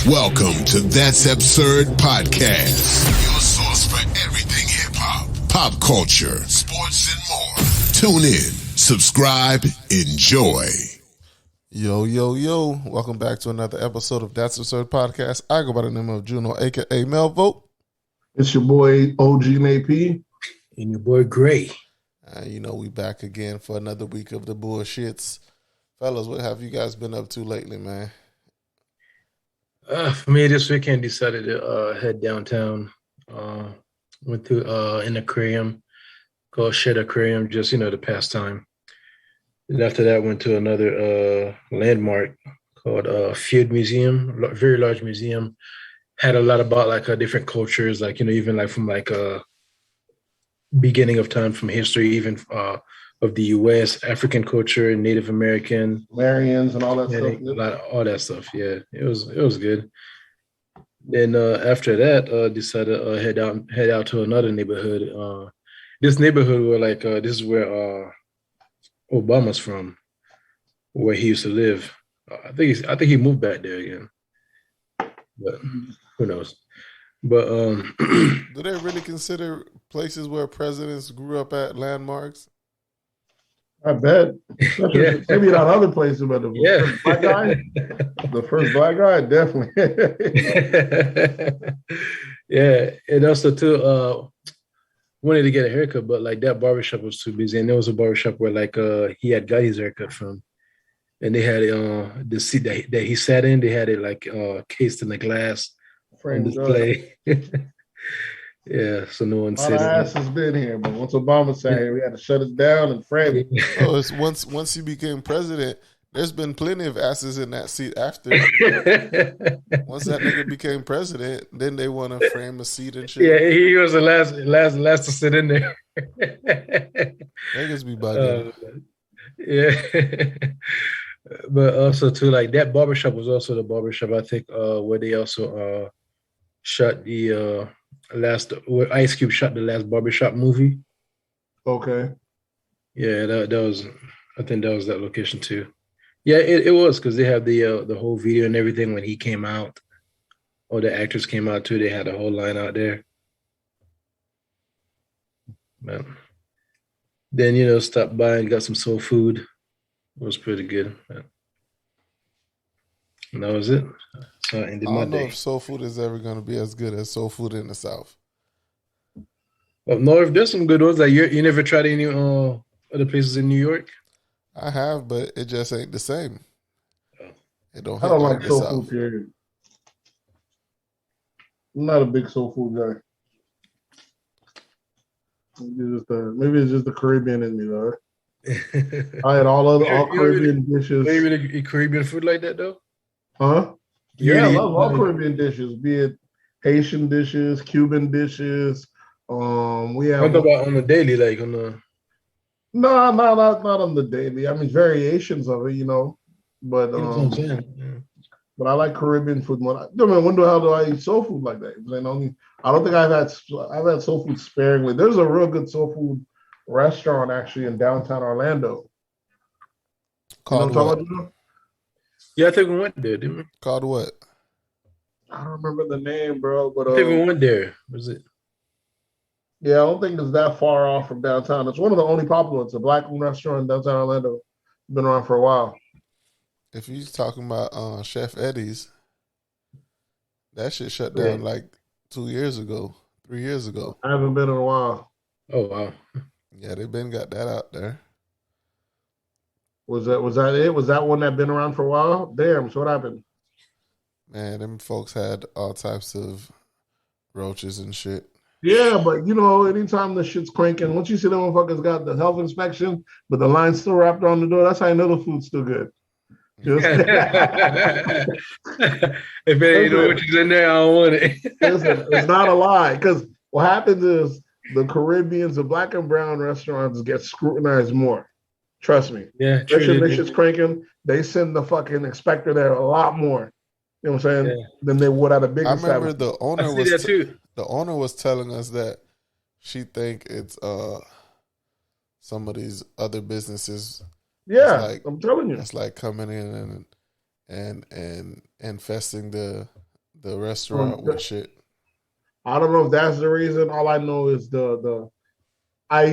Welcome to That's Absurd Podcast, your source for everything hip-hop, pop culture, sports, and more. Tune in, subscribe, enjoy. Yo, yo, yo. Welcome back to another episode of That's Absurd Podcast. I go by the name of Juno, a.k.a. Melvote. It's your boy, OG P. And your boy, Gray. We back again for another week of the bullshits. Fellas, what have you guys been up to lately, man? For me, this weekend, decided to head downtown. Went to an aquarium called Shed Aquarium, just, the pastime. And after that, went to another landmark called Field Museum, very large museum. Had a lot about different cultures, even from beginning of time, from history, even of the U.S., African culture, Native American, Marians and all that stuff. All that stuff. Yeah, it was good. Then after that, decided to head out to another neighborhood. This neighborhood where this is where Obama's from, where he used to live. I think he moved back there again, but who knows? But do they really consider places where presidents grew up at landmarks? I bet. Yeah. Maybe not other places, but first black guy, the first black guy, definitely. Yeah, and also too, wanted to get a haircut, but that barbershop was too busy, and there was a barbershop where he had got his haircut from, and they had the seat that he sat in. They had it cased in the glass on display. Yeah, so no one said. My ass has been here, but once Obama sat here, we had to shut it down and frame it. Oh, it's once he became president, there's been plenty of asses in that seat after. Once that nigga became president, then they want to frame a seat and shit. Yeah, he was the last to sit in there. Niggas be bugging. Yeah. But also too, that barbershop was also the barbershop, I think, where they also shot the where Ice Cube shot the last barbershop movie. Okay. Yeah, that was, I think that was that location too. Yeah, it was, because they have the whole video and everything when he came out. All the actors came out too. They had a whole line out there. But then, stopped by and got some soul food. It was pretty good. And that was it. So I ended my day. I don't know if soul food is ever going to be as good as soul food in the South. Up north, there's some good ones. You never tried any other places in New York? I have, but it just ain't the same. It don't. I don't like like soul South. food, period. I'm not a big soul food guy. Maybe it's just the Caribbean in me, though. I had all Caribbean dishes. Maybe the Caribbean food like that, though? Huh? Yeah, I love all Caribbean dishes, be it Haitian dishes, Cuban dishes. We have. What about on the daily, on the? No, not on the daily. I mean, variations of it, But but I like Caribbean food more. When the hell do I eat soul food like that? I don't think I've had soul food sparingly. There's a real good soul food restaurant actually in downtown Orlando. Called what? Yeah, I think we went there, didn't we? Called what? I don't remember the name, bro. But I think we went there. Was it? Yeah, I don't think it's that far off from downtown. It's one of the only popular. It's a black-owned restaurant in downtown Orlando. Been around for a while. If you're talking about Chef Eddie's, that shit shut down 2 years ago, 3 years ago. I haven't been in a while. Oh, wow. Yeah, they been got that out there. Was that it? Was that one that been around for a while? Damn, so what happened? Man, them folks had all types of roaches and shit. Yeah, but anytime the shit's cranking, once you see them motherfuckers got the health inspection, but the line's still wrapped around the door, that's how you know the food's still good. If it ain't no roaches in there, I don't want it. Listen, it's not a lie, because what happens is the Caribbeans, the black and brown restaurants get scrutinized more. Trust me. Yeah, true. That shit's cranking. They send the fucking inspector there a lot more. You know what I'm saying? Yeah. Than they would at a big. I remember the owner was telling us that she think it's some of these other businesses. Yeah, I'm telling you, it's like coming in and infesting the The restaurant with shit. I don't know if that's the reason. All I know is when I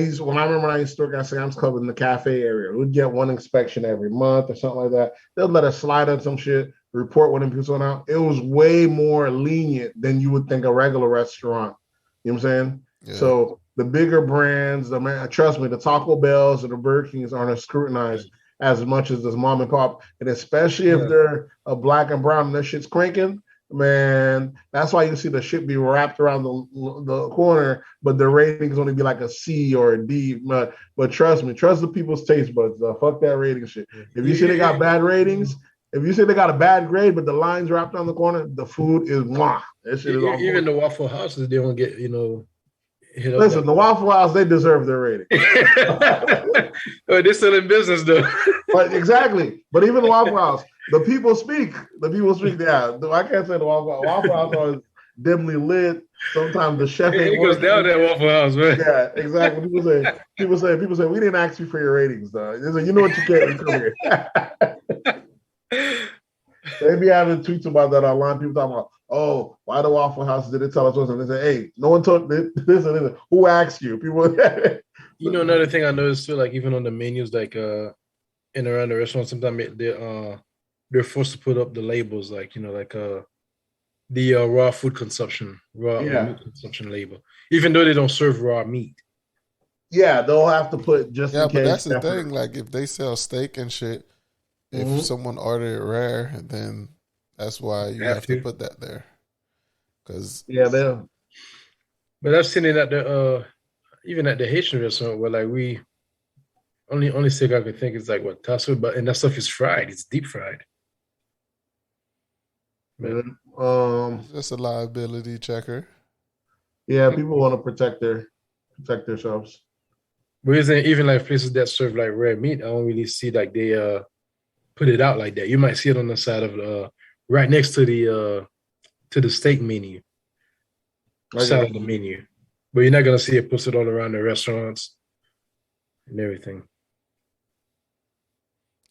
remember when I used to work at Sam's Club in the cafe area, we'd get one inspection every month or something like that. They'll let us slide on some shit, report when people went out. It was way more lenient than you would think a regular restaurant. You know what I'm saying? Yeah. So the bigger brands, trust me, the Taco Bells and the Burger Kings aren't as scrutinized as much as this mom and pop, and especially if they're a black and brown and their shit's cranking. Man, that's why you see the shit be wrapped around the corner, but the ratings only be like a C or a D. But trust me, trust the people's taste buds. Fuck that rating shit. If you see they got bad ratings, if you say they got a bad grade, but the line's wrapped around the corner, the food is mwah. That shit is all even the Waffle Houses, they don't get hit up. Listen, the Waffle House, they deserve their rating. They're still in business though. But exactly. But even the Waffle House, the people speak. Yeah, I can't say the Waffle House is dimly lit. Sometimes the chef it goes down that Waffle House, man. Yeah, exactly. People say, we didn't ask you for your ratings, though. You know what you get when you come here. They be having tweets about that online. People talking about, oh, why the Waffle House didn't tell us what's and they say, hey, no one told this and this. Who asked you? People. Another thing I noticed too, like even on the menus, like in around the restaurant, sometimes they're forced to put up the labels, like the raw food consumption, meat consumption label, even though they don't serve raw meat. Yeah, they'll have to put just. Yeah, but that's the thing. Like if they sell steak and shit, if someone ordered it rare, then that's why you have to put that there. Because but I've seen it at the even at the Haitian restaurant where like we only steak I could think is like what tasso, and that stuff is fried. It's deep fried. Just a liability checker. Yeah, people want to protect themselves. But isn't even like places that serve like rare meat, I don't really see like they put it out like that. You might see it on the side of right next to the steak menu. Side of the menu. But you're not gonna see it posted all around the restaurants and everything.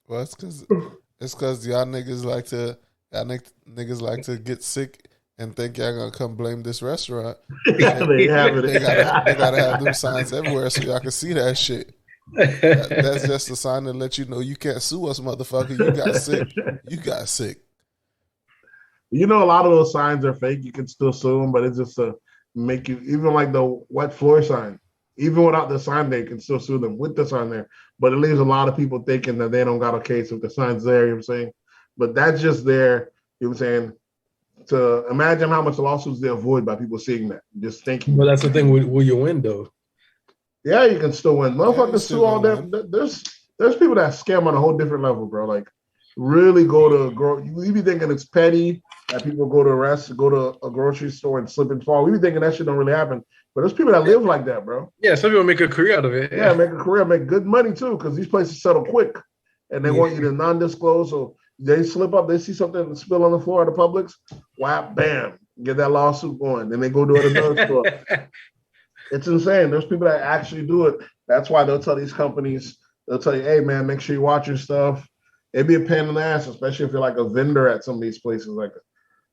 Well, it's because y'all niggas like to get sick and think y'all gonna come blame this restaurant. Yeah, they gotta have them signs everywhere so y'all can see that shit. That's just a sign to let you know you can't sue us, motherfucker. You got sick. You got sick. A lot of those signs are fake. You can still sue them, but it's just to make you, even like the wet floor sign, even without the sign, they can still sue them with the sign there. But it leaves a lot of people thinking that they don't got a case if the sign's there, you know what I'm saying? But that's just there, you know what I'm saying, to imagine how much lawsuits they avoid by people seeing that. Just thinking. Well, that's the thing. Will you win, though? Yeah, you can still win. Motherfuckers sue all them. There's people that scam on a whole different level, bro. Like, really you be thinking it's petty that people go to a grocery store and slip and fall. We be thinking that shit don't really happen. But there's people that live like that, bro. Yeah, some people make a career out of it. Yeah, make a career, make good money, too, because these places settle quick. And they want you to non-disclose, so they slip up, they see something spill on the floor at the Publix, whap, bam, get that lawsuit going. Then they go do it at another store. It's insane. There's people that actually do it. That's why they'll tell these companies, they'll tell you, hey, man, make sure you watch your stuff. It'd be a pain in the ass, especially if you're like a vendor at some of these places, like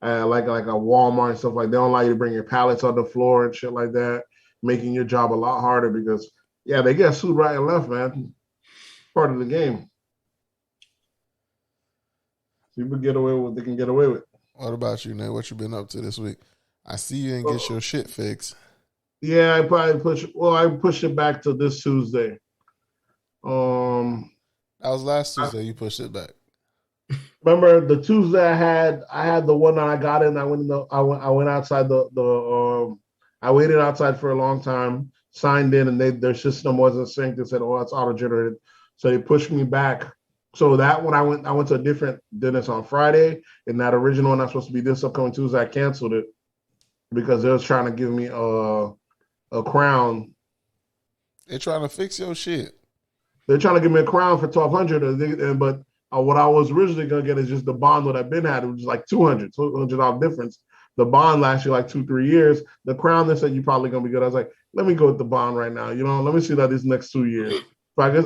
a Walmart and stuff like that. They don't allow you to bring your pallets on the floor and shit like that, making your job a lot harder because, yeah, they get sued right and left, man. Part of the game. People get away with what they can get away with. What about you, Nate? What you been up to this week? I see you didn't get your shit fixed. Yeah, I pushed it back to this Tuesday. That was last Tuesday. You pushed it back. Remember the Tuesday I had the one that I got in. I went outside I waited outside for a long time, signed in, and their system wasn't synced. They said, "Oh, it's auto generated," so they pushed me back. So that one I went to a different dentist on Friday, and that original one that's supposed to be this upcoming Tuesday, I canceled it because they was trying to give me a crown. They're trying to fix your shit. They're trying to give me a crown for $1,200, but what I was originally gonna get is just the bond that I've been had, which is like $200 difference. The bond lasts you like 2-3 years. The crown, they said you're probably gonna be good. I was like, let me go with the bond right now. Let me see that these next 2 years. If I guess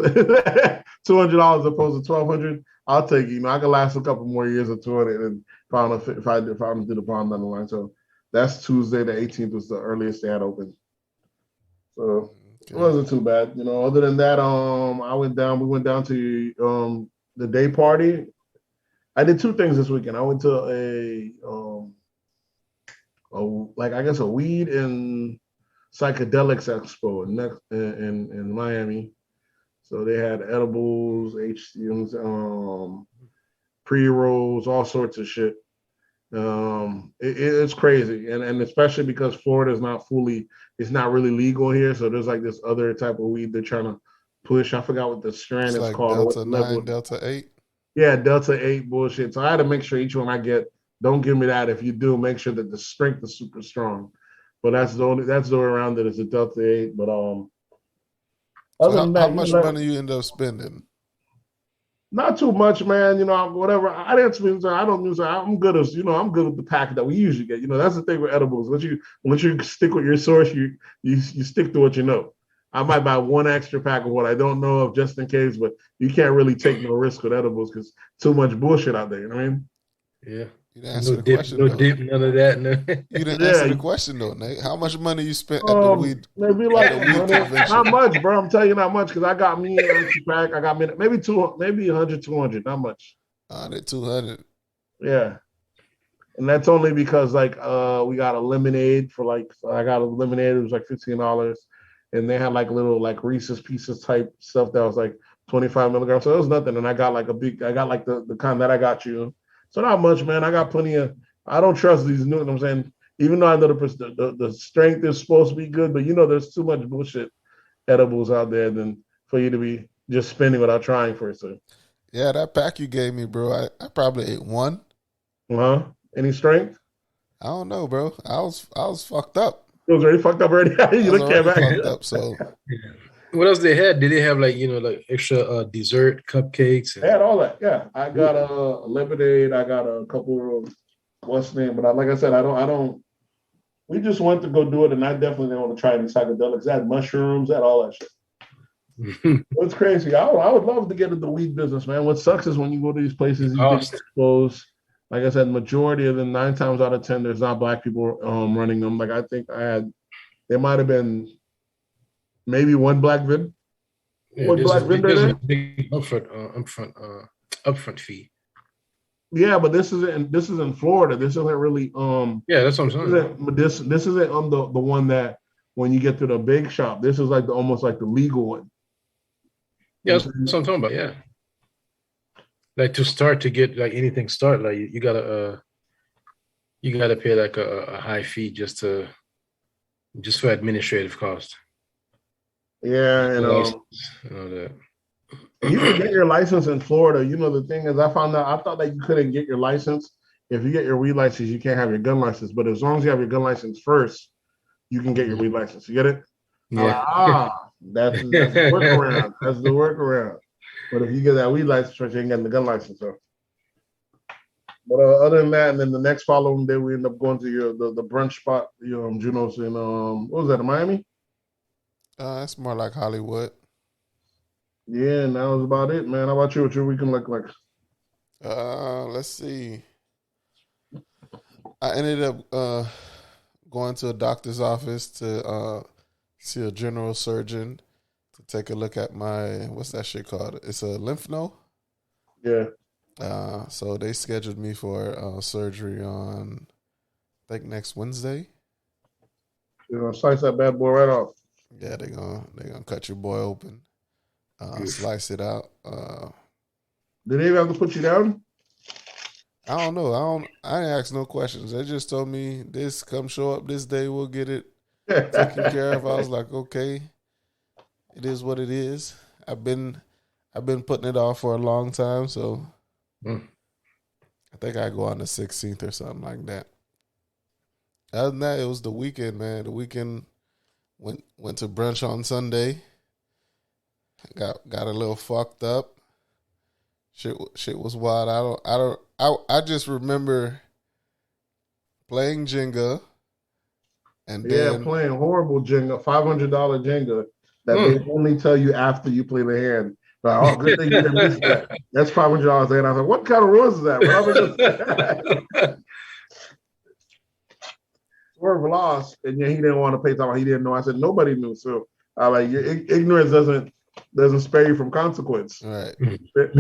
$200 opposed to $1,200, I'll take it. I can last a couple more years of 200, and if I do the pound down the line. So that's Tuesday the 18th was the earliest they had open. So it wasn't too bad, you know. Other than that, we went down to the day party. I did two things this weekend. I went to a weed and psychedelics expo in Miami. So they had edibles, HCMs, pre-rolls, all sorts of shit. It's crazy, and especially because Florida is it's not really legal here. So there's like this other type of weed they're trying to push. I forgot what the strand is like called. Delta 9, Delta 8. Yeah, Delta 8 bullshit. So I had to make sure each one I get, don't give me that. If you do, make sure that the strength is super strong. But that's the way around it is a Delta 8. But other than that, how much money you end up spending? Not too much, man. You know, whatever. I didn't spend. I don't use. I'm good as I'm good with the pack that we usually get. You know, that's the thing with edibles. Once you stick with your source, you stick to what you know. I might buy one extra pack of what I don't know of just in case, but you can't really take no risk with edibles because too much bullshit out there. You know what I mean? Yeah. You didn't answer the question. No dip, none of that. No. You didn't answer the question though, Nate. How much money you spent at the weed? Maybe like not much, bro. I'm telling you, not much because I got me an extra pack. I got maybe 100, 200, not much. 200. Yeah. And that's only because we got a lemonade so I got a lemonade. It was like $15, and they had like little like Reese's Pieces type stuff that was like 25 milligrams. So it was nothing. And I got like the kind that I got you. So not much, man. I got plenty of. I don't trust these new. You know what I'm saying, even though I know the strength is supposed to be good, but there's too much bullshit edibles out there than for you to be just spending without trying first. So. Yeah, that pack you gave me, bro. I probably ate one. Any strength? I don't know, bro. I was fucked up. It was already fucked up already. You look at fucked up. So. What else they had? Did they have like extra dessert cupcakes? They had all that. Yeah, I got a lemonade. I got a couple of what's the name, but like I said, I don't. We just went to go do it, and I definitely didn't want to try any psychedelics. I had mushrooms, I had all that shit. It's crazy. I would love to get into the weed business, man. What sucks is when you go to these places, you get exposed. Like I said, majority of them, 9 times out of 10, there's not black people running them. Like I think there might have been. Maybe one black vid. One black vendor there. Big upfront fee. Yeah, but this is in Florida. This isn't really Yeah, that's what I'm saying. But this isn't the one that when you get to the big shop. This is like almost like the legal one. Yeah, that's what I'm talking about. Yeah, like to get like anything start, like you gotta pay like a high fee just for administrative cost. Yeah, and all that. You can get your license in Florida. The thing is, I thought that you couldn't get your license. If you get your weed license, you can't have your gun license. But as long as you have your gun license first, you can get your weed license. You get it? Yeah. That's the workaround. That's the workaround. But if you get that weed license first, you ain't getting the gun license. So. But other than that, and then the next following day, we end up going to the brunch spot, Juno's in what was that, in Miami? It's more like Hollywood. Yeah, and that was about it, man. How about you? What your weekend look like? Let's see. I ended up going to a doctor's office to see a general surgeon to take a look at my, what's that shit called? It's a lymph node. Yeah. So they scheduled me for surgery on, I think, next Wednesday. You're gonna slice that bad boy right off. Yeah, they're gonna cut your boy open, slice it out. Did they even have to put you down? I don't know. I didn't ask no questions. They just told me come show up this day, we'll get it taken care of. I was like, okay, it is what it is. I've been putting it off for a long time, so I think I go on the 16th or something like that. Other than that, it was the weekend, man. The weekend went to brunch on Sunday. Got a little fucked up. Shit was wild. I just remember playing Jenga, and then playing horrible Jenga, $500 Jenga that they only tell you after you play the hand. Oh, good thing you didn't listen to that. That's $500. And I was like, what kind of rules is that? But I was Swerve lost, and then he didn't want to pay something he didn't know. I said, nobody knew. So I like your ignorance doesn't spare you from consequence. Right.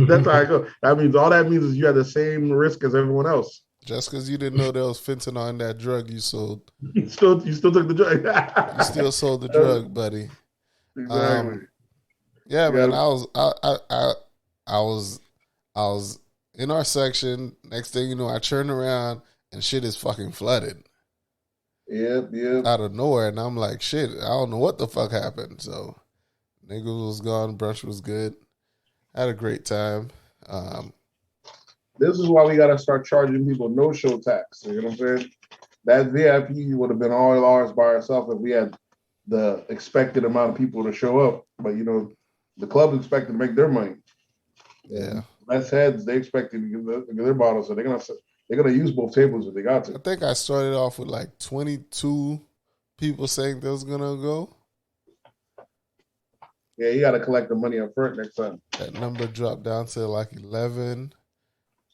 That's how I go. That means all that means is you have the same risk as everyone else. Just because you didn't know there was fentanyl in that drug you sold. You still took the drug. You still sold the drug, buddy. Exactly. Yeah, man. I was in our section. Next thing you know, I turned around and shit is fucking flooded. Yep. Out of nowhere, and I'm like, shit, I don't know what the fuck happened. So, niggas was gone, brunch was good. Had a great time. This is why we gotta start charging people no-show tax. You know what I'm saying? That VIP would have been all ours by ourselves if we had the expected amount of people to show up. But the club expected to make their money. Yeah. Less heads, they expected to give their bottles, so they're gonna use both tables if they got to. I think I started off with like 22 people saying they was gonna go. Yeah, you gotta collect the money up front next time. That number dropped down to like 11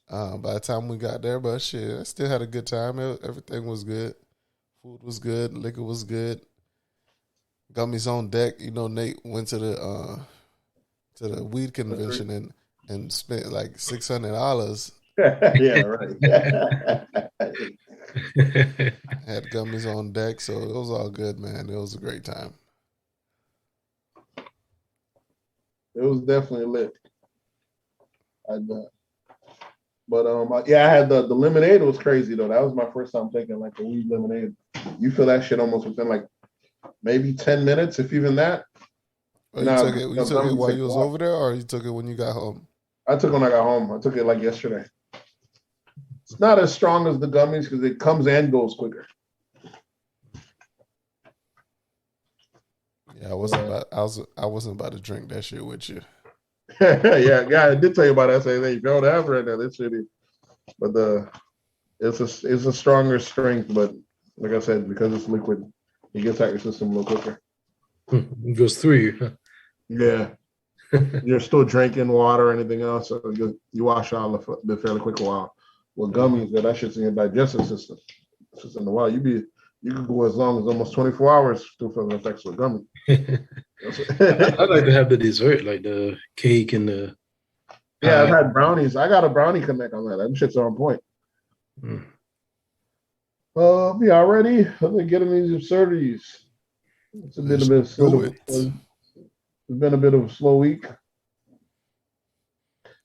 by the time we got there. But shit, I still had a good time. Everything was good. Food was good. Liquor was good. Gummies on deck. Nate went to the weed convention and spent like $600. Yeah, right. Had gummies on deck, so it was all good, man. It was a great time. It was definitely lit. I had the lemonade was crazy though. That was my first time taking like a weed lemonade. You feel that shit almost within like maybe 10 minutes, if even that. Oh, you took it while you was over there, or you took it when you got home? I took it when I got home. I took it like yesterday. It's not as strong as the gummies because it comes and goes quicker. Yeah, I wasn't about to drink that shit with you. Yeah, I did tell you about that. Say you don't have right now. That's shitty. But it's a stronger strength. But like I said, because it's liquid, it gets out your system a little quicker. It goes through you. Yeah. You're still drinking water or anything else, so you wash out the fairly quick while. With gummies, that shit's in your digestive system. It's just in the while. You could go as long as almost 24 hours still feeling effects with gummy. I like to have the dessert, like the cake and the. Yeah, I've had brownies. I got a brownie connect on that. That shit's on point. Y'all ready? Let's get in these absurdities. It's been a bit of a slow week.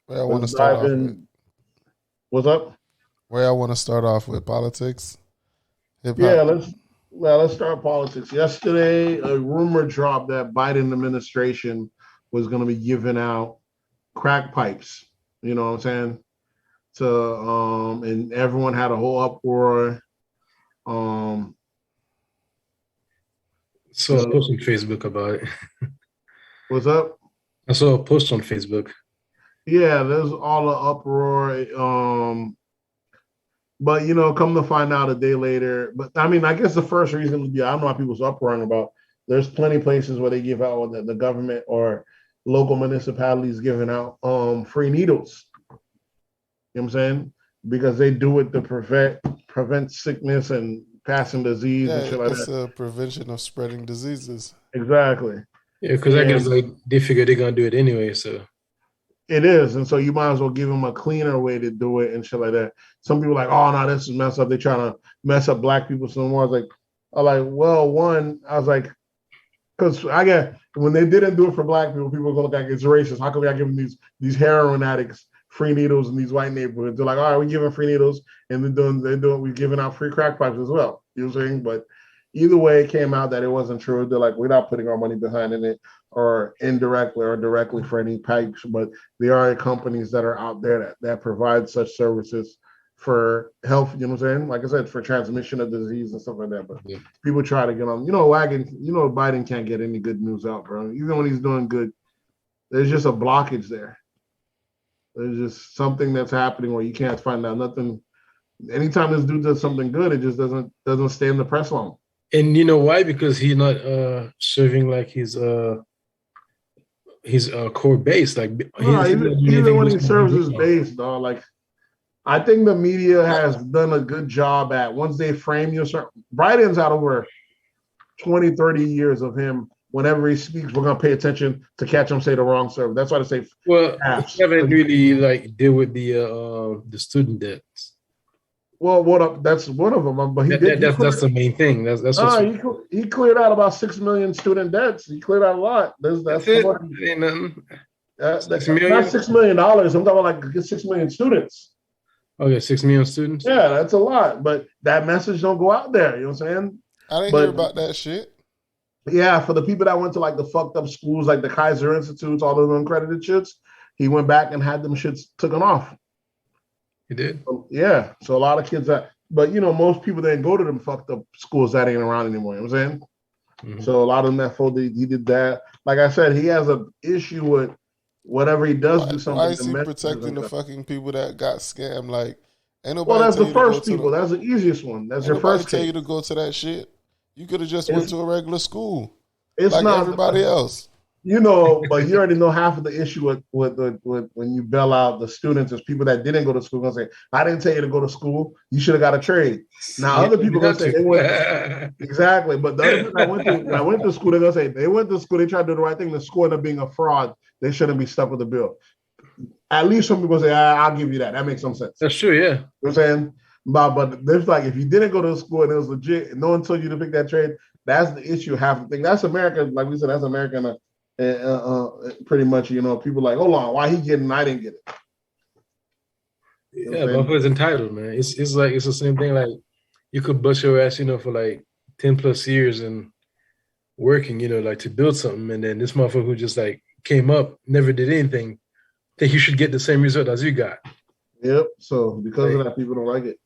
Where I want to start off with. What's up? Where I want to start off with politics. Hip-hop. Yeah, let's start politics. Yesterday, a rumor dropped that Biden administration was going to be giving out crack pipes. You know what I'm saying? And everyone had a whole uproar. So I posted on Facebook about it. What's up? I saw a post on Facebook. Yeah, there's all the uproar. But come to find out a day later. But I mean, I guess the first reason would be I don't know why people's uproaring about. There's plenty of places where they give out the government or local municipalities giving out free needles. You know what I'm saying? Because they do it to prevent sickness and passing disease and shit like that. It's a prevention of spreading diseases. Exactly. Yeah, because I guess they figure they're gonna do it anyway, so. It is, and so you might as well give them a cleaner way to do it and shit like that. Some people are like, oh no, this is messed up. They're trying to mess up black people some more. I was like, because I get when they didn't do it for black people, people go look like it's racist. How come we are giving these heroin addicts free needles in these white neighborhoods? They're like, all right, we're giving free needles, and we're giving out free crack pipes as well. You know what I'm saying? But either way, it came out that it wasn't true. They're like, we're not putting our money behind it, or indirectly or directly for any pipes, but there are companies that are out there that provide such services for health, you know what I'm saying? Like I said, for transmission of disease and stuff like that. But people try to get on, Biden can't get any good news out, bro. Even when he's doing good, there's just a blockage there. There's just something that's happening where you can't find out nothing. Anytime this dude does something good, it just doesn't stay in the press long. And you know why? Because he's not serving like his his core base. Like No, even when he serves his base, dog. Like I think the media has done a good job at once they frame you. Biden's had over 20, 30 years of him. Whenever he speaks, we're gonna pay attention to catch him say the wrong serve. That's why they say. Well, he haven't really like deal with the student debts. Well, that's one of them. But that's the main thing. That's he cleared out about 6 million student debts. He cleared out a lot. That's it. What, ain't nothing. Not $6 million. I'm talking about like 6 million students. Okay, 6 million students. Yeah, that's a lot. But that message don't go out there. You know what I'm saying? I didn't hear about that shit. Yeah, for the people that went to like the fucked up schools, like the Kaiser Institutes, all those uncredited shits, he went back and had them shits taken off. He did? Yeah. So a lot of kids but most people that didn't go to them fucked up schools that ain't around anymore. You know what I'm saying? Mm-hmm. So a lot of them that folded, he did that. Like I said, he has an issue with whatever he does do something. Why is he protecting the fucking people that got scammed? Like, ain't nobody. Well, that's the first people. That's the easiest one. That's your first tell you to go to that shit. You could have just went to a regular school. It's like not everybody else. But you already know half of the issue with when you bail out the students is people that didn't go to school gonna say, I didn't tell you to go to school. You should have got a trade. Now other people gonna say they went exactly, but the other people that went to school, they're gonna say they went to school, they tried to do the right thing. The school ended up being a fraud. They shouldn't be stuck with the bill. At least some people say, I'll give you that. That makes some sense. That's true, yeah. You know what I'm saying? But there's like if you didn't go to school and it was legit and no one told you to pick that trade, that's the issue. Half the thing. That's America, like we said, that's American. Pretty much, people like, hold on, why he getting and I didn't get it. Yeah, but who's entitled, man? It's like it's the same thing. Like you could bust your ass, for like 10 plus years and working, like to build something, and then this motherfucker who just like came up, never did anything, think you should get the same result as you got. Yep. So because of that, people don't like it.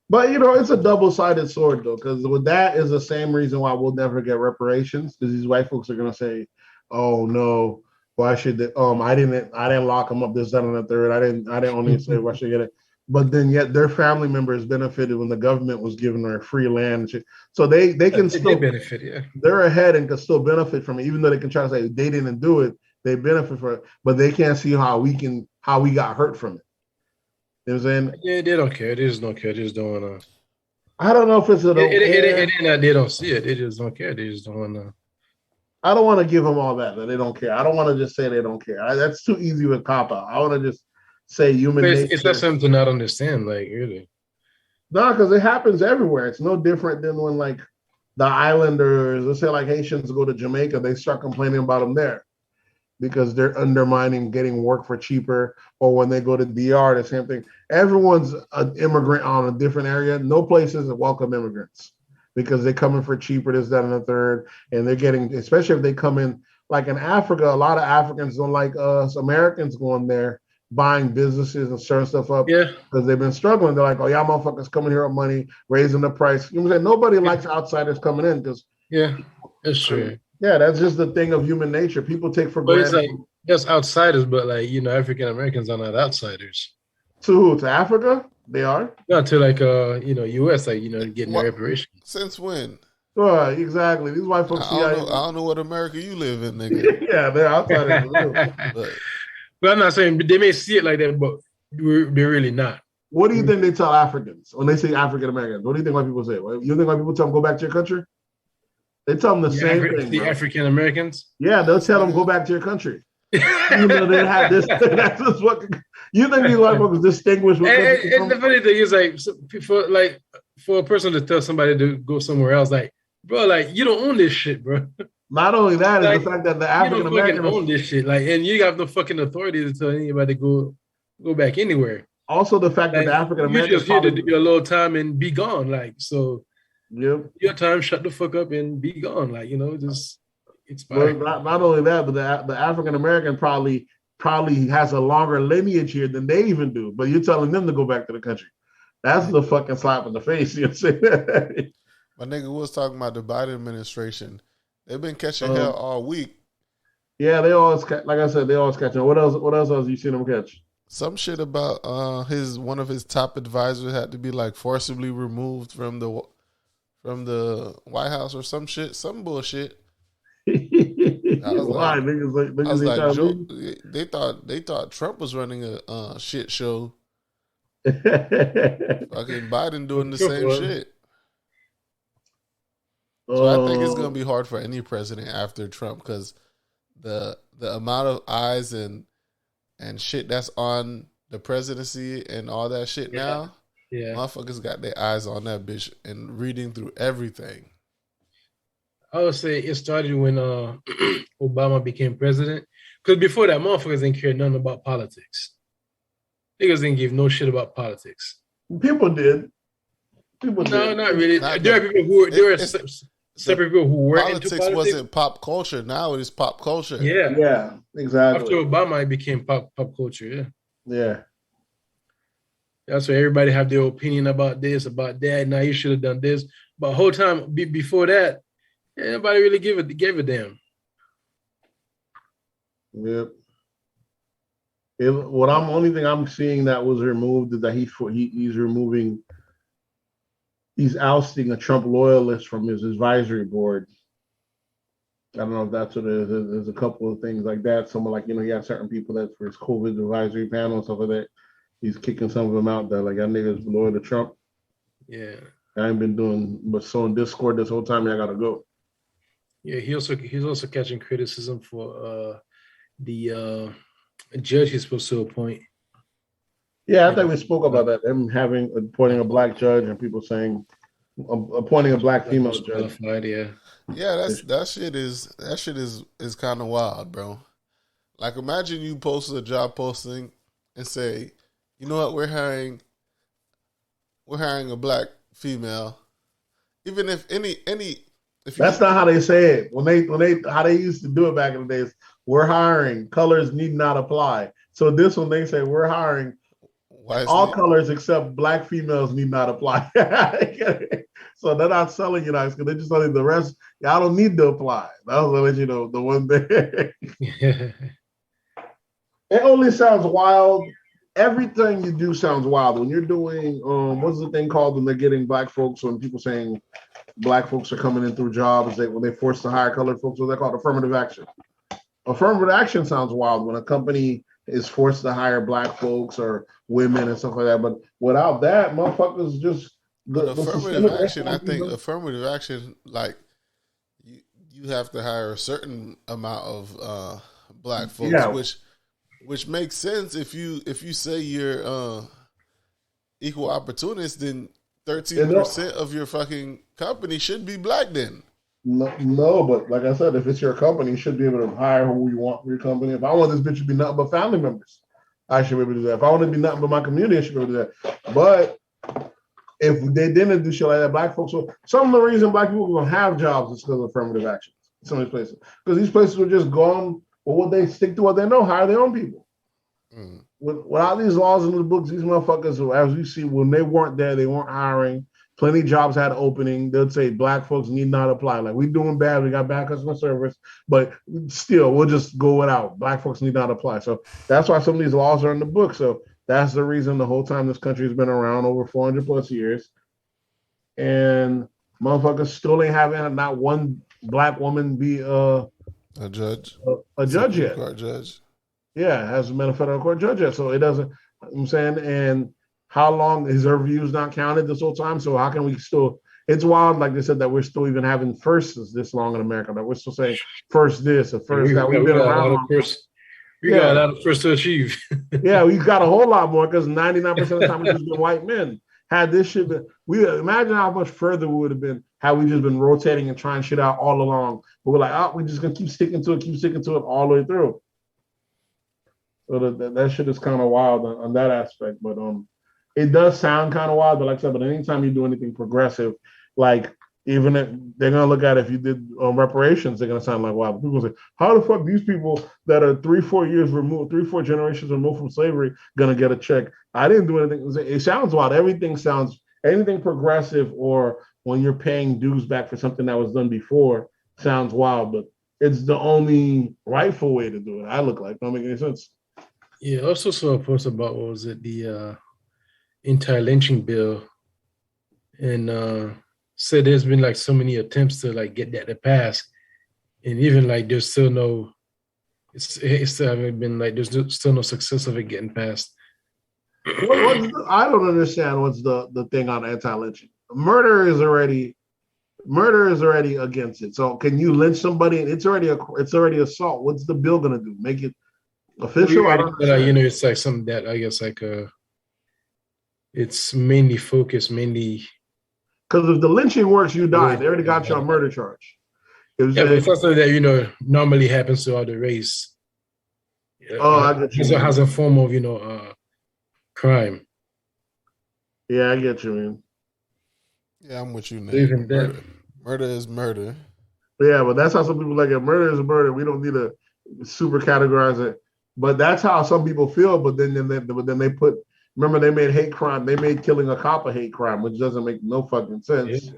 But it's a double-sided sword though, because with that is the same reason why we'll never get reparations, because these white folks are gonna say, oh no, why should they? I didn't lock them up, this, that, and the third. I didn't only say why should I get it. But then yet their family members benefited when the government was giving them free land and shit. So they can still benefit, yeah. They're ahead and can still benefit from it, even though they can try to say they didn't do it, they benefit from it, but they can't see how we got hurt from it. You know what I'm saying? Yeah, they don't care. They just don't care. They just don't want to. I don't know if it's they don't see it. They just don't care. They just don't want to. I don't want to give them all that they don't care. I don't want to just say they don't care. That's too easy with cop out. I want to just say human nature. It's not something to not understand, like really. No, because it happens everywhere. It's no different than when like the islanders, let's say like Haitians go to Jamaica, they start complaining about them there because they're undermining getting work for cheaper. Or when they go to DR, the same thing. Everyone's an immigrant on a different area. No places that welcome immigrants because they're coming for cheaper, this, that, and the third. And they're getting, especially if they come in, like in Africa, a lot of Africans don't like us Americans going there, buying businesses and stirring stuff up. Yeah. Because they've been struggling. They're like, oh, y'all motherfuckers coming here with money, raising the price. You know what I'm saying? Nobody likes outsiders coming in because. Yeah, that's true. Yeah, that's just the thing of human nature. People take for granted. It's like, yes, outsiders, but like, African Americans are not outsiders. To who? To Africa? They are? Not to like, U.S., like, getting their reparations. Since when? Right, exactly. These white folks. I don't know what America you live in, nigga. Yeah, they're outsiders. But I'm not saying they may see it like that, but they're really not. What do you think they tell Africans when they say African Americans? What do you think white people say? You think white people tell them go back to your country? They tell them the same thing. The African Americans? Yeah, they'll tell them go back to your country. Even though they have this. That's just what you think these white folks distinguish. And the funny thing is, like, for a person to tell somebody to go somewhere else, like, bro, like, you don't own this shit, bro. Not only that, is the fact that the African Americans own this shit, like, and you have no fucking authority to tell anybody to go back anywhere. Also, the fact that the African Americans you just here to do your little time and be gone, like, so. Yep. Your time, shut the fuck up and be gone, like, just expire. Well, not only that, but the African American probably has a longer lineage here than they even do. But you're telling them to go back to the country. That's the fucking slap in the face. You know what I'm saying? My nigga was talking about the Biden administration. They've been catching hell all week. Yeah, they always like I said, they always catching. What else have you seen them catch? Some shit about one of his top advisors had to be like forcibly removed from the White House or some shit, some bullshit. I was Why like, niggas ain't trying to Joe, leave? they thought Trump was running a shit show. Fucking Biden doing the same shit. So I think it's gonna be hard for any president after Trump because the amount of eyes and shit that's on the presidency and all that shit now. Yeah. Motherfuckers got their eyes on that bitch and reading through everything. I would say it started when Obama became president. Because before that, motherfuckers didn't care nothing about politics. Niggas didn't give no shit about politics. People did. No, not really. There are people who there are separate people who were into politics. Wasn't pop culture. Now it is pop culture. Yeah, exactly. After Obama, it became pop culture. Yeah. That's why everybody have their opinion about this, about that. Now you should have done this. But the whole time before that, nobody really gave a damn. Yep. Only thing I'm seeing that was removed is that he's ousting a Trump loyalist from his advisory board. I don't know if that's what it is. There's a couple of things like that. Someone like, he had certain people that for his COVID advisory panel and stuff like that. He's kicking some of them out that like that nigga's loyal to Trump. Yeah. I ain't been doing but sowing discord this whole time. I gotta go. Yeah, he's also catching criticism for the judge he's supposed to appoint. Yeah, I think we spoke about that. Them appointing a black judge and people saying appointing a black female judge. Yeah, that shit is kind of wild, bro. Like, imagine you post a job posting and say, you know what, we're hiring a black female. Even if that's not how they say it. When they how they used to do it back in the days, we're hiring, colors need not apply. So this one they say we're hiring all colors except black females need not apply. So they're not selling you nice because they're just telling the rest, y'all don't need to apply. That was let you know the one thing. It only sounds wild. Everything you do sounds wild. When you're doing, what's the thing called when they're getting black folks, when people saying black folks are coming in through jobs, when they force to hire colored folks, what they call affirmative action. Affirmative action sounds wild when a company is forced to hire black folks or women and stuff like that. But without that, motherfuckers just affirmative action. I think affirmative action, like you have to hire a certain amount of black folks, which makes sense if you say you're equal opportunist, then 13% of your fucking company should be black then. No, but like I said, if it's your company, you should be able to hire who you want for your company. If I want this bitch to be nothing but family members, I should be able to do that. If I want to be nothing but my community, I should be able to do that. But if they didn't do shit like that, black folks, some of the reason black people don't have jobs is because of affirmative action. Some of these places, because these places were just gone. Well, what they stick to what they know, hire their own people. Mm. Without these laws in the books, these motherfuckers, as we see, when they weren't there, they weren't hiring. Plenty of jobs had opening. They'd say black folks need not apply. Like, we doing bad, we got bad customer service, but still, we'll just go without. Black folks need not apply. So that's why some of these laws are in the book. So that's the reason the whole time this country has been around, over 400 plus years. And motherfuckers still ain't having not one black woman be a judge. A judge yet. Court judge. Yeah, hasn't been a federal court judge yet. So it doesn't, I'm saying, and how long is her views not counted this whole time? So how can we still, it's wild, like they said, that we're still even having firsts this long in America, that we're still saying first this or first that. We've been around. We got a lot of first to achieve. Yeah, we've got a whole lot more because 99% of the time it's just been white men. Had this shit been, we imagine how much further we would have been had we just been rotating and trying shit out all along. But we're like, we're just gonna keep sticking to it all the way through. So that shit is kind of wild on that aspect. But it does sound kind of wild. But like I said, but anytime you do anything progressive, like even if they're gonna look at it, if you did reparations, they're gonna sound like wow. People say, how the fuck these people that are 3-4 years removed, 3-4 generations removed from slavery gonna get a check? I didn't do anything. It sounds wild. Anything progressive or when you're paying dues back for something that was done before sounds wild, but it's the only rightful way to do it. I look like don't make any sense. Yeah, I also saw a post about the anti-lynching bill, and said there's been like so many attempts to like get that to pass, and even like there's still no, it's still haven't been like still no success of it getting passed. I don't understand what's the thing on anti-lynching. Murder is already against it. So can you lynch somebody and it's already assault? What's the bill gonna do? Make it official? I don't understand. It's like something that I guess like it's mainly focused because if the lynching works, you die. They already got you on murder charge. But it's not something that normally happens to other race. I get you. Has a form of crime. Yeah, I get you, man. Yeah, I'm with you, man. Murder is murder. Yeah, but that's how some people like it. Murder is murder. We don't need to super categorize it. But that's how some people feel. But then they put. Remember, they made hate crime. They made killing a cop a hate crime, which doesn't make no fucking sense.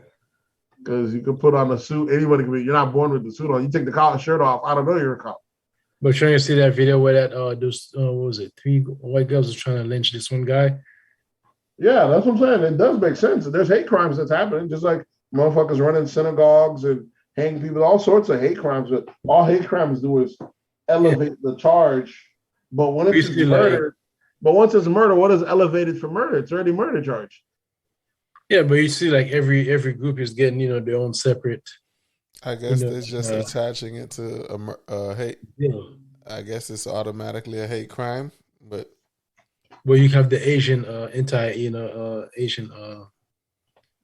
Because you can put on a suit. Anybody can be. You're not born with the suit on. You take the collar shirt off. I don't know you're a cop. But trying to see that video where that those what was it? 3 white girls was trying to lynch this one guy. Yeah, that's what I'm saying. It does make sense. There's hate crimes that's happening, just like motherfuckers running synagogues and hanging people, all sorts of hate crimes. But all hate crimes do is elevate the charge. But when it's murder, once it's murder, what is elevated for murder? It's already murder charge. Yeah, but you see, like every group is getting their own separate. I guess they're just attaching it to a hate. Yeah. I guess it's automatically a hate crime, but. Well, you have the Asian Asian.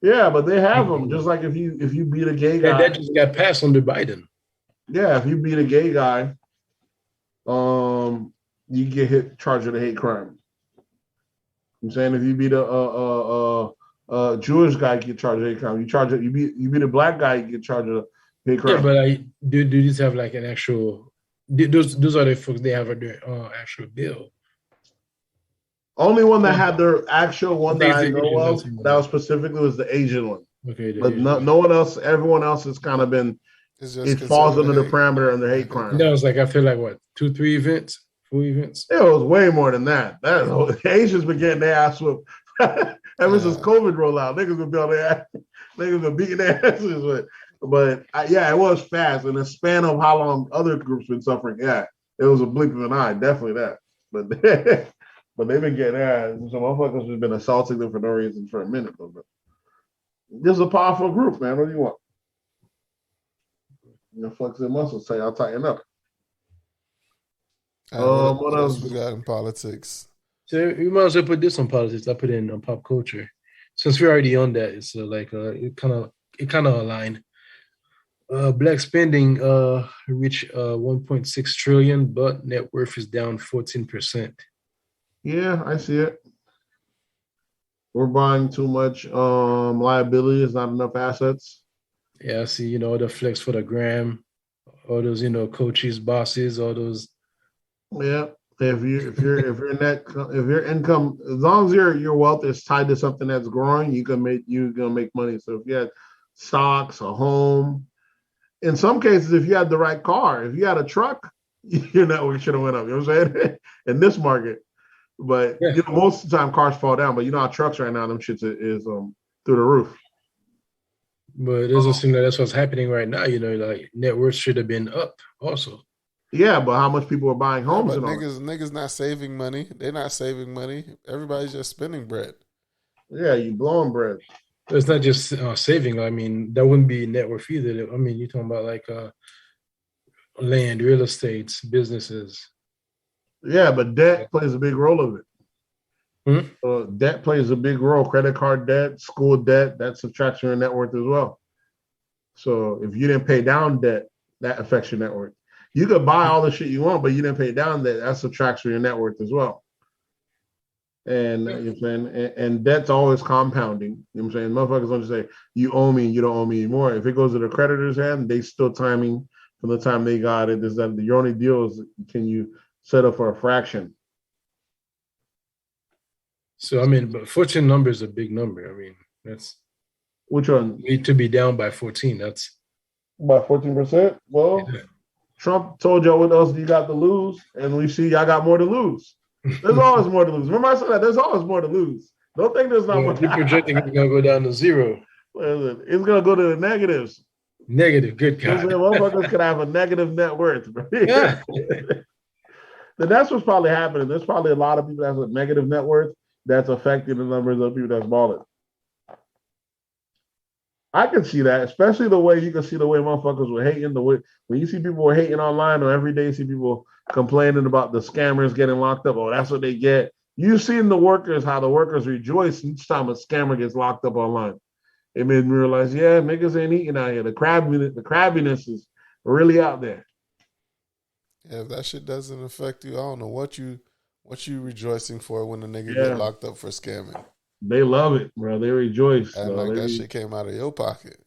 Yeah, but they have them. Just like if you beat a gay guy, that just got passed under Biden. Yeah, if you beat a gay guy, you get charged with a hate crime. I'm saying if you beat a Jewish guy, you get charged with a hate crime. You beat a black guy, you get charged with a hate crime. Yeah, but do these have like an actual? Those are the folks they have their actual bill. Only one that had their actual one that I know of that was specifically was the Asian one. Okay, but no one else. Everyone else has kind of been. It falls under the parameter of the hate crime. That was like I feel like what 2-3 events, 4 events. It was way more than that. The Asians been getting their ass whooped ever since COVID rolled out. Niggas been beating their ass. Niggas been beating their asses. But it was fast in the span of how long other groups been suffering. Yeah, it was a blink of an eye. Definitely that. But. But they've been getting ass. Some motherfuckers have been assaulting them for no reason for a minute. But this is a powerful group, man. What do you want? Flex their muscles, say I'll tighten up. What else we got in politics? So you might as well put this on politics. I put it in pop culture. Since we're already on that, it's it kind of aligned. Black spending reached 1.6 trillion, but net worth is down 14%. Yeah, I see it. We're buying too much liabilities, not enough assets. Yeah, I see, the flex for the gram, all those, coaches, bosses, all those. Yeah. If your income, as long as your wealth is tied to something that's growing, you're gonna make money. So if you had stocks, a home, in some cases, if you had the right car, if you had a truck, your network should have went up. You know what I'm saying? In this market. But most of the time cars fall down. But you know how trucks right now, them shits is through the roof. But there's a thing that's what's happening right now. Like net worth should have been up also. Yeah, but how much people are buying homes? But niggas not saving money. They're not saving money. Everybody's just spending bread. Yeah, you blowing bread. It's not just saving. I mean, that wouldn't be net worth either. I mean, you're talking about like land, real estates, businesses. Yeah, but debt plays a big role of it. Debt plays a big role. Credit card debt, school debt, that subtracts your net worth as well. So if you didn't pay down debt, that affects your net worth. You could buy all the shit you want, but you didn't pay down debt, that subtracts from your net worth as well. And you know what I'm saying? And debt's always compounding. You know what I'm saying? Motherfuckers don't just say, you owe me and you don't owe me anymore. If it goes to the creditor's hand, they still timing from the time they got it. Is that your only deal is can you set up for a fraction? So, I mean, but 14 number is a big number. I mean, that's... Which one? Need to be down by 14. That's... By 14%? Well, yeah. Trump told y'all what else you got to lose, and we see y'all got more to lose. There's always more to lose. Remember I said that? There's always more to lose. Don't think there's not more. You're projecting it's going to go down to zero. It's going to go to the negatives. Negative, good You know God. motherfuckers could have a negative net worth, bro. Yeah. Then that's what's probably happening. There's probably a lot of people that have a negative net worth that's affecting the numbers of people that's balling. I can see that, especially the way you can see the way motherfuckers were hating. The way when you see people were hating online, or every day you see people complaining about the scammers getting locked up. Oh, that's what they get. You've seen the workers, how the workers rejoice each time a scammer gets locked up online. It made me realize, yeah, niggas ain't eating out here. The crabbiness is really out there. Yeah, if that shit doesn't affect you, I don't know what you rejoicing for when a nigga get locked up for scamming. They love it, bro. They rejoice. And like that shit came out of your pocket.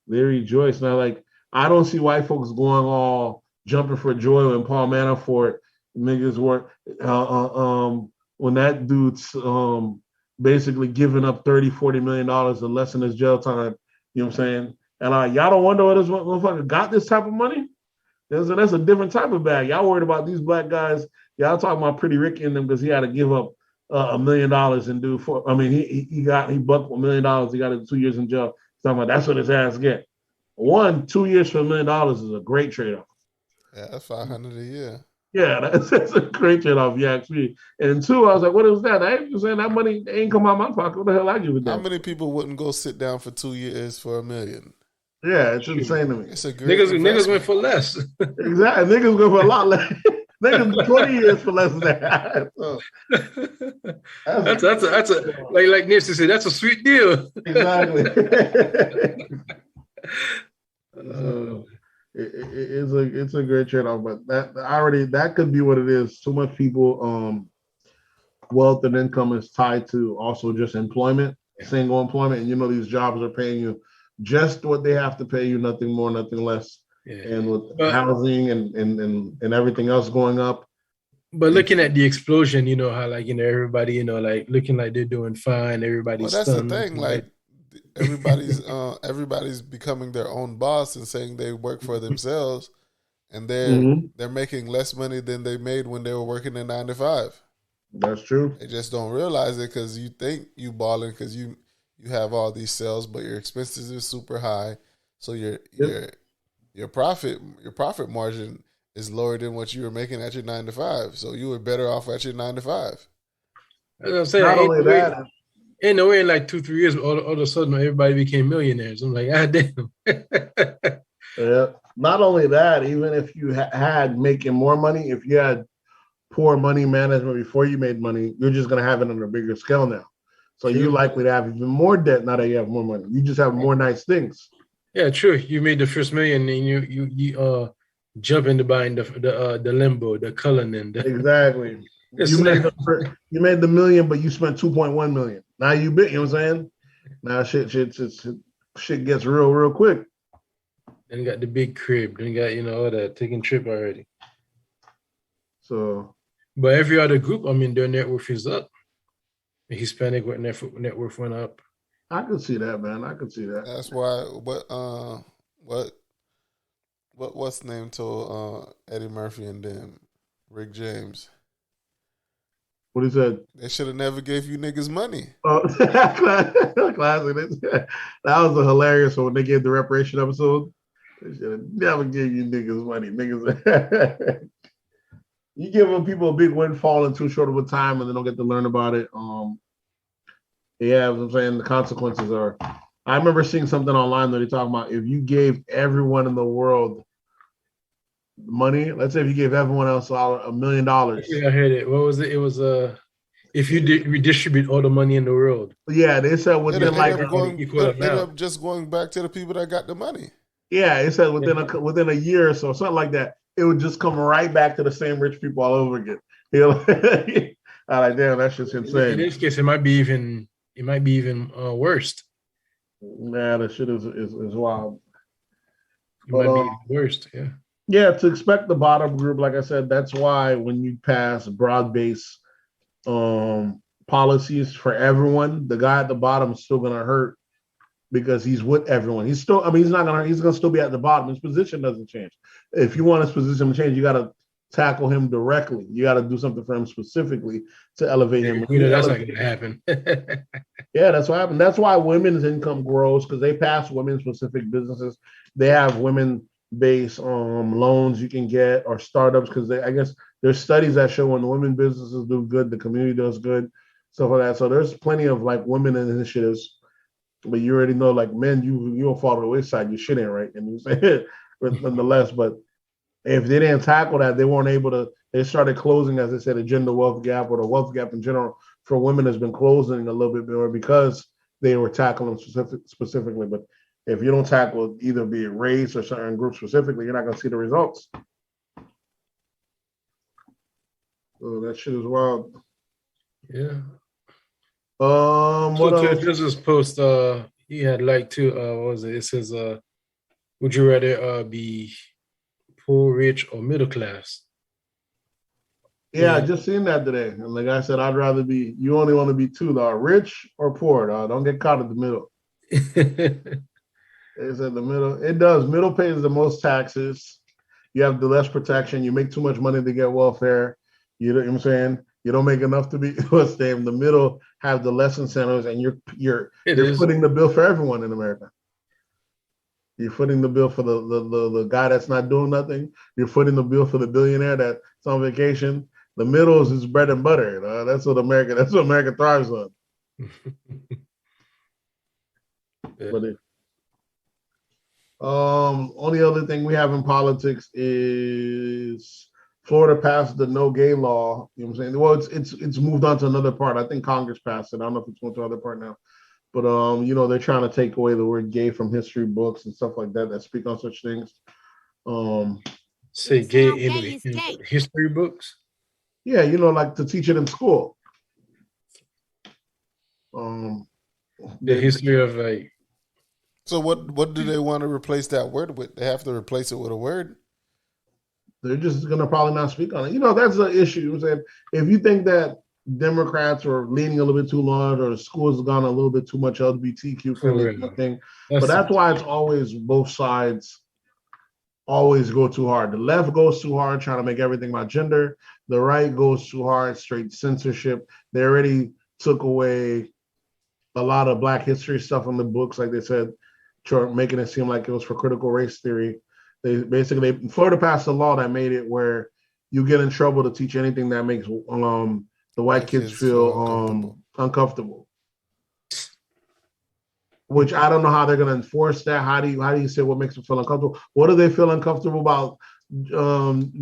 They rejoice. Now, like, I don't see white folks going all jumping for joy when Paul Manafort niggas were when that dude's basically giving up $30-40 million to lessen his jail time. You know what I'm saying? And y'all don't wonder what this motherfucker got this type of money? That's a different type of bag. Y'all worried about these black guys. Y'all talking about Pretty Ricky and them because he had to give up $1 million and do for. I mean, he bucked $1 million. He got it 2 years in jail. Talking about that's what his ass get. 2 years for $1 million is a great trade off. Yeah, that's $500 a year. Yeah, that's a great trade off. Yeah, actually. And two, I was like, what is that? I ain't saying that money ain't come out my pocket. What the hell I give it that? How many people wouldn't go sit down for 2 years for $1 million? Yeah, it's insane to me. It's a great niggas went for less. Exactly, niggas go for a lot less. Niggas 20 years for less than that. So, that's a like Nipsey said, that's a sweet deal. Exactly. It's a great trade off, but that could be what it is. Too much people wealth and income is tied to also just employment, single employment, and these jobs are paying you just what they have to pay you, nothing more, nothing less. Yeah. And with housing and everything else going up. But looking at the explosion, how everybody, like looking like they're doing fine. Everybody's that's stunned. The thing, like everybody's becoming their own boss and saying they work for themselves, and they're making less money than they made when they were working a 9 to 5. That's true. They just don't realize it because you think you balling because you have all these sales, but your expenses are super high, so your profit margin is lower than what you were making at your 9 to 5. So you were better off at your 9 to 5. As I'm saying, not only that, in a way, in like 2-3 years, all of a sudden everybody became millionaires. I'm like, damn. Yeah. Not only that, even if you had making more money, if you had poor money management before you made money, you're just going to have it on a bigger scale now. So you're likely to have even more debt now that you have more money. You just have more nice things. Yeah, true. You made the first million, and you jump into buying the Limbo, the Cullinan. Exactly. You made the million, but you spent 2.1 million. Now you know what I'm saying? Now shit gets real quick. Then you got the big crib. Then you got all that taking trip already. So, but every other group, their net worth is up. The Hispanic net worth went up. I could see that, man. I could see that. That's why what's the name told Eddie Murphy and then Rick James. What he said? They should have never gave you niggas money. Oh, classic. That was a hilarious one when they gave the reparation episode. They should have never gave you niggas money. Niggas. You give people a big windfall in too short of a time and they don't get to learn about it. Yeah, as I'm saying, the consequences are. I remember seeing something online that they talking about if you gave everyone in the world money, let's say if you gave everyone else $1 million. Yeah, I heard it. What was it? It was if you redistribute all the money in the world. Yeah, they said within ended up just going back to the people that got the money. Yeah, it said within a year or so, something like that. It would just come right back to the same rich people all over again. I'm like, damn, that's just insane. In this case, it might be even worse. Man, that shit is wild. It might be worse, yeah. Yeah, to expect the bottom group, like I said, that's why when you pass broad-based policies for everyone, the guy at the bottom is still gonna hurt because he's with everyone. He's gonna still be at the bottom. His position doesn't change. If you want his position to change, you gotta tackle him directly. You got to do something for him specifically to elevate him. That's not going to happen. Yeah, that's what happened. That's why women's income grows, because they pass women-specific businesses. They have women-based loans you can get, or startups, because I guess there's studies that show when women businesses do good, the community does good, stuff like that. So there's plenty of like women initiatives. But you already know, like, men, you don't fall to the wayside. You shit ain't right, and you say it, nonetheless. But if they didn't tackle that, they weren't able to. They started closing, as I said, a gender wealth gap, or the wealth gap in general for women has been closing a little bit more because they were tackling specifically. But if you don't tackle either be it race or certain groups specifically, you're not going to see the results. Oh, that shit is wild. Yeah. What else? This is post. He had like to. What was it? It says, "Would you rather be poor, rich, or middle class?" Yeah, I just seen that today. And like I said, I'd rather be. You only want to be two, though, rich or poor. Dog. Don't get caught in the middle. It's in the middle. It does. Middle pays the most taxes. You have the less protection. You make too much money to get welfare. You know what I'm saying? You don't make enough to be stay in the middle, have the less incentives, and you're footing the bill for everyone in America. You're footing the bill for the guy that's not doing nothing. You're footing the bill for the billionaire that's on vacation. The middle is his bread and butter. That's what America thrives on. But only other thing we have in politics is Florida passed the no gay law. You know what I'm saying? Well, it's moved on to another part. I think Congress passed it. I don't know if it's going to another part now. But they're trying to take away the word gay from history books and stuff like that speak on such things. Say gay in history books? Yeah, like to teach it in school. The history of like. So what do they want to replace that word with? They have to replace it with a word? They're just going to probably not speak on it. That's the issue. You know what I'm saying? If you think that Democrats are leaning a little bit too large, or the schools have gone a little bit too much LGBTQ friendly thing, but that's why it's always both sides always go too hard. The left goes too hard trying to make everything about gender. The right goes too hard, straight censorship. They already took away a lot of Black history stuff in the books, like they said, making it seem like it was for critical race theory. Florida passed a law that made it where you get in trouble to teach anything that makes the white kids feel uncomfortable. Which I don't know how they're going to enforce that. How do you say what makes them feel uncomfortable? What do they feel uncomfortable about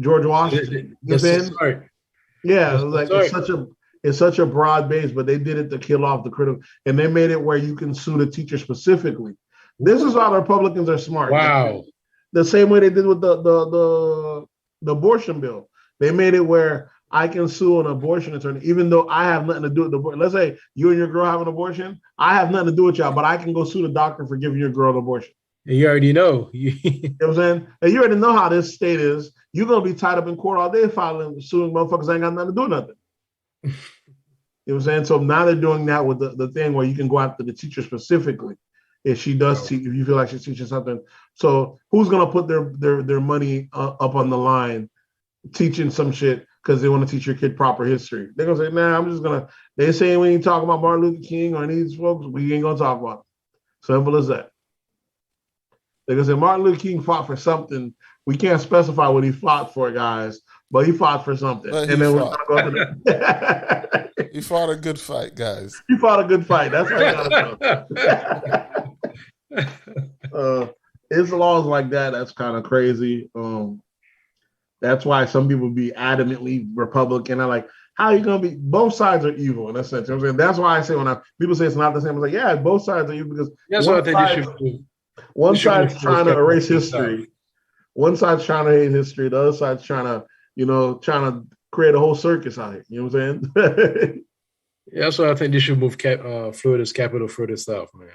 George Washington? It's such a broad base, but they did it to kill off the critical, and they made it where you can sue the teacher specifically. This is how the Republicans are smart. Wow. The same way they did with the abortion bill. They made it where I can sue an abortion attorney, even though I have nothing to do with the abortion. Let's say you and your girl have an abortion. I have nothing to do with y'all, but I can go sue the doctor for giving your girl an abortion. You already know. You know what I'm saying? And you already know how this state is. You're going to be tied up in court all day suing motherfuckers that ain't got nothing to do with nothing. You know what I'm saying? So now they're doing that with the thing where you can go after the teacher specifically if she does teach, if you feel like she's teaching something. So who's going to put their money up on the line teaching some shit because they want to teach your kid proper history? They're going to say, nah, I'm just going to, they say when you talk about Martin Luther King or any of these folks, we ain't going to talk about them. Simple as that. They're going to say Martin Luther King fought for something. We can't specify what he fought for, guys, but he fought for something. But and then we're going to go to he fought a good fight, guys. He fought a good fight. That's what I got. It's laws like that. That's kind of crazy. That's why some people be adamantly Republican. I'm like, how are you gonna be? Both sides are evil in a sense. You know what I'm saying? That's why I say when people say it's not the same, I'm like, yeah, both sides are evil because that's what I think they should do. One side's trying to erase history. One side's trying to hate history. The other side's trying to create a whole circus out here. You know what I'm saying? Yeah, that's why I think they should move Florida's capital further south, man.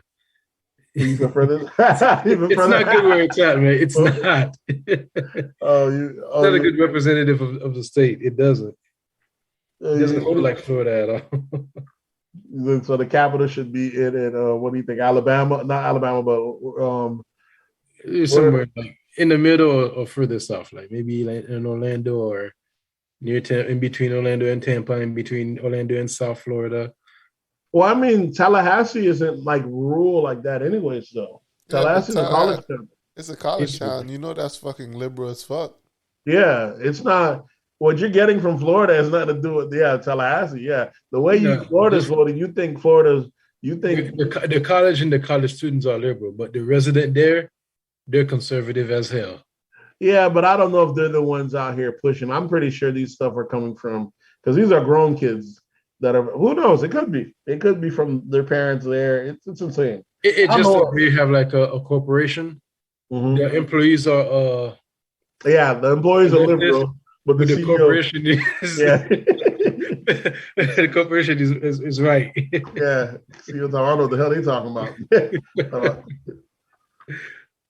Even further? It's not good where it's at, man. It's not. It's not a good representative of the state. It doesn't. It doesn't look like Florida at all. So the capital should be in what do you think? Alabama? Not Alabama, but somewhere like in the middle or further south, like maybe in Orlando or in between Orlando and Tampa, in between Orlando and South Florida. Well, I mean, Tallahassee isn't like rural like that, anyways. Though Tallahassee's a college town. It's a college town. You know that's fucking liberal as fuck. Yeah, it's not. What you're getting from Florida has nothing to do with Tallahassee. Yeah, the way Florida's voted, you think the college and the college students are liberal, but the resident there, they're conservative as hell. Yeah, but I don't know if they're the ones out here pushing. I'm pretty sure these stuff are coming from, because these are grown kids that are. Who knows? It could be. It could be from their parents there. It's insane. It just like you have like a corporation. Mm-hmm. The employees are. The employees are liberal, but the CEO, corporation is. Yeah. The corporation is right. Yeah. CEO, I don't know what the hell they talking about.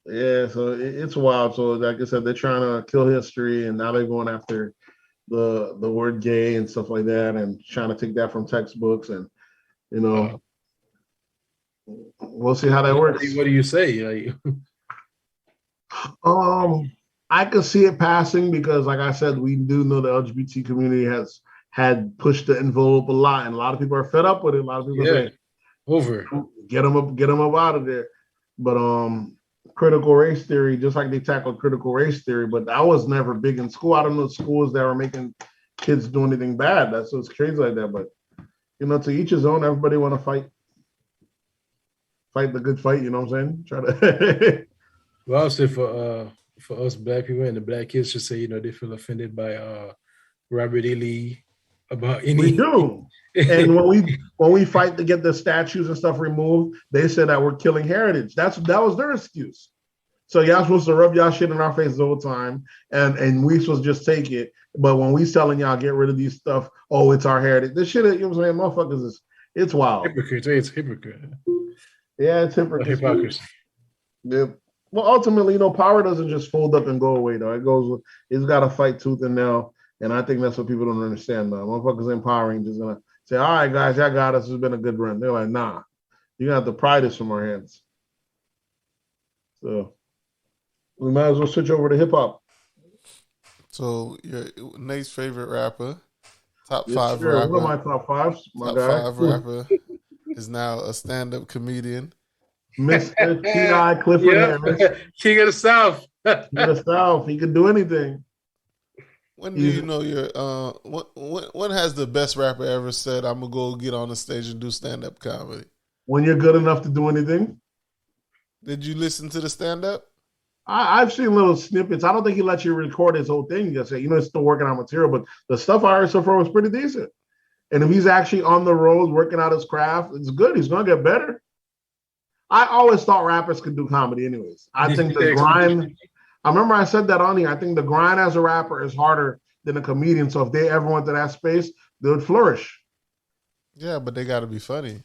Yeah, so it's wild. So like I said, they're trying to kill history, and now they're going after the word gay and stuff like that, and trying to take that from textbooks, and we'll see how that works. What do you say? I could see it passing because, like I said, we do know the LGBT community had pushed the envelope a lot, and a lot of people are fed up with it. A lot of people say, "Over, get them up out of there." But critical race theory, just like they tackled critical race theory, but that was never big in school. I don't know schools that were making kids do anything bad. That's what's crazy like that. But to each his own. Everybody want to fight the good fight. You know what I'm saying? Try to. Well, I'll say for us black people and the black kids should say, they feel offended by Robert E. Lee about any. We do. And when we fight to get the statues and stuff removed, they said that we're killing heritage. That was their excuse. So y'all supposed to rub y'all shit in our faces all the time, and we supposed to just take it. But when we telling y'all get rid of these stuff, it's our heritage. This shit, you know what I'm saying, motherfuckers it's wild. It's hypocrite. Yeah, it's hypocrisy. Yeah. Well, ultimately, power doesn't just fold up and go away, though. It's got to fight tooth and nail, and I think that's what people don't understand, though. Motherfuckers empowering just gonna say, all right, guys, y'all got us. It's been a good run. They're like, nah, you're going to have to pry this from our hands. So we might as well switch over to hip hop. So your Nate's favorite rapper, top five rapper. One of my top fives. Top five rapper is now a stand-up comedian. Mr. T.I. Clifford Harris. King of the South. King of the South. He could do anything. When do you know when has the best rapper ever said, I'm going to go get on the stage and do stand-up comedy? When you're good enough to do anything. Did you listen to the stand-up? I've seen little snippets. I don't think he let you record his whole thing. You say, it's still working on material, but the stuff I heard so far was pretty decent. And if he's actually on the road working out his craft, it's good. He's going to get better. I always thought rappers could do comedy anyways. I think the grind... I remember I said that on here. I think the grind as a rapper is harder than a comedian. So if they ever went to that space, they would flourish. Yeah, but they got to be funny.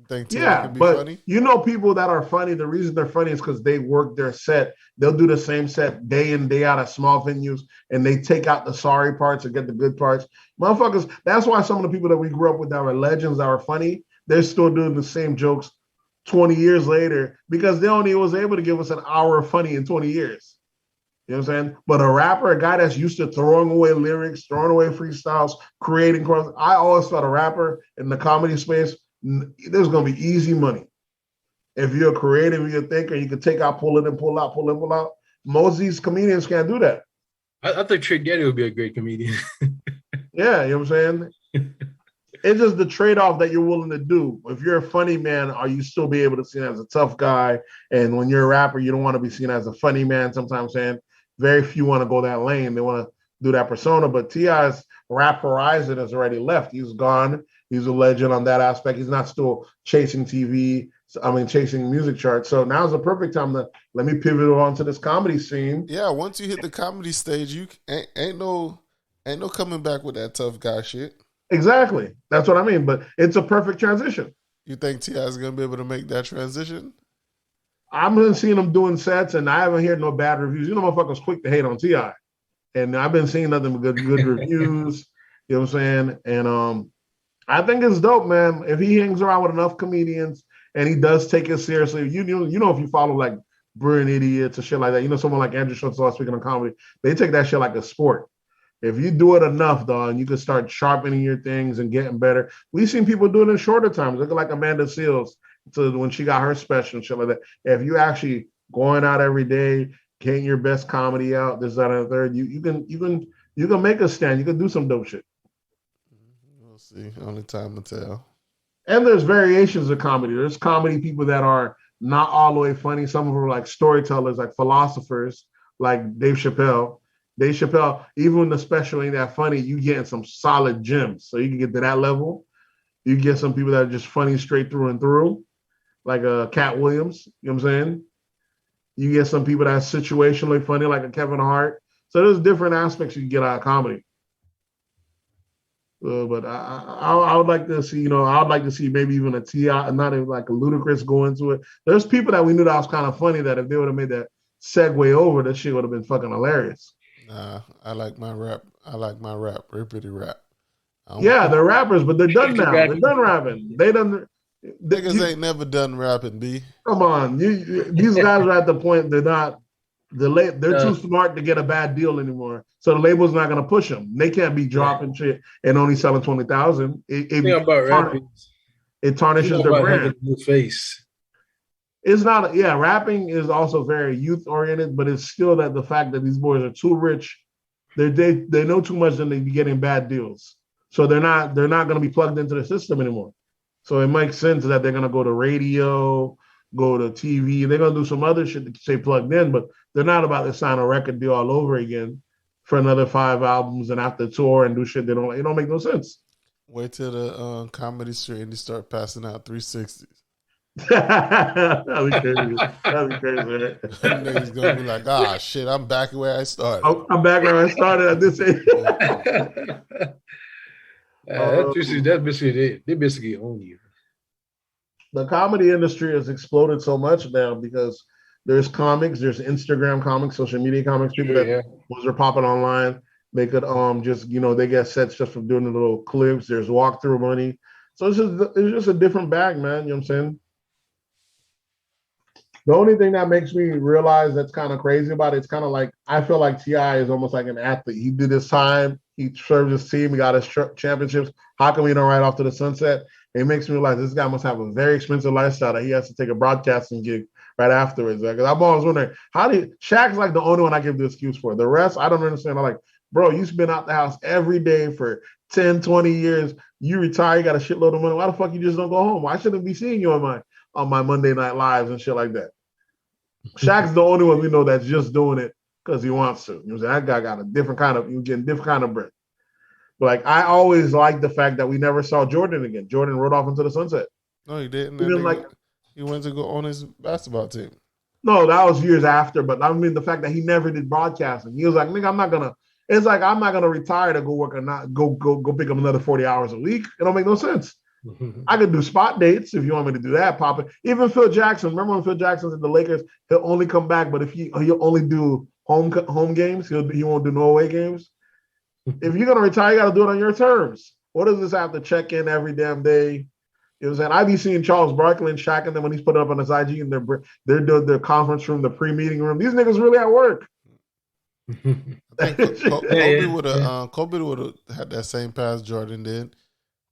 Think T.I. can be funny? People that are funny, the reason they're funny is because they work their set. They'll do the same set day in, day out at small venues, and they take out the sorry parts and get the good parts. Motherfuckers, that's why some of the people that we grew up with that were legends, that were funny, they're still doing the same jokes 20 years later because they only was able to give us an hour of funny in 20 years. You know what I'm saying? But a rapper, a guy that's used to throwing away lyrics, throwing away freestyles, creating, I always thought a rapper in the comedy space, there's going to be easy money. If you're creative, you're a thinker, you can take out, pull it and pull out, pull in, pull out. Most of these comedians can't do that. I think Trick Daddy would be a great comedian. Yeah, you know what I'm saying? It's just the trade-off that you're willing to do. If you're a funny man, are you still be able to be seen as a tough guy? And when you're a rapper, you don't want to be seen as a funny man. Sometimes saying very few want to go that lane. They want to do that persona. But T.I.'s rap horizon has already left. He's gone. He's a legend on that aspect. He's not still chasing chasing music charts. So now's the perfect time to let me pivot on to this comedy scene. Yeah, once you hit the comedy stage, you ain't no coming back with that tough guy shit. Exactly. That's what I mean. But it's a perfect transition. You think T.I. is going to be able to make that transition? I've been seeing him doing sets, and I haven't heard no bad reviews. Motherfuckers quick to hate on T.I. And I've been seeing nothing but good reviews. You know what I'm saying? And I think it's dope, man. If he hangs around with enough comedians and he does take it seriously, if you follow like Brilliant Idiots or shit like that, someone like Andrew Schultz, speaking of comedy, they take that shit like a sport. If you do it enough, dog, and you can start sharpening your things and getting better. We've seen people do it in shorter times. Look at like Amanda Seals to when she got her special and shit like that. If you actually going out every day, getting your best comedy out, this, that, and the third, you can make a stand. You can do some dope shit. We'll see. Only time will tell. And there's variations of comedy. There's comedy people that are not all the way funny. Some of them are like storytellers, like philosophers, like Dave Chappelle. Dave Chappelle, even when the special ain't that funny, you getting some solid gems. So you can get to that level. You get some people that are just funny straight through and through, like Cat Williams. You know what I'm saying? You get some people that's situationally funny, like a Kevin Hart. So there's different aspects you can get out of comedy. But I would like to see, I would like to see maybe even a T.I., not even like a Ludacris go into it. There's people that we knew that was kind of funny that if they would have made that segue over, that shit would have been fucking hilarious. Nah, I like my rap. Rippity rap. Yeah, they're rappers, but they're done now. They're done rapping. Niggas ain't never done rapping, B. Come on. These guys are at the point they're not, they're too smart to get a bad deal anymore. So the label's not going to push them. They can't be dropping shit and only selling 20,000. It tarnishes their brand. New face. It's not, rapping is also very youth oriented, but it's still that the fact that these boys are too rich, they know too much and they be getting bad deals. So they're not going to be plugged into the system anymore. So it makes sense that they're going to go to radio, go to TV. They're going to do some other shit to stay plugged in, but they're not about to sign a record deal all over again for another 5 albums and after tour and do shit it don't make no sense. Wait till the comedy street and they start passing out 360s. That'd be crazy. Right? Niggas gonna be like, shit, I'm back where I started. I'm back where I started at this age. That's basically they basically own you. The comedy industry has exploded so much now because there's comics, there's Instagram comics, social media comics, people that are popping online. They could just they get sets just from doing the little clips. There's walkthrough money. So it's just a different bag, man. You know what I'm saying? The only thing that makes me realize that's kind of crazy about it, it's kind of like, I feel like T.I. is almost like an athlete. He did his time. He served his team. He got his championships. How come he don't ride off to the sunset? It makes me realize this guy must have a very expensive lifestyle that he has to take a broadcasting gig right afterwards. Because I'm always wondering, Shaq's like the only one I give the excuse for. The rest, I don't understand. I'm like, bro, you've been out the house every day for 10, 20 years. You retire, you got a shitload of money. Why the fuck you just don't go home? Why shouldn't I be seeing you on my Monday Night Lives and shit like that? Shaq's the only one we know that's just doing it because he wants to. You know, that guy got you're getting different kind of bread. But like, I always liked the fact that we never saw Jordan again. Jordan rode off into the sunset. No, he didn't. He went to go on his basketball team. No, that was years after. But I mean, the fact that he never did broadcasting. He was like, nigga, I'm not gonna retire to go work or not go pick up another 40 hours a week. It don't make no sense. I could do spot dates if you want me to do that, Papa. Even Phil Jackson. Remember when Phil Jackson's in the Lakers? He'll only come back, but if he'll only do home games. He won't do no away games. If you're gonna retire, you got to do it on your terms. What does this have to check in every damn day? You know what I'm saying? I be seeing Charles Barkley and Shaq and them when he's putting up on his IG and they're doing their conference room, the pre-meeting room. These niggas really at work. I think Kobe would have had that same path Jordan did.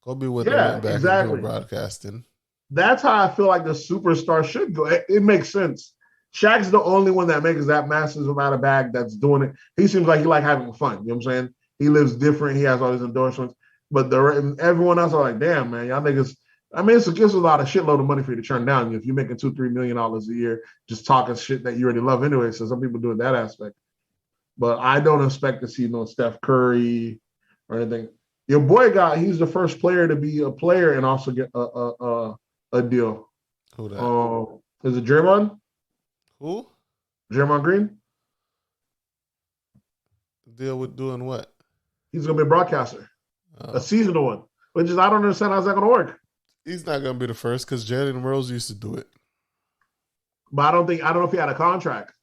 Kobe would have went back into broadcasting. That's how I feel like the superstar should go. It makes sense. Shaq's the only one that makes that massive amount of bag that's doing it. He seems like he like having fun. You know what I'm saying? He lives different. He has all these endorsements. But everyone else are like, damn, man, y'all niggas. I mean, it's a lot of shitload of money for you to turn down if you're making $2-3 million a year just talking shit that you already love anyway. So some people do it that aspect. But I don't expect to see no Steph Curry or anything. Your boy he's the first player to be a player and also get a deal. Who that? Is it Draymond? Who? Draymond Green? Deal with doing what? He's gonna be a broadcaster. A seasonal one. Which is I don't understand how's that gonna work. He's not gonna be the first because Jalen Rose used to do it. But I don't know if he had a contract.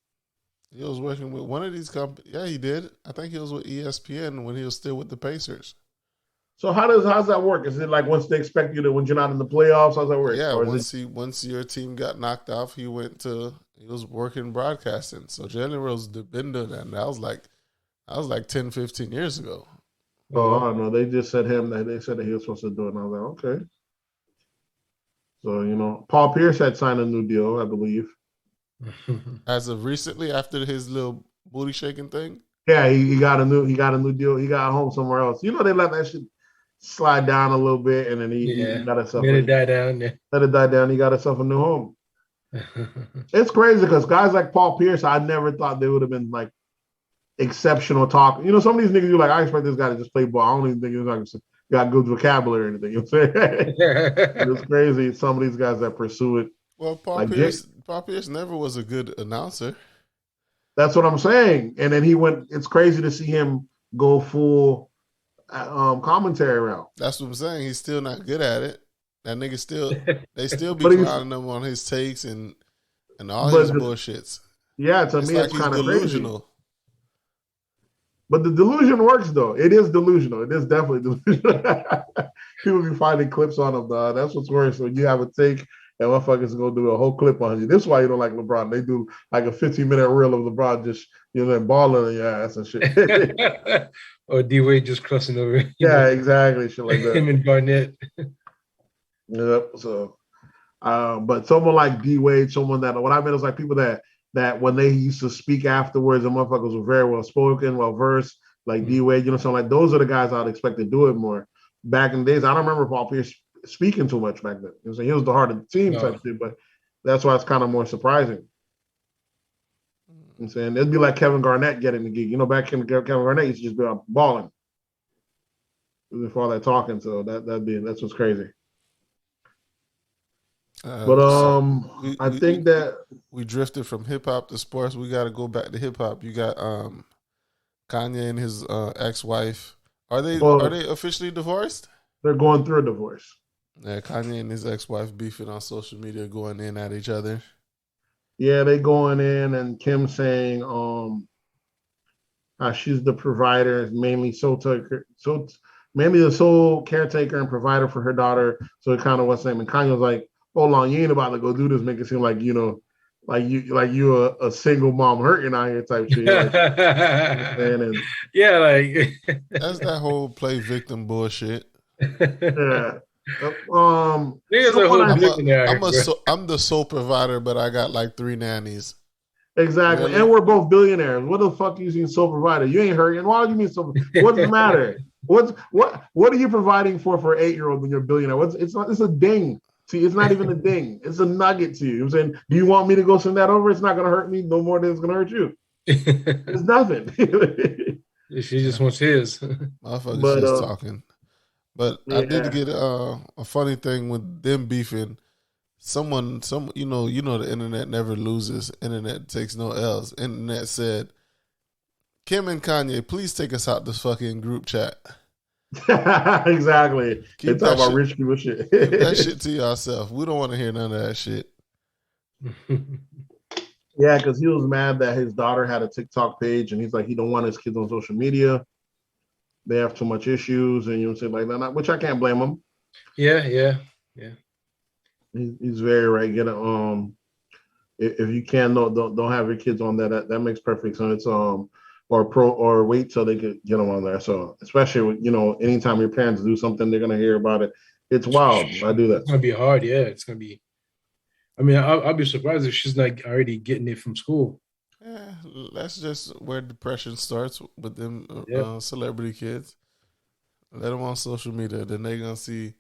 He was working with one of these companies. Yeah, he did. I think he was with ESPN when he was still with the Pacers. So how's that work? Is it like once they expect you to when you're not in the playoffs? How's that work? Yeah, once your team got knocked off, he was working broadcasting. So Jalen Rose been doing that, and that was like I was like 10, 15 years ago. Oh, I don't know. They just said they said that he was supposed to do it, and I was like, okay. So, Paul Pierce had signed a new deal, I believe. As of recently, after his little booty shaking thing. Yeah, he got a new deal. He got home somewhere else. They let that shit slide down a little bit, and then he got himself. Let it die down. Yeah. Let it die down. He got himself a new home. It's crazy because guys like Paul Pierce, I never thought they would have been like exceptional talk. Some of these niggas, you're like, I expect this guy to just play ball. I don't even think he's like got good vocabulary or anything. You know what I'm saying? It's crazy. Some of these guys that pursue it. Well, Paul Pierce never was a good announcer. That's what I'm saying. And then he went. It's crazy to see him go full commentary route. That's what I'm saying. He's still not good at it. That nigga they still be clowning him on his takes and all his bullshits. Yeah, to me, it's kind of delusional. Crazy. But the delusion works, though. It is delusional. It is definitely delusional. People be finding clips on him, dog. That's what's worse. When you have a take and motherfuckers going to do a whole clip on you. This is why you don't like LeBron. They do like a 15-minute reel of LeBron just, balling on your ass and shit. Or D-Wade just crossing over. Yeah, exactly. Shit like that. Him and Barnett. Yep. So, but someone like D-Wade, someone that, what I meant is like people that when they used to speak afterwards, the motherfuckers were very well spoken, well versed, like D-Wade, something like those are the guys I'd expect to do it more. Back in the days, I don't remember Paul Pierce speaking too much back then. He was the heart of the team type shit, but that's why it's kind of more surprising. I'm saying it'd be like Kevin Garnett getting the gig. Back in Kevin Garnett used to just be balling before all that talking. So that's what's crazy. But I think that we drifted from hip hop to sports. We got to go back to hip hop. You got Kanye and his ex-wife. Are they officially divorced? They're going through a divorce. Yeah, Kanye and his ex-wife beefing on social media, going in at each other. Yeah, they going in, and Kim saying she's the provider, mainly the sole caretaker and provider for her daughter. So it kind of was saying, and Kanye was like, hold on, you ain't about to go do this, make it seem like like you a single mom hurting out here type shit. Yeah, like that's that whole play victim bullshit. Yeah. I'm the sole provider, but I got like 3 nannies. Exactly, really? And we're both billionaires. What the fuck you mean sole provider? You ain't hurting. Why do you mean so? What's the matter? What are you providing for an 8-year-old when you're a billionaire? It's a ding. See, it's not even a ding. It's a nugget to you. I'm saying, do you want me to go send that over? It's not going to hurt me no more than it's going to hurt you. It's nothing. She just wants his. Motherfuckers just talking. But yeah. I did get a funny thing with them beefing. The internet never loses. Internet takes no L's. Internet said, Kim and Kanye, please take us out this fucking group chat. Exactly. They talk about rich people shit. Keep that shit to yourself. We don't want to hear none of that shit. Yeah, because he was mad that his daughter had a TikTok page, and he's like, he don't want his kids on social media. They have too much issues, and say like that, which I can't blame him. Yeah. He's very right. Get it. If you can, don't have your kids on that. That makes perfect sense. Or wait till they get them on there. So especially with, anytime your parents do something, they're gonna hear about it. It's wild. I do that. It's gonna be hard. Yeah, it's gonna be. I mean, I'll be surprised if she's not already getting it from school. Yeah, that's just where depression starts with them celebrity kids. Let them on social media, then they're gonna see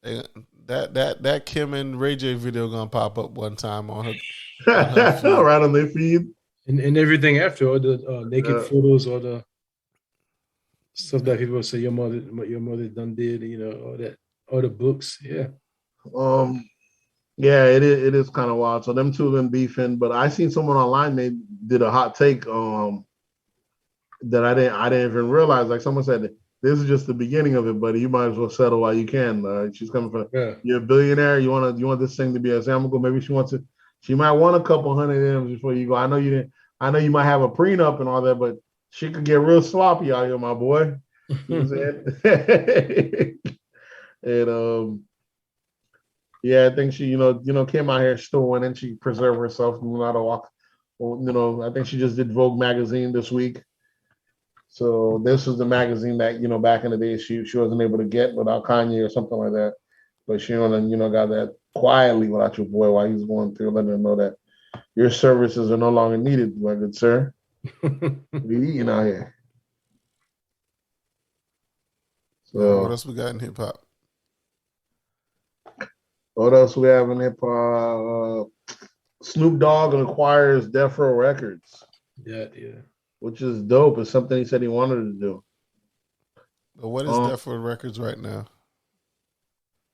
that Kim and Ray J video gonna pop up one time on her right on their feed. And everything after, all the naked photos, all the stuff that people say your mother done did, all the books, yeah. Yeah, it is kind of wild. So them two have been beefing, but I seen someone online did a hot take that I didn't even realize. Like someone said, this is just the beginning of it, buddy. You might as well settle while you can. She's coming from you're a billionaire. You want this thing to be example. Maybe she might want a couple hundred M's before you go. I know you didn't. I know you might have a prenup and all that, but she could get real sloppy out here, my boy. You know what I'm saying? And yeah, I think she, came out here still winning. She preserved herself and knew how to walk. I think she just did Vogue magazine this week. So this was the magazine that back in the day she wasn't able to get without Kanye or something like that. But she only got that quietly without your boy while he was going through, letting him know that your services are no longer needed, my good sir. We eating out here. So what else we got in hip hop? What else we have in hip hop? Snoop Dogg acquires Death Row Records. Yeah. Which is dope. It's something he said he wanted to do. But what is Death Row Records right now?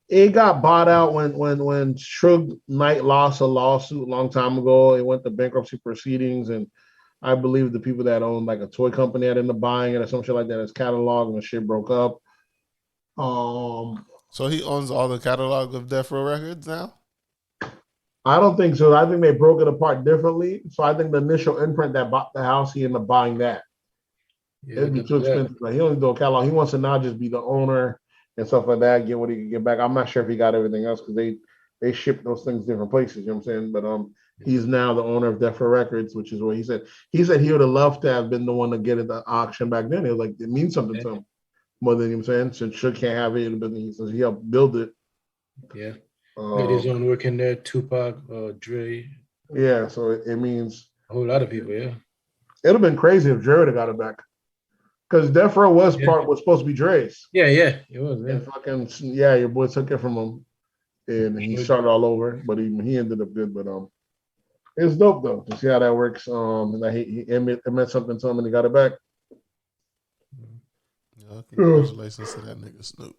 It got bought out when Suge Knight lost a lawsuit a long time ago. It went to bankruptcy proceedings, and I believe the people that owned like a toy company had ended up buying it or some shit like that. His catalog and the shit broke up. So he owns all the catalog of Death Row Records now? I don't think so. I think they broke it apart differently. So I think the initial imprint that bought the house, he ended up buying that. Yeah, it'd be too expensive. Like, he only do a catalog. He wants to now just be the owner and stuff like that, get what he can get back. I'm not sure if he got everything else because they ship those things different places, you know what I'm saying? But he's now the owner of Death Row Records, which is what he said. He said he would have loved to have been the one to get it at the auction back then. It was like, it means something to him more than, you know what I'm saying? Since Suge can't have it, but he says he helped build it. Yeah. Made his own work in there, Tupac, Dre. Yeah, so it means a whole lot of people, yeah. It'd have been crazy if Dre would have got it back. Because Death Row was supposed to be Dre's. Yeah, it was. Yeah. And your boy took it from him, and he started all over. But he ended up good. But it's dope though to see how that works. And that it meant something to him, and he got it back. Yeah, congratulations to that nigga Snoop.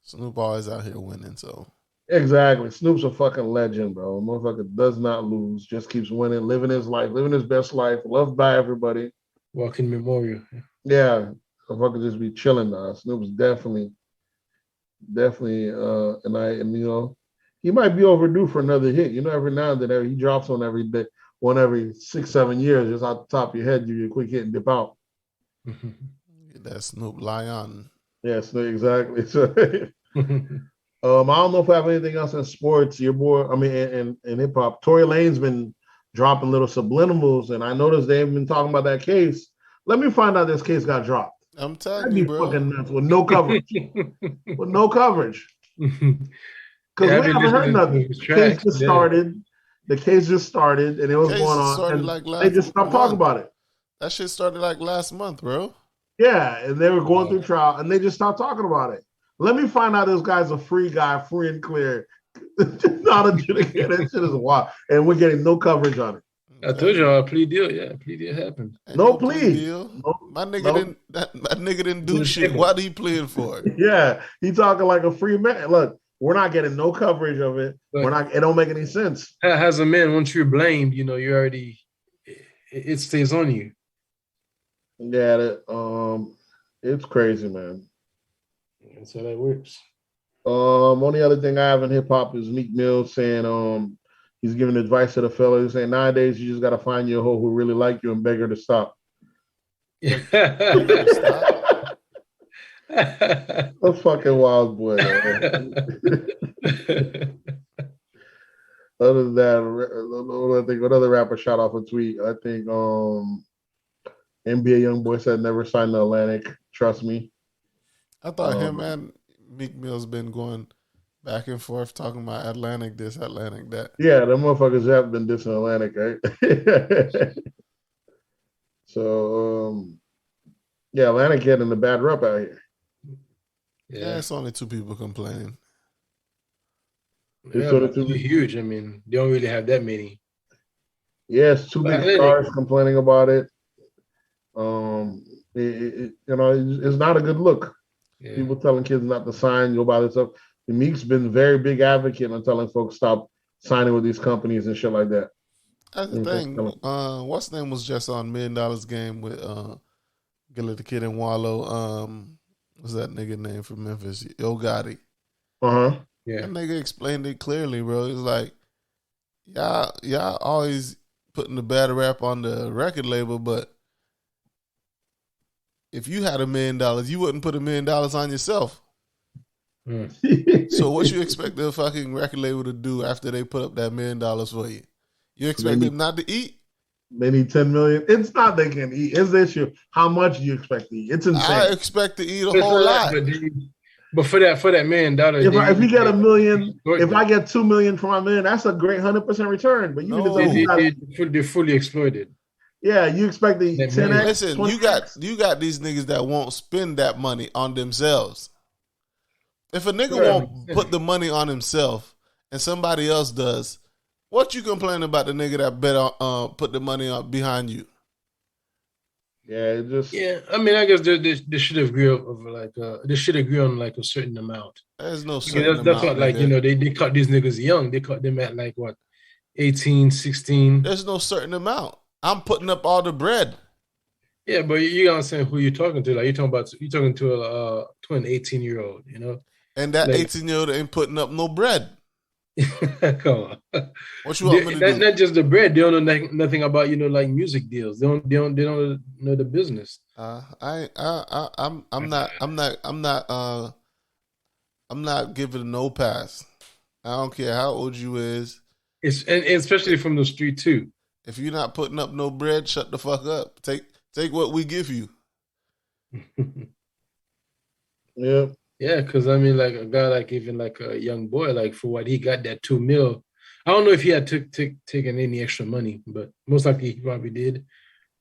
Snoop always out here winning. So exactly, Snoop's a fucking legend, bro. Motherfucker does not lose, just keeps winning, living his life, living his best life, loved by everybody. Walking memorial. Yeah, motherfucker just be chilling now. Snoop's definitely, and he might be overdue for another hit. Every now and then he drops one every 6-7 years, just out the top of your head, give you a quick hit and dip out. That Snoop Lion. Yes, exactly. So, I don't know if we have anything else in sports. Your boy, in hip hop, Tory Lane's been dropping little subliminals, and I noticed they've been talking about that case. Let me find out this case got dropped. I'm telling you, bro. Fucking nuts with no coverage. With no coverage. Because we haven't heard nothing. The case just started. The case just started, and it was going on. And they just stopped talking about it. That shit started like last month, bro. Yeah, and they were going through trial, and they just stopped talking about it. Let me find out this guy's a free guy, free and clear. Not adjudicated. That shit is wild. And we're getting no coverage on it. I told you a plea deal. Yeah, a plea deal happened. No plea deal. My nigga didn't do shit. What he pleading for? Yeah, he talking like a free man. Look, we're not getting no coverage of it. It don't make any sense. As a man, once you're blamed, you already it stays on you. Yeah, it's crazy, man. That's how that works. Only other thing I have in hip hop is Meek Mill saying he's giving advice to the fellas saying nowadays you just gotta find your hoe who really like you and beg her to stop. A fucking wild boy. Other than that, I think another rapper shot off a tweet. I think NBA YoungBoy said never sign the Atlantic. Trust me. I thought him and Meek Mill's been going back and forth talking about Atlantic this, Atlantic that. Yeah, them motherfuckers have been dissing Atlantic, right? So, Atlantic getting a bad rep out here. Yeah, it's only two people complaining. Yeah, it's huge. I mean, they don't really have that many. Yes, two big stars complaining about it. It's not a good look. Yeah. People telling kids not to sign, go buy this stuff. And Meek's been very big advocate on telling folks stop signing with these companies and shit like that. That's the thing. What's the name was just on $1 Million Game with Gilla the Kid and Wallow. What's that nigga name from Memphis? Yo Gotti. Yeah. That nigga explained it clearly, bro. It's like y'all always putting the bad rap on the record label, but if you had $1 million, you wouldn't put $1 million on yourself. So what you expect the fucking record label to do after they put up that $1 million for you? You expect them not to eat? They need 10 million. It's not they can eat. It's the issue. How much do you expect to eat? It's insane. I expect to eat a whole lot. But for that $1 million, if you get $1 million, if I get $2 million for my $1 million, that's a great 100% return. But they're fully exploited. Yeah, you expect the 10x. Listen, 20X. you got these niggas that won't spend that money on themselves. If a nigga won't put the money on himself and somebody else does, what you complaining about the nigga that put the money on behind you? Yeah, I mean, I guess they should agree they should agree on like a certain amount. There's no certain amount. That's what they caught these niggas young. They caught them at like what, 18, 16. There's no certain amount. I'm putting up all the bread. Yeah, but you gotta understand who you're talking to. Like you're talking to an 18-year-old, you know. And that 18-year-old ain't putting up no bread. Come on. What you want me to do? Not just the bread. They don't know nothing about like music deals. They don't know the business. I'm not giving no pass. I don't care how old you is. And especially from the street too. If you're not putting up no bread, shut the fuck up. Take what we give you. Yeah. Yeah, because I mean, like a guy, like even like a young boy, like for what he got that $2 million. I don't know if he had taken any extra money, but most likely he probably did.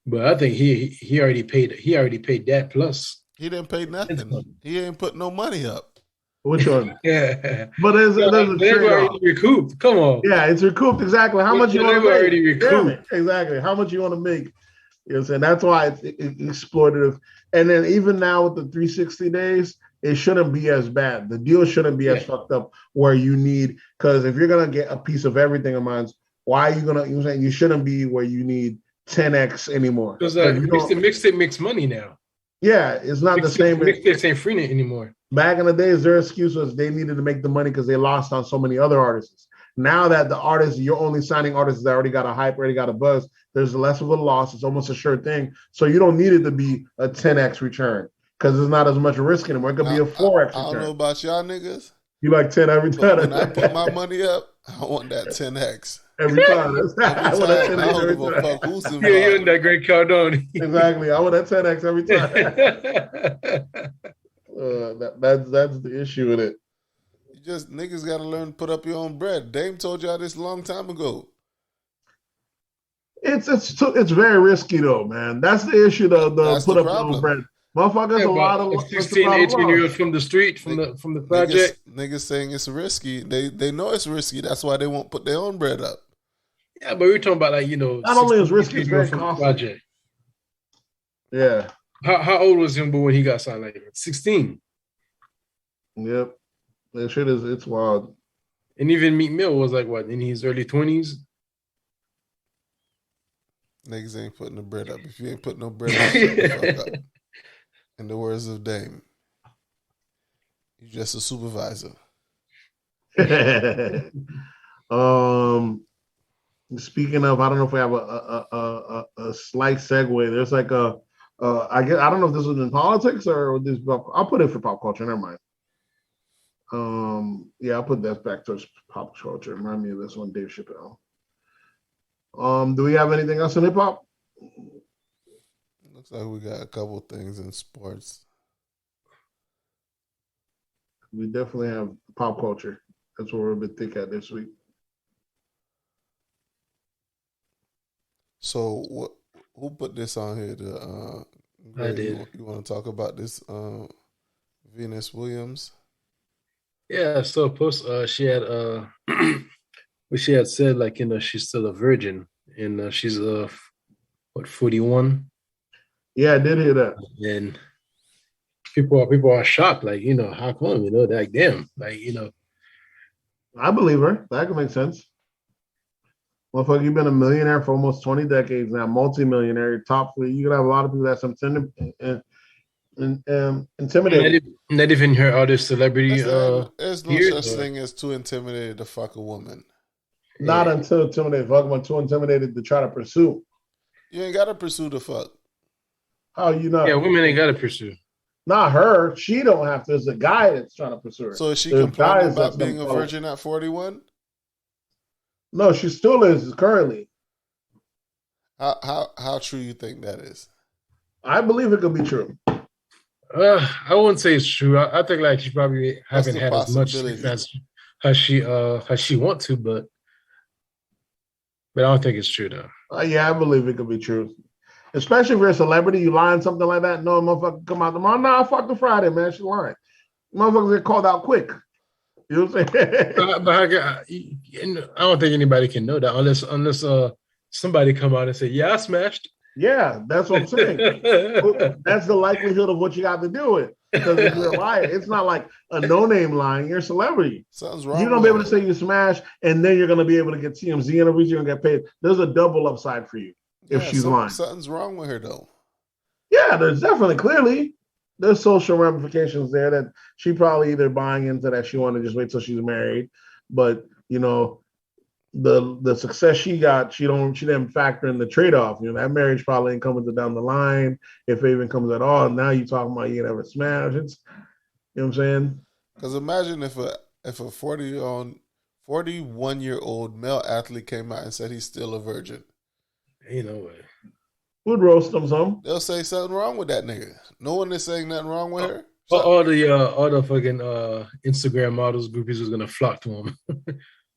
But I think he already paid that plus. He didn't pay nothing. He ain't put no money up. Which one? Yeah, but there's a already recouped. Come on. Yeah, it's recouped exactly. How much you want to make? Already recouped. Exactly. How much you want to make? You know what I'm saying? That's why it's exploitative. And then even now with the 360 days, it shouldn't be as bad. The deal shouldn't be as fucked up where you need, because if you're gonna get a piece of everything of mine, why are you gonna? You know what I'm saying? You shouldn't be where you need 10x anymore. Because mixtape makes money now. Yeah, it's not the same. Mixtapes ain't free anymore. Back in the days, their excuse was they needed to make the money because they lost on so many other artists. Now that the artists, you're only signing artists that already got a hype, already got a buzz, there's less of a loss. It's almost a sure thing. So you don't need it to be a 10x return because there's not as much risk anymore. It could be a 4x return. I don't know about y'all niggas. You like 10 every time. When I put my money up, I want that 10x. Every time. I want that 10x every time. Fuck who's involved. Yeah, you're in that great Cardone. Exactly. I want that 10x every time. That's the issue with it. You just niggas got to learn to put up your own bread. Dame told y'all this a long time ago. It's very risky though, man. That's the issue though. That's put the up your problem. own bread. Motherfuckers, a lot of 16, 18-year-olds from the street, from the project. Niggas saying it's risky. They know it's risky. That's why they won't put their own bread up. Yeah, but we're talking about not only is risky, it's very costly. Project. Yeah. How old was him when he got signed? Like 16. Yep. That shit it's wild. And even Meek Mill was like what, in his early 20s? Niggas ain't putting the bread up. If you ain't putting no bread up, shut the fuck up. In the words of Dame, you're just a supervisor. Speaking of, I don't know if we have a slight segue. There's like I don't know if this was in politics or this. I'll put it for pop culture. Never mind. Yeah, I'll put that back towards pop culture. Remind me of this one, Dave Chappelle. Do we have anything else in hip hop? Looks like we got a couple things in sports. We definitely have pop culture. That's what we're a bit thick at this week. So who put this on here? I did. You want to talk about this Venus Williams? Yeah, so post she had she had said like, she's still a virgin and she's 41. Yeah, I did hear that. And people are shocked, like, how come, like, damn, like, I believe her. That can make sense. Motherfucker, you've been a millionaire for almost 20 decades now, multi-millionaire, top fleet. You could have a lot of people that's intimidated. Not even her other celebrity. There's no such thing as too intimidated to fuck a woman. Not until intimidated. Fuck, I'm too intimidated to try to pursue. You ain't got to pursue the fuck. How you know? Yeah, women ain't got to pursue. Not her. She don't have to. It's the guy that's trying to pursue her. So is she complaining about being a virgin at 41? No, she still is currently. How true you think that is? I believe it could be true. I wouldn't say it's true. I think like she probably haven't had as much success as she want to, but I don't think it's true though. Yeah, I believe it could be true. Especially if you're a celebrity, you lying something like that. No motherfucker come out tomorrow. Nah, fuck the Friday, man. She lying. Motherfuckers get called out quick. You know what I'm saying? I don't think anybody can know that unless somebody come out and say, "Yeah, I smashed." Yeah, that's what I'm saying. That's the likelihood of what you got to do with. Because if you're a liar, it's not like a no-name lying. You're a celebrity. Something's wrong. You're gonna be able to say you smashed, and then you're gonna be able to get TMZ interviews. You're gonna get paid. There's a double upside for you if she's lying. Something's wrong with her though. Yeah, there's clearly there's social ramifications there that she probably either buying into that she wanted to just wait till she's married, but you know the success she got, she didn't factor in the trade-off. You know, that marriage probably ain't coming to down the line if it even comes at all. Now you talking about you never smash. It's, you know what I'm saying? Because imagine if a 41-year-old male athlete came out and said he's still a virgin. Ain't no way. Would roast them some. They'll say something wrong with that nigga. No one is saying nothing wrong with her. All the fucking Instagram models groupies was gonna flock to him.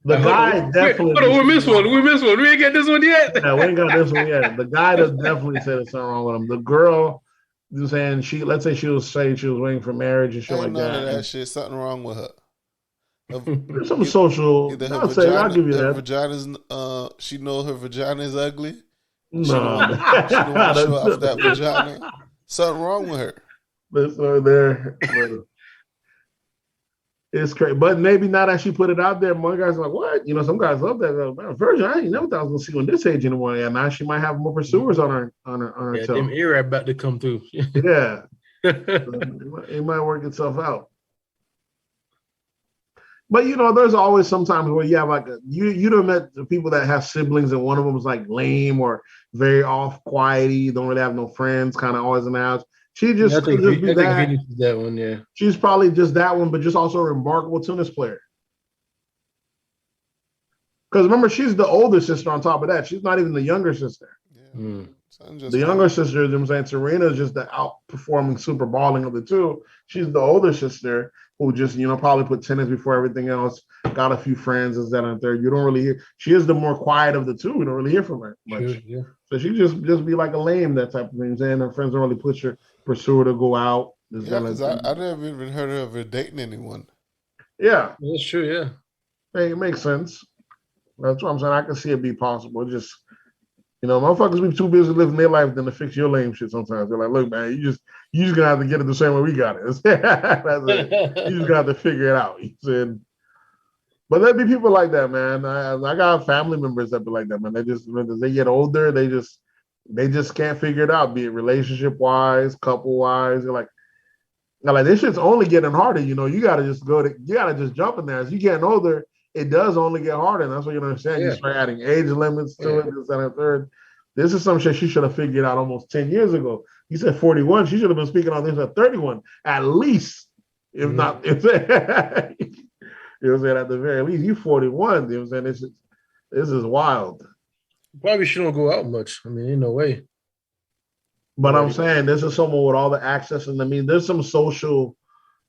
The guy definitely. We missed one. We ain't get this one yet. Yeah, we ain't got this one yet. The guy does definitely say there's something wrong with him. The girl, you saying let's say she was saying she was waiting for marriage and shit like none that. Of that shit. Something wrong with her. There's some social. I'll give you that. Vagina's. She know her vagina is ugly. No, she don't want to show off that vagina. Something wrong with her. That's there. It's crazy, but maybe now that she put it out there, more guys are like, "What?" You know, some guys love that. Virgin, I ain't never thought I was gonna see on this age anymore. Yeah, now she might have more pursuers on her. Yeah, them ear about to come through. Yeah, it might work itself out. But you know, there's always sometimes where you have like you don't met the people that have siblings and one of them is like lame or very off, quiety, don't really have no friends, kind of always in the house. She just, I think Venus is that one, yeah. She's probably just that one, but just also a remarkable tennis player. Because remember, she's the older sister on top of that. She's not even the younger sister. Yeah. The younger sister, you know what I'm saying, Serena is just the outperforming super balling of the two. She's the older sister who just, you know, probably put tennis before everything else, got a few friends, is that and third. You don't really hear. She is the more quiet of the two. We don't really hear from her much. Sure, yeah. So she just be like a lame, that type of thing. And her friends don't really pursue her to go out. Yeah, because I never even heard of her dating anyone. Yeah. That's true, yeah. Hey, it makes sense. That's what I'm saying. I can see it be possible. Just, you know, motherfuckers be too busy living their life than to fix your lame shit sometimes. They're like, look, man, you just gonna have to get it the same way we got it. That's it. You just gonna have to figure it out. He said, but there be people like that, man. I got family members that be like that, man. They just, as they get older, they just can't figure it out, be it relationship wise, couple wise. They're like this shit's only getting harder. You know, you gotta just jump in there. As you getting older, it does only get harder. And that's what you understand. Yeah. You start adding age limits to it, this and a third. This is some shit she should have figured out almost 10 years ago. You said 41. She should have been speaking on this at 31, at least. If not, you know what I'm saying? At the very least, you 41. You know what I'm saying? This is wild. Probably she don't go out much. I mean, ain't no way. But I'm saying this is someone with all the access. And I mean, there's some social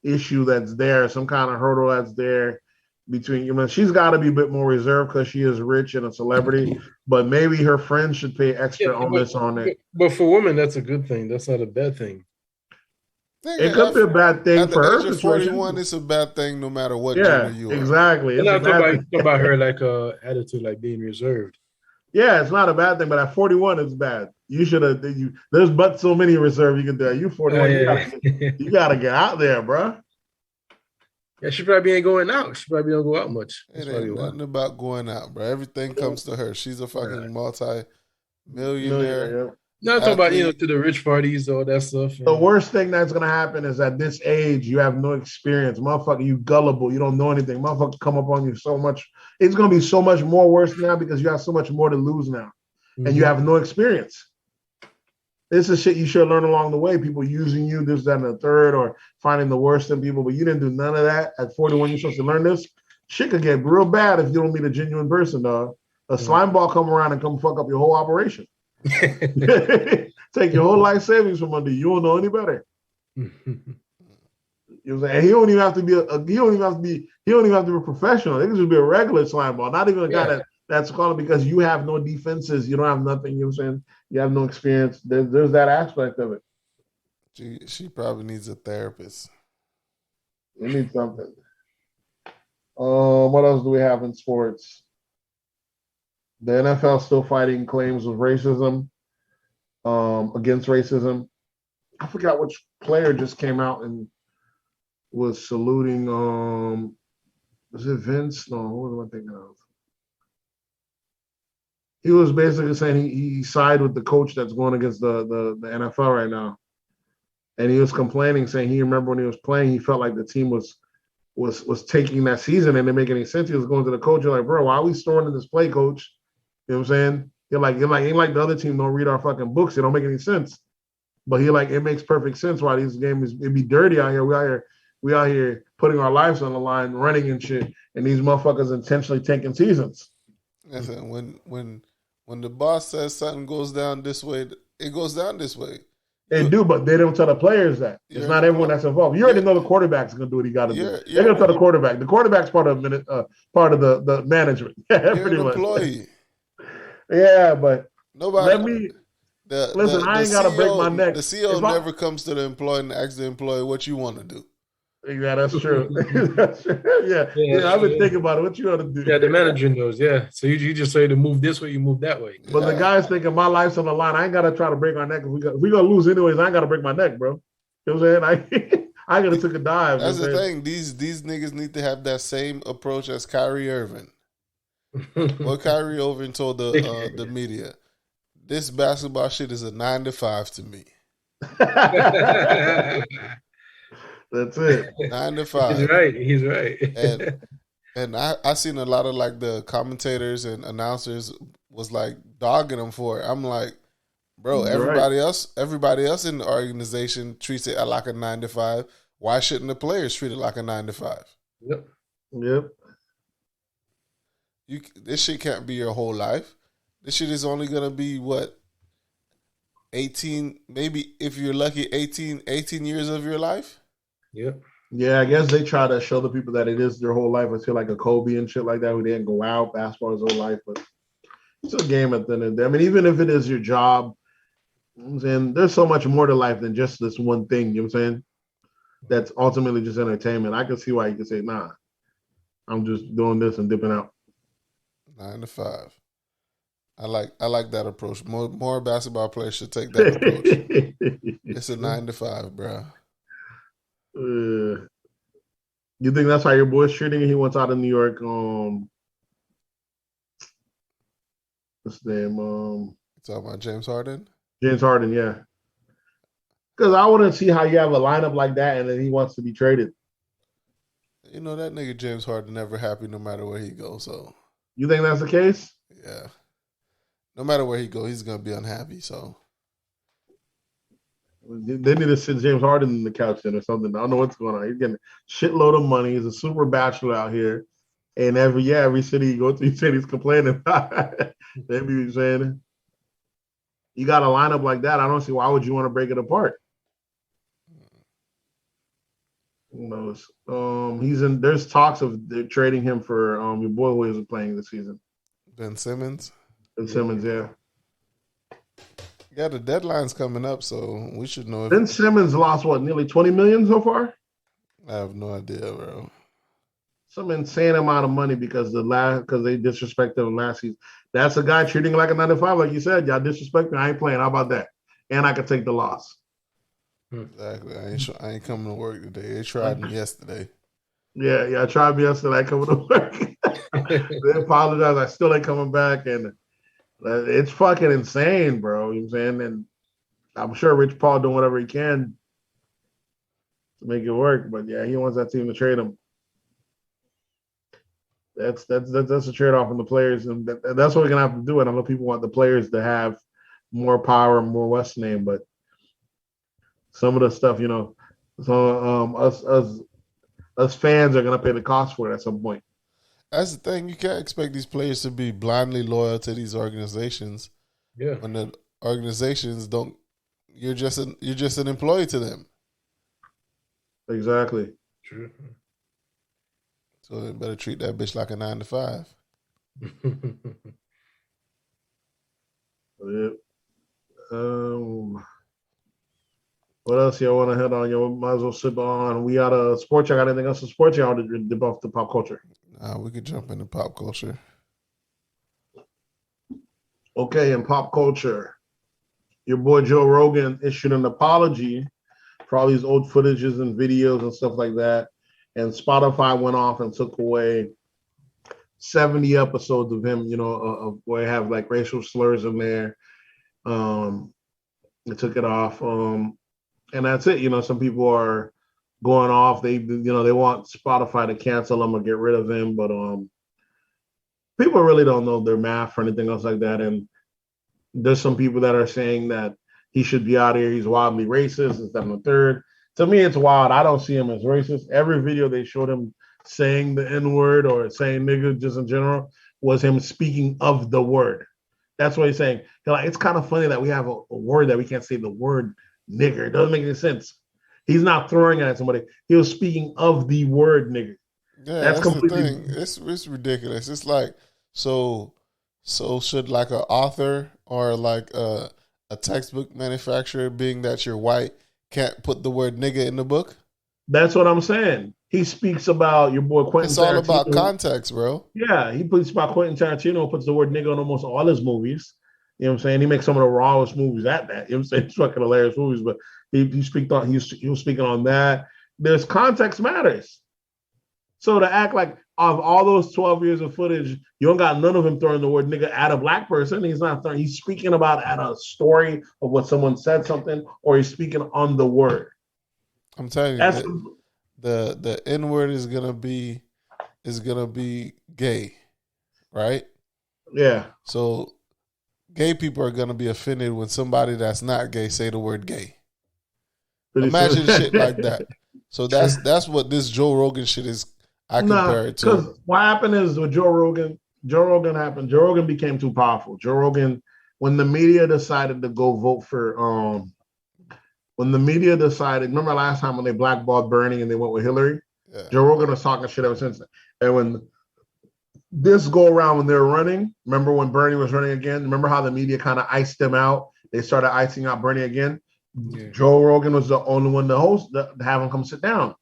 issue that's there, some kind of hurdle that's there. Between, you know, she's got to be a bit more reserved because she is rich and a celebrity, but maybe her friends should pay extra on it. But for women, that's a good thing. That's not a bad thing. It could be a bad thing for her. At 41, it's a bad thing no matter what gender you are. Exactly. I'm not talking about her like attitude, like being reserved. Yeah, it's not a bad thing, but at 41, it's bad. You should have. There's but so many reserve you can do. You 41, you gotta get out there, bro. Yeah, she probably ain't going out. She probably don't go out much. It ain't nothing about going out, bro. Everything comes to her. She's a fucking multi-millionaire. No, I'm talking about, you know, to the rich parties, all that stuff. The worst thing that's going to happen is at this age, you have no experience. Motherfucker, you gullible. You don't know anything. Motherfucker come up on you so much. It's going to be so much more worse now because you have so much more to lose now. Mm-hmm. And you have no experience. This is shit you should learn along the way. People using you, this, that, and the third, or finding the worst in people. But you didn't do none of that. At 41, you're supposed to learn this. Shit could get real bad if you don't meet a genuine person, dog. A slime ball come around and come fuck up your whole operation. Take your whole life savings from under you. You don't know any better. You know what I'm saying? He don't even have to be he don't even have to be a professional. He can just be a regular slime ball, not even a guy that's calling because you have no defenses, you don't have nothing, you know what I'm saying? You have no experience. There's that aspect of it. She probably needs a therapist. You need something. What else do we have in sports? The NFL still fighting claims of racism, against racism. I forgot which player just came out and was saluting. Was it Vince? No, what am I thinking of? He was basically saying he sided with the coach that's going against the NFL right now, and he was complaining, saying he remember when he was playing, he felt like the team was taking that season and didn't make any sense. He was going to the coach, you're like, bro, why are we storing in this play, coach? You know what I'm saying? Ain't like the other team don't read our fucking books. It don't make any sense. But it makes perfect sense why these games it'd be dirty out here. We out here putting our lives on the line, running and shit, and these motherfuckers intentionally taking seasons. Listen, when the boss says something goes down this way, it goes down this way. They do, but they don't tell the players that. It's not everyone that's involved. You already know the quarterback's gonna do what he got to do. They're gonna tell the quarterback. The quarterback's part of the management. Yeah, pretty much. Employee. Yeah, but nobody. Listen, I ain't gotta break my neck. The CEO never comes to the employee and asks the employee what you want to do. Yeah, that's true. That's true. Yeah, I've been thinking about it. What you ought to do? Yeah, the manager knows. Yeah, so you just say to move this way, you move that way. But the guy's thinking my life's on the line. I ain't gotta try to break my neck. If we gonna lose anyways, I ain't gotta break my neck, bro. You know what I'm saying? I gotta took a dive. That's the thing. These niggas need to have that same approach as Kyrie Irving. What Kyrie Irving told the media, this basketball shit is a 9 to 5 to me. That's it. 9 to 5. He's right. And I seen a lot of like the commentators and announcers was like dogging him for it. I'm like, bro, everybody else in the organization treats it like a 9 to 5. Why shouldn't the players treat it like a 9 to 5? Yep. This shit can't be your whole life. This shit is only gonna be what, 18, maybe if you're lucky, 18 years of your life. Yep. Yeah, I guess they try to show the people that it is their whole life. I feel like a Kobe and shit like that, who didn't go out basketball his whole life, but it's a game at the end of the day. I mean, even if it is your job, you know what I'm saying, there's so much more to life than just this one thing. You know what I'm saying? That's ultimately just entertainment. I can see why you can say, nah, I'm just doing this and dipping out. 9 to 5. I like that approach. More basketball players should take that approach. It's a 9 to 5, bro. You think that's how your boy's treating it? He wants out of New York. What's his name? You talking about James Harden? James Harden, yeah. Because I wouldn't see how you have a lineup like that and then he wants to be traded. You know that nigga James Harden never happy no matter where he goes. So you think that's the case? Yeah. No matter where he goes, he's gonna be unhappy. So they need to sit James Harden in the couch then or something. I don't know what's going on. He's getting a shitload of money. He's a super bachelor out here. And every city you go to, he said he's complaining about it. They be saying, you got a lineup like that. I don't see why would you want to break it apart. Who knows? There's talks of trading him for your boy who isn't playing this season. Ben Simmons? Ben Simmons, yeah. Yeah, the deadline's coming up, so we should know. Ben Simmons lost nearly $20 million so far? I have no idea, bro. Some insane amount of money because they disrespected him last season. That's a guy treating like a 9 to 5, like you said. Y'all disrespect me. I ain't playing. How about that? And I could take the loss. Exactly. I ain't coming to work today. They tried me yesterday. Yeah. I tried me yesterday. I coming to work. They apologize. I still ain't coming back, and it's fucking insane, bro. You know what I'm saying? And I'm sure Rich Paul doing whatever he can to make it work. But yeah, he wants that team to trade him. That's a trade-off from the players, and that's what we're gonna have to do. And I know people want the players to have more power and more what's name, but some of the stuff, you know, so us fans are gonna pay the cost for it at some point. That's the thing. You can't expect these players to be blindly loyal to these organizations. Yeah. When the organizations don't. You're just an employee to them. Exactly. True. So they better treat that bitch like a 9 to 5. Yeah. What else y'all want to hit on? You might as well sip on. We got a sports. I got anything else to sports? Y'all to dip off the pop culture. We could jump into pop culture. Okay, in pop culture, your boy Joe Rogan issued an apology for all these old footages and videos and stuff like that. And Spotify went off and took away 70 episodes of him, of where they have like racial slurs in there. They took it off. And that's it. Some people are going off. They want Spotify to cancel them or get rid of him, but people really don't know their math or anything else like that. And there's some people that are saying that he should be out of here. He's wildly racist, and that and the third. To me, it's wild. I don't see him as racist. Every video they showed him saying the N-word or saying nigga just in general was him speaking of the word. That's what he's saying. It's kind of funny that we have a word that we can't say the word nigger. It doesn't make any sense. He's not throwing it at somebody. He was speaking of the word nigger. Yeah, that's completely the thing. It's ridiculous. It's like so should like an author or like a textbook manufacturer, being that you're white, can't put the word nigga in the book? That's what I'm saying. He speaks about your boy Quentin It's all Tarantino. about context, bro. Yeah, he speaks about Quentin Tarantino, puts the word nigga on almost all his movies. You know what I'm saying? He makes some of the rawest movies at that. You know what I'm saying? It's fucking hilarious movies, but he was speaking on that. There's context matters. So to act like of all those 12 years of footage, you don't got none of him throwing the word nigga at a black person. He's not throwing, he's speaking about at a story of what someone said something, or he's speaking on the word. I'm telling you, the N word is gonna be gay, right? Yeah. So gay people are gonna be offended when somebody that's not gay say the word gay. Imagine shit like that. So that's what this Joe Rogan shit is. I compare it to. Because what happened is with Joe Rogan became too powerful. Joe Rogan, when the media decided to go vote for, remember last time when they blackballed Bernie and they went with Hillary? Yeah. Joe Rogan was talking shit ever since then. And when this go around when they're running, remember when Bernie was running again? Remember how the media kind of iced them out? They started icing out Bernie again. Yeah. Joe Rogan was the only one to have him come sit down.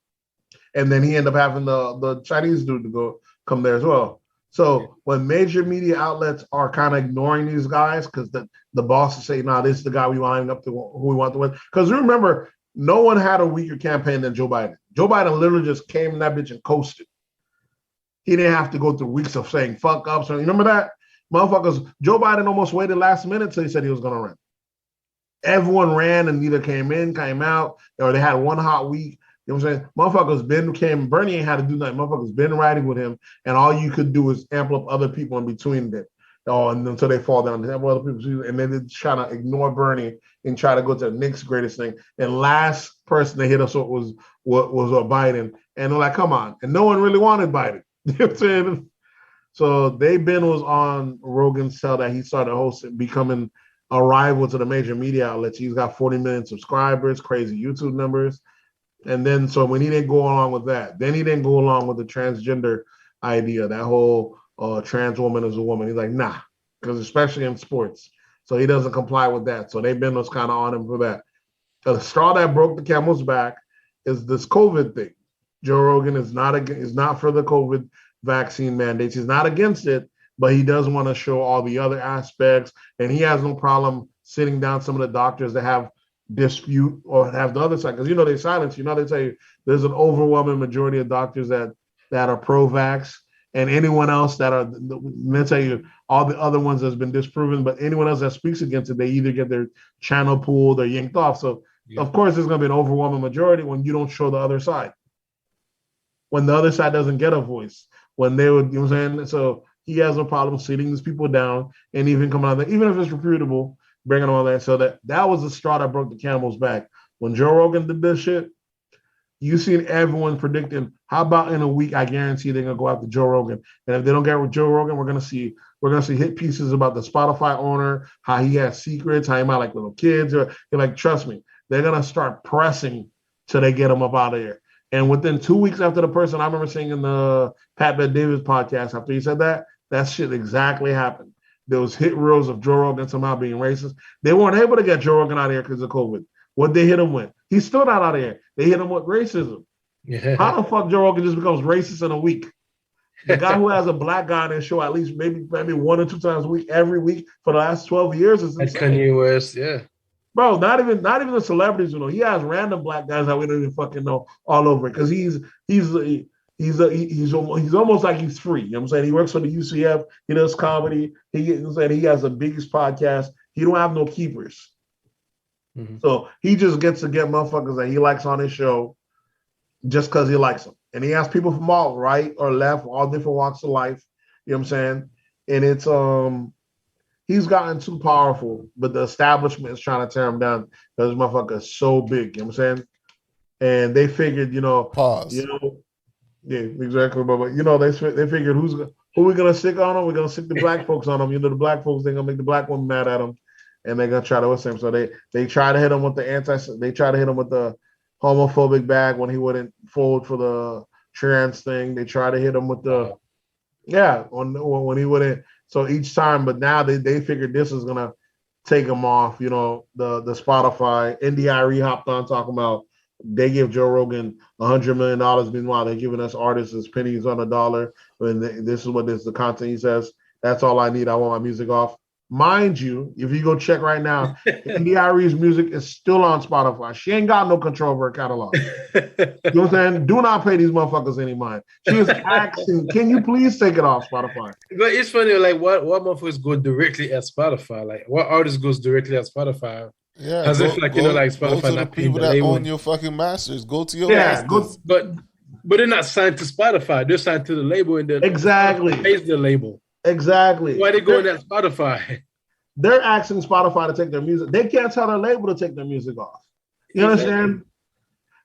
And then he ended up having the Chinese dude to come there as well. So when major media outlets are kind of ignoring these guys because the bosses say, nah, this is the guy we lining up to who we want to win. Because remember, no one had a weaker campaign than Joe Biden. Joe Biden literally just came in that bitch and coasted. He didn't have to go through weeks of saying fuck ups. You remember that? Motherfuckers, Joe Biden almost waited last minute till he said he was going to run. Everyone ran and either came in, came out, or they had one hot week. You know what I'm saying? Motherfuckers Bernie ain't had to do nothing. Motherfuckers been riding with him, and all you could do is amp up other people in between them. And until they fall down. They have other people, and then they're trying to ignore Bernie and try to go to the next greatest thing. And last person they hit us with was Biden. And they're like, come on. And no one really wanted Biden. You know what I'm saying? So Ben was on Rogan's tell that he started hosting, becoming a rival to the major media outlets. He's got 40 million subscribers, crazy YouTube numbers. And then, so when he didn't go along with that, then he didn't go along with the transgender idea, that whole trans woman is a woman. He's like, nah, because especially in sports. So he doesn't comply with that. So Ben was kind of on him for that. The straw that broke the camel's back is this COVID thing. Joe Rogan is not for the COVID vaccine mandates. He's not against it, but he does want to show all the other aspects. And he has no problem sitting down some of the doctors that have dispute or have the other side, because they silence they tell you there's an overwhelming majority of doctors that are pro-vax, and anyone else that are, they tell you all the other ones that's been disproven, but anyone else that speaks against it, they either get their channel pulled or yanked off. So of course there's going to be an overwhelming majority when you don't show the other side, when the other side doesn't get a voice, when they would, you know what I'm saying? So he has no problem sitting these people down and even coming out there, even if it's reputable, bringing them all that. So that was the straw that broke the camel's back. When Joe Rogan did this shit, you seen everyone predicting, how about in a week, I guarantee they're going to go after Joe Rogan. And if they don't get with Joe Rogan, we're going to see We're gonna see hit pieces about the Spotify owner, how he has secrets, how he might like little kids. Or you're like, trust me, they're gonna start pressing till they get him up out of here. And within 2 weeks after the person, I remember seeing in the Pat Bet Davis podcast after he said that shit exactly happened. There was hit reels of Joe Rogan somehow being racist. They weren't able to get Joe Rogan out of here because of COVID. What they hit him with? He's still not out of here. They hit him with racism. Yeah. How the fuck Joe Rogan just becomes racist in a week? The guy who has a black guy on their show at least maybe 1 or 2 times a week, every week for the last 12 years is insane. Kanye West, yeah. Bro, not even the celebrities, you know. He has random black guys that we don't even fucking know all over it because he's almost like he's free. You know what I'm saying? He works for the UCF. He does comedy. He has the biggest podcast. He don't have no keepers. Mm-hmm. So he just gets to get motherfuckers that he likes on his show just because he likes them. And he has people from all right or left, all different walks of life. You know what I'm saying? And it's he's gotten too powerful, but the establishment is trying to tear him down because this motherfucker is so big. You know what I'm saying? And they figured, pause. Yeah, exactly. But they figured who we gonna stick on him? We're gonna stick the black folks on him. The black folks, they're gonna make the black women mad at him, and they're gonna try to what's him. So they try to hit him with the homophobic bag when he wouldn't fold for the trans thing. They try to hit him with the when he wouldn't. So each time, but now they figured this is gonna take him off. The Spotify NDIRE hopped on talking about they give Joe Rogan $100 million. Meanwhile, they're giving us artists as pennies on a dollar. And this is what the content he says. That's all I need. I want my music off. Mind you, if you go check right now, NDIRE's music is still on Spotify. She ain't got no control over her catalog. You know what I'm saying? Do not pay these motherfuckers any mind. She is asking, can you please take it off Spotify? But it's funny, like what motherfuckers go directly at Spotify? Like what artist goes directly at Spotify? Yeah, as if like like Spotify go to not the people that own your fucking masters. Go to your masters. But they're not signed to Spotify. They're signed to the label, and exactly pays the label. Exactly. Why are they going at Spotify? They're asking Spotify to take their music. They can't tell their label to take their music off. You understand?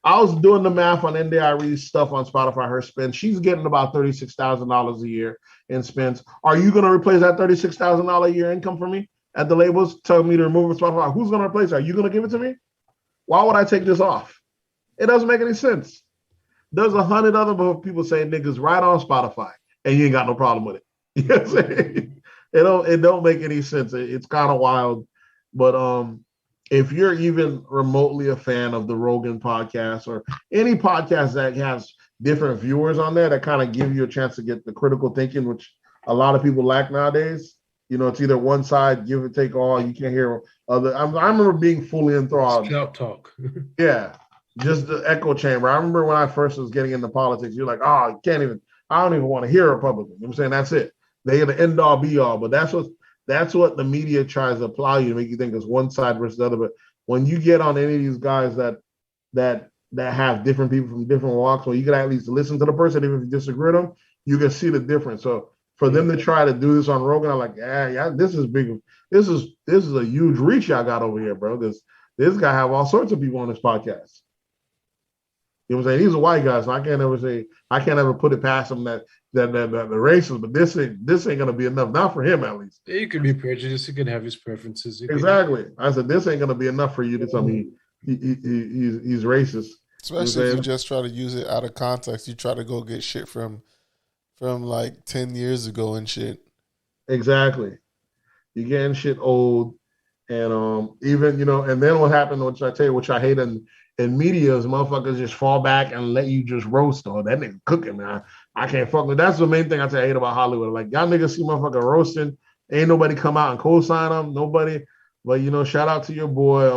I was doing the math on NDIRE's stuff on Spotify, her spend. She's getting about $36,000 a year in spends. Are you going to replace that $36,000 a year income for me at the labels? Telling me to remove it from Spotify. Who's going to replace her? Are you going to give it to me? Why would I take this off? It doesn't make any sense. There's 100 other people saying niggas right on Spotify, and you ain't got no problem with it. You know what I'm saying? It don't make any sense. It's kind of wild. But if you're even remotely a fan of the Rogan podcast or any podcast that has different viewers on there that kind of give you a chance to get the critical thinking, which a lot of people lack nowadays, it's either one side, give it, take all. You can't hear other. I remember being fully enthralled. Talk. Yeah, just the echo chamber. I remember when I first was getting into politics, you're like, oh, you can't even. I don't even want to hear a Republican. You know what I'm saying? That's it. They're the end all be all, but that's what the media tries to apply you to make you think it's one side versus the other. But when you get on any of these guys that have different people from different walks, where you can at least listen to the person, even if you disagree with them, you can see the difference. So for them to try to do this on Rogan, I'm like, yeah, this is big. This is a huge reach I got over here, bro. This guy have all sorts of people on his podcast. You know what I'm saying? He's a white guy, so I can't ever put it past him that the racist, but this ain't gonna be enough. Not for him, at least. You can be prejudiced. You can have his preferences. Exactly. I said this ain't gonna be enough for you to tell me he's racist. Especially if you just try to use it out of context. You try to go get shit from like 10 years ago and shit. Exactly. You're getting shit old, and even and then what happened, which I tell you, which I hate in media, is motherfuckers just fall back and let you just roast. Oh, that nigga cooking, man. I can't fuck with. That's the main thing I hate about Hollywood. Like, y'all niggas see motherfucker roasting. Ain't nobody come out and co-sign them. Nobody. But shout out to your boy.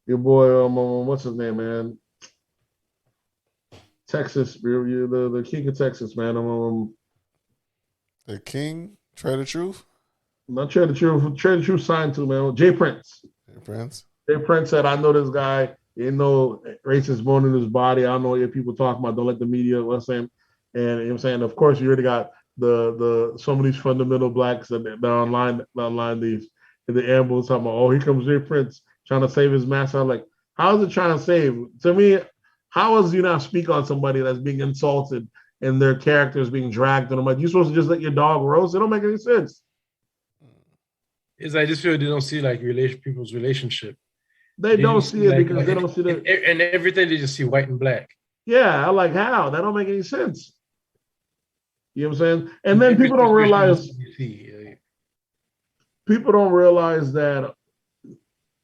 What's his name, man? Texas, the king of Texas, man. The king, Trey the Truth. Not Trey the Truth. Trey the Truth signed to, man. Jay Prince. Jay Prince said, I know this guy. Ain't no racist bone in his body. I don't know what people talking about. Don't let the media, what's saying. And you know what I'm saying, of course, you already got some of these fundamental blacks that are online the ambulance talking about, oh, here comes Jay Prince trying to save his master. I'm like, how is it trying to save? To me, how is you not speak on somebody that's being insulted and their characters being dragged. And I'm like, you're supposed to just let your dog roast? It don't make any sense. It's I just feel they don't see like people's relationship. They don't see it like, because they don't see the and everything. They just see white and black. Yeah, I'm like, how? That don't make any sense. You know what I'm saying? And then people don't realize that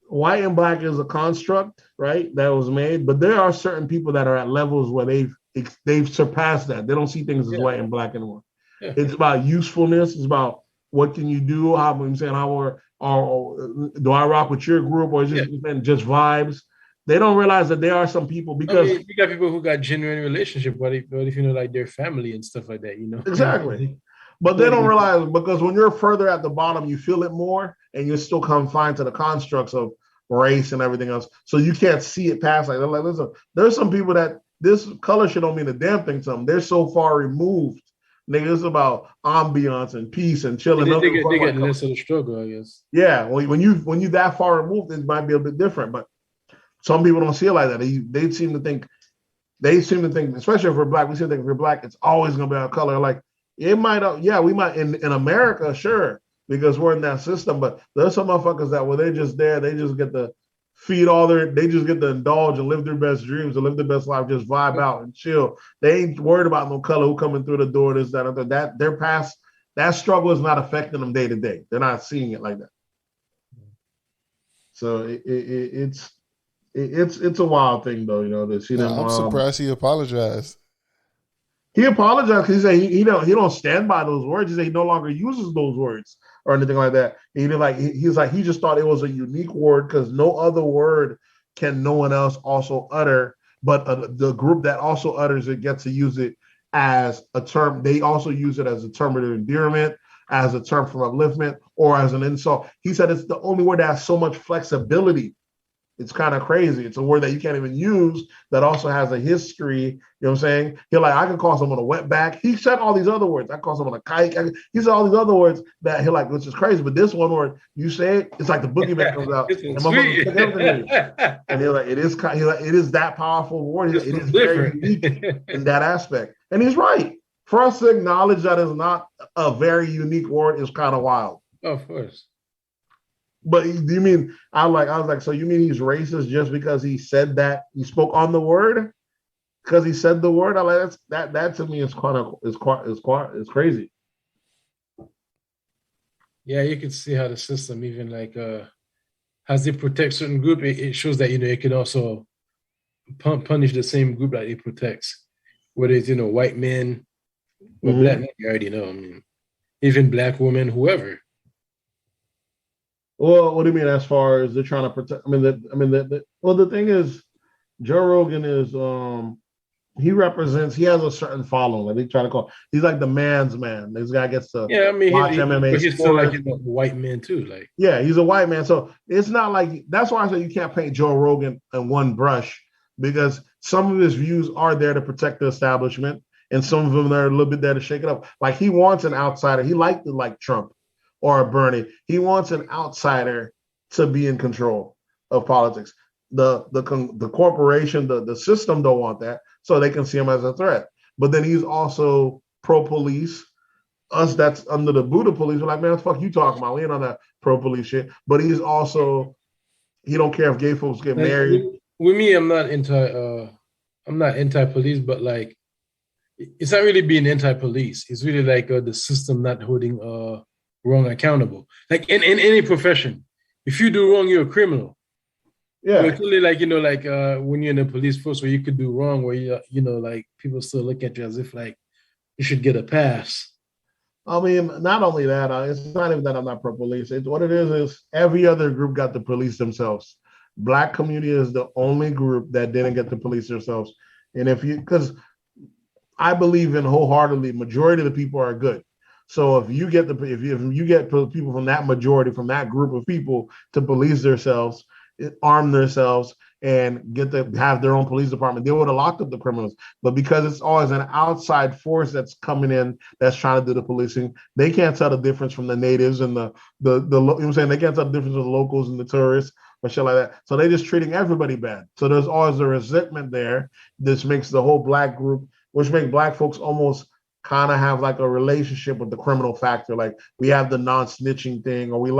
white and black is a construct, right? That was made, but there are certain people that are at levels where they've surpassed that. They don't see things as white and black anymore. Yeah. It's about usefulness. It's about what can you do? How I'm saying, do I rock with your group, or is it just vibes? They don't realize that there are some people because you got people who got genuine relationship. What if you know, like their family and stuff like that? You know, exactly. But they don't realize, because when you're further at the bottom, you feel it more, and you're still confined to the constructs of race and everything else. So you can't see it past. Like, listen, there's some people that this color shit don't mean a damn thing to them. They're so far removed. Nigga, it's about ambiance and peace and chilling. They get less of the struggle, I guess. Yeah, when you that far removed, it might be a bit different. But some people don't see it like that. They seem to think, especially if we're black, we seem to think if we're black, it's always gonna be our color. Like, it might, we might in America, sure, because we're in that system. But there's some motherfuckers that when they're just there, they just get to feed they just get to indulge and live their best dreams and live their best life, just vibe out and chill. They ain't worried about no color, who coming through the door, this, that, and that. Their past, that struggle is not affecting them day to day. They're not seeing it like that. So it's a wild thing, though, you know, to see them. I'm surprised he apologized. He apologized because he said he don't stand by those words. He said he no longer uses those words or anything like that. He just thought it was a unique word because no other word can no one else also utter, but the group that also utters it gets to use it as a term. They also use it as a term of endearment, as a term for upliftment, or as an insult. He said it's the only word that has so much flexibility. It's kind of crazy. It's a word that you can't even use that also has a history. You know what I'm saying? I can call someone a wetback. He said all these other words. I call someone a kike. He said all these other words that which is crazy. But this one word, you say it, it's like the boogeyman comes out. And it is that powerful word. It is very unique in that aspect. And he's right. For us to acknowledge that is not a very unique word is kind of wild. Oh, of course. But do you mean I was like, so you mean he's racist just because he said that he spoke on the word? Because he said the word? I like that to me is crazy. Yeah, you can see how the system even as they protect certain group, it shows that it can also punish the same group that it protects. Whether it's white men or black men, you already know. I mean, even black women, whoever. Well, what do you mean as far as they're trying to protect? The thing is, Joe Rogan is he has a certain following. Like they try to call. He's like the man's man. This guy gets to watch MMA. But he's still like a white man too. Like he's a white man. So it's not like that's why I say you can't paint Joe Rogan in one brush because some of his views are there to protect the establishment, and some of them are a little bit there to shake it up. Like he wants an outsider. He liked it like Trump. Or Bernie. He wants an outsider to be in control of politics. The corporation, the system don't want that, so they can see him as a threat. But then he's also pro-police. Us that's under the Buddha police, we're like, man, what the fuck you talking about? We ain't on that pro-police shit. But he don't care if gay folks get married. With me, I'm not anti-police, but like, it's not really being anti-police. It's really like the system not holding wrong accountable. Like in any profession, if you do wrong, you're a criminal. Yeah, it's really like when you're in the police force where you could do wrong, where like people still look at you as if like you should get a pass. I mean, not only that, it's not even that I'm not pro police. It's what it is every other group got to police themselves. Black community is the only group that didn't get to police themselves. And because I believe in wholeheartedly, majority of the people are good. So if you get people from that majority, from that group of people to police themselves, arm themselves, and have their own police department, they would have locked up the criminals. But because it's always an outside force that's coming in, that's trying to do the policing, they can't tell the difference from the natives and the you know what I'm saying? They can't tell the difference with the locals and the tourists or shit like that. So they're just treating everybody bad. So there's always a resentment there. This makes the whole black group which make black folks almost kind of have like a relationship with the criminal factor. Like we have the non-snitching thing, or we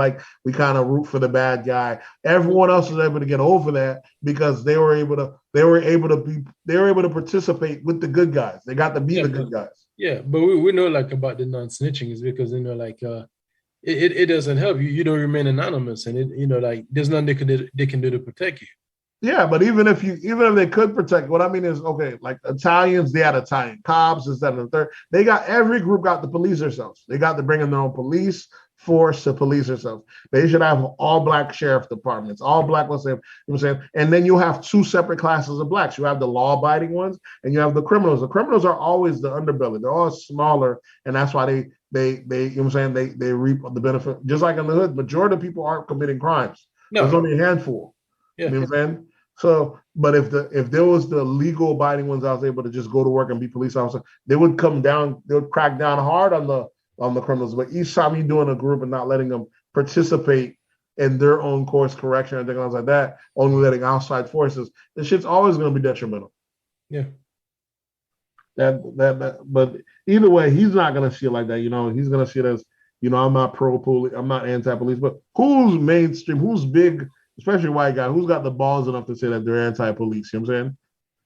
kind of root for the bad guy. Everyone else was able to get over that because they were able to participate with the good guys. They got to be the good guys. Yeah, but we know like about the non-snitching is because like it doesn't help you. You don't remain anonymous, and like there's nothing they can do to protect you. Yeah, but even if they could protect, what I mean is, okay, like Italians, they had Italian cops, this, that, and the third. They got, every group got to police themselves. They got to bring in their own police force to police themselves. They should have all black sheriff departments, all black, let's say, you know what I'm saying? And then you have two separate classes of blacks. You have the law-abiding ones, and you have the criminals. The criminals are always the underbelly. They're always smaller, and that's why they you know what I'm saying, they reap the benefit. Just like in the hood, majority of people aren't committing crimes. No. There's only a handful. Yeah. You know what I'm saying? So, but if there was the legal abiding ones, I was able to just go to work and be police officer, they would crack down hard on the criminals. But each time you're doing a group and not letting them participate in their own course correction and things like that, only letting outside forces, this shit's always going to be detrimental. Yeah. But either way, he's not going to see it like that. You know, he's going to see it as, you know, I'm not pro-police, I'm not anti-police, but who's mainstream, who's big, especially a white guy, who's got the balls enough to say that they're anti-police? You know what I'm saying?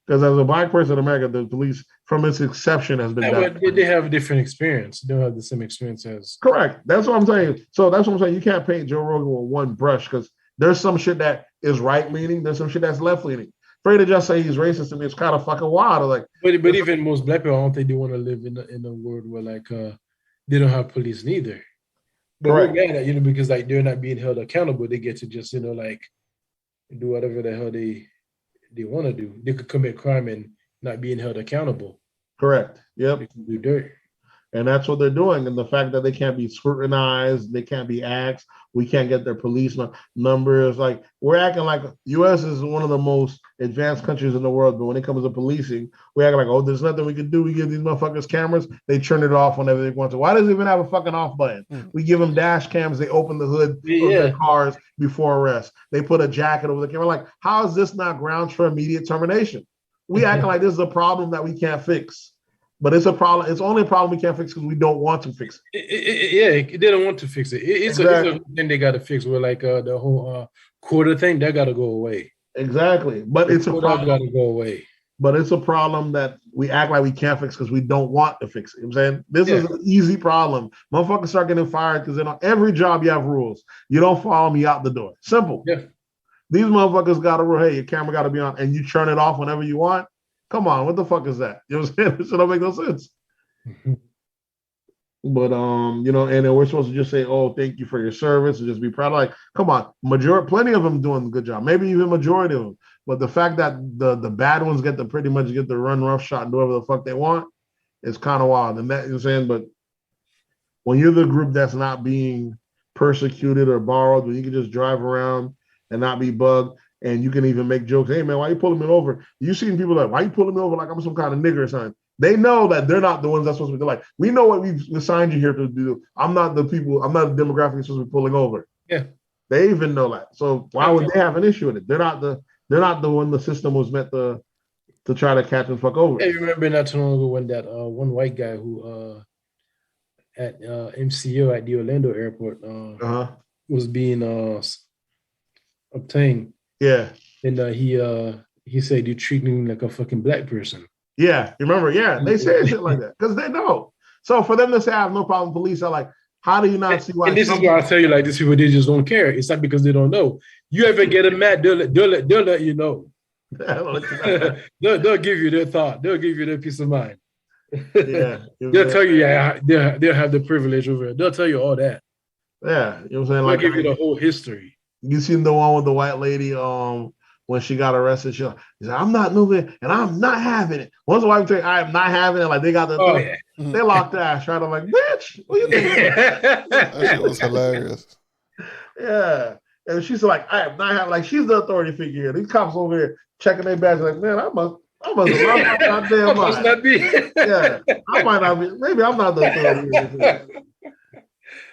Because as a black person in America, the police, from its inception, has been bad. They have a different experience. They don't have the same experience as. Correct. That's what I'm saying. So that's what I'm saying. You can't paint Joe Rogan with one brush, because there's some shit that is right-leaning. There's some shit that's left-leaning. For you to just say he's racist to me, it's kind of fucking wild. Like, but even most black people, I don't think they want to live in a world where like they don't have police neither. But we're mad at, you know, because like they're not being held accountable. They get to just, you know, like do whatever the hell they want to do. They could commit crime and not being held accountable. Correct. Yep. They can do dirt. And that's what they're doing. And the fact that they can't be scrutinized, they can't be asked, we can't get their police numbers. Like, we're acting like U.S. is one of the most advanced countries in the world, but when it comes to policing, we act like, oh, there's nothing we can do. We give these motherfuckers cameras, they turn it off whenever they want to. Why does it even have a fucking off button? We give them dash cams, they open the hood of their cars before arrest. They put a jacket over the camera. Like, how is this not grounds for immediate termination? We acting like this is a problem that we can't fix. But it's a problem. It's only a problem we can't fix because we don't want to fix it. They don't want to fix it. It's a thing they got to fix. We're like the whole quota thing, that got to go away. Exactly. But it's a problem. Got to go away. But it's a problem that we act like we can't fix because we don't want to fix it. You know what I'm saying? This is an easy problem. Motherfuckers start getting fired because on every job you have rules. You don't follow me out the door. Simple. Yeah. These motherfuckers got a rule. Hey, your camera got to be on, and you turn it off whenever you want. Come on, what the fuck is that? You know what I'm saying? This don't make no sense. But you know, and then we're supposed to just say, "Oh, thank you for your service," and just be proud. Like, come on, plenty of them doing a good job. Maybe even majority of them. But the fact that the bad ones get to pretty much get the run roughshod and do whatever the fuck they want, is kind of wild. And that, you know what I'm saying? But when you're the group that's not being persecuted or borrowed, when you can just drive around and not be bugged. And you can even make jokes. Hey, man, why you pulling me over? You seen people like, why you pulling me over like I'm some kind of nigger or something? They know that they're not the ones that's supposed to be like, we know what we've assigned you here to do. I'm not the demographic you're supposed to be pulling over. Yeah. They even know that. So why would they have an issue with it? They're not the one the system was meant to try to catch and fuck over. Hey, remember not too long ago when that one white guy who at MCO at the Orlando airport was being obtained. Yeah. And he said, you treat me like a fucking black person. Yeah. You remember? Yeah. They say shit like that because they know. So for them to say, I have no problem, police are like, how do you not see why? And this is why I tell you, like, these people, they just don't care. It's not because they don't know. You ever get them mad, they'll let you know. They'll give you their thought. They'll give you their peace of mind. Yeah. They'll tell you, they'll have the privilege over it. They'll tell you all that. Yeah. You know what I'm saying? They'll like, give you the whole history. You seen the one with the white lady when she got arrested? She said, I'm not moving and I'm not having it. Once the wife say, I am not having it, like they got the they locked the ass right. I'm like, bitch, what you think? That shit was hilarious. Yeah. And she's like, I am not having, like, she's the authority figure here. These cops over here checking their badges like, man, I must have lost my goddamn mind. Must not be. Yeah. I might not be, maybe I'm not the authority.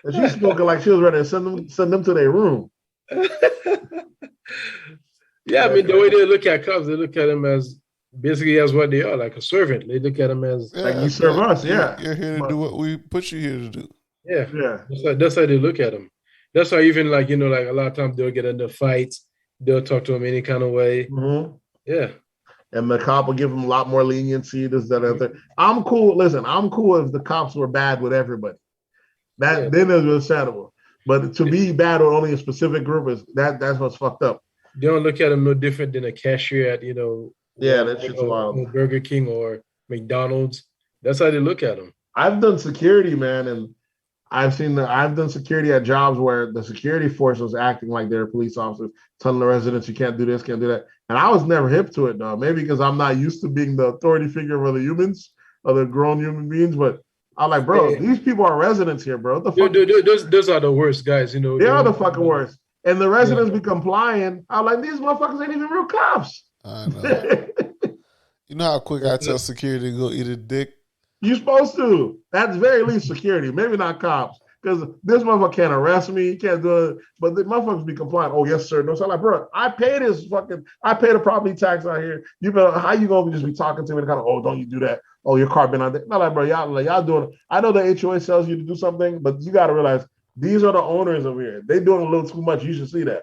And she's spoken like she was ready to send them to their room. Yeah, I mean, the way they look at cops, they look at them as basically that's what they are, like a servant. They look at them as like you serve us. Yeah, you're here to do what we put you here to do. yeah. Yeah. That's how they look at them. That's why even like like a lot of times they'll get into fights. They'll talk to them any kind of way. Mm-hmm. Yeah. And the cop will give them a lot more leniency. This, that, and that. I'm cool. Listen, I'm cool if the cops were bad with everybody. Then it's understandable. But to be bad with only a specific group that's what's fucked up. They don't look at them no different than a cashier at that shit's wild. Burger King or McDonald's. That's how they look at them. I've done security, man, and I've done security at jobs where the security force was acting like they're police officers, telling the residents you can't do this, can't do that. And I was never hip to it, though. Maybe because I'm not used to being the authority figure of the humans, of the grown human beings. But I'm like, bro, these people are residents here, bro. What the fuck? Those are the worst guys, They are the fucking worst. And the residents be complying. I'm like, these motherfuckers ain't even real cops. I know. You know how quick I tell security to go eat a dick? You supposed to. That's very least security. Maybe not cops. Because this motherfucker can't arrest me. He can't do it. But the motherfuckers be compliant. Oh, yes, sir. No, so I'm like, bro, I pay the property tax out here. How you going to just be talking to me and kind of, oh, don't you do that? Oh, your car been on there. Not like, bro, y'all doing it. I know the HOA tells you to do something, but you got to realize these are the owners over here. They doing a little too much. You should see that.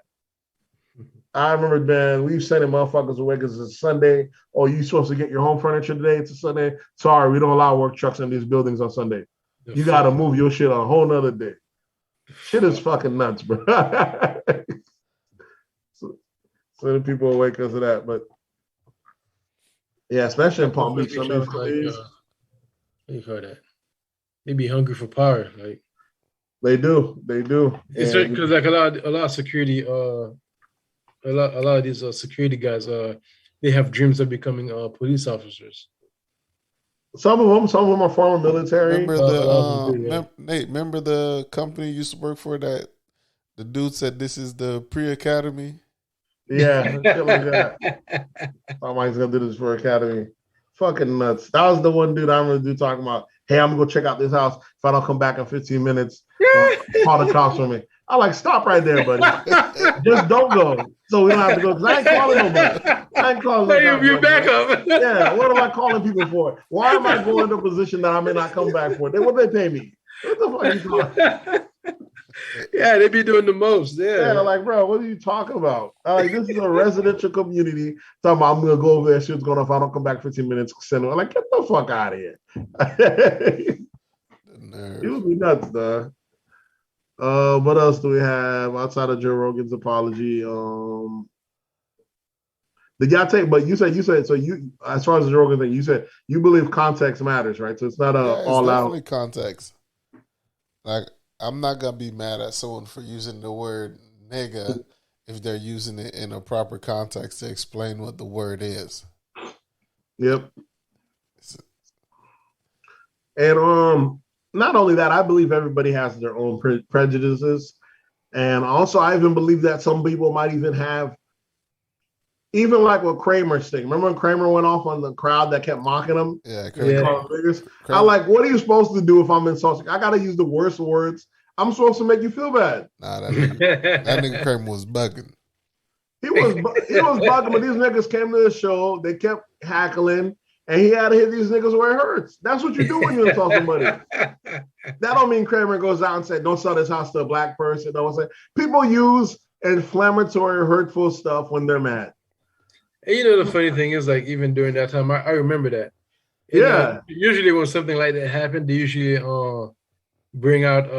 I remember, man, we sending motherfuckers away because it's a Sunday. Oh, you supposed to get your home furniture today? It's a Sunday. Sorry, we don't allow work trucks in these buildings on Sunday. You got to move your shit on a whole nother day. Shit is fucking nuts, bro. so the people away because of that. But, yeah, especially in Palm Beach. You heard that. They be hungry for power. Like They do. It's because like a lot of security a lot of these security guys they have dreams of becoming police officers. Some of them are former military. Remember the company you used to work for that the dude said this is the pre-academy? Yeah, shit like that. Somebody's gonna do this for academy. Fucking nuts. That was the one dude I remember dude talking about, hey, I'm gonna go check out this house. If I don't come back in 15 minutes, call the cops for me. I like, stop right there, buddy. Just don't go. So we don't have to go. Because I ain't calling nobody. I ain't calling nobody. You back up. Yeah, what am I calling people for? Why am I going to a position that I may not come back for? What they pay me? What the fuck are you talking? Yeah, they be doing the most. Yeah, like, bro, what are you talking about? Like, this is a residential community. Talking about, I'm going to go over there. Shit's going on. If I don't come back 15 minutes, send them. Like, get the fuck out of here. It would be nuts, though. What else do we have outside of Joe Rogan's apology? Did y'all take? But you said so. You, as far as the Joe Rogan thing, you said you believe context matters, right? So it's not all out. Definitely context. Like, I'm not gonna be mad at someone for using the word nigga if they're using it in a proper context to explain what the word is. Yep. And not only that, I believe everybody has their own prejudices. And also, I even believe that some people might even have, even like with Kramer's thing. Remember when Kramer went off on the crowd that kept mocking him? Yeah. I like, what are you supposed to do if I'm insulting? I got to use the worst words. I'm supposed to make you feel bad. Nah, that nigga Kramer was bugging. He was bugging, but these niggas came to the show. They kept hackling. And he had to hit these niggas where it hurts. That's what you do when you insult somebody. That don't mean Kramer goes out and said, don't sell this house to a black person. No, people use inflammatory, hurtful stuff when they're mad. And you know, the funny thing is, like, even during that time, I remember that. And, usually when something like that happened, they usually bring out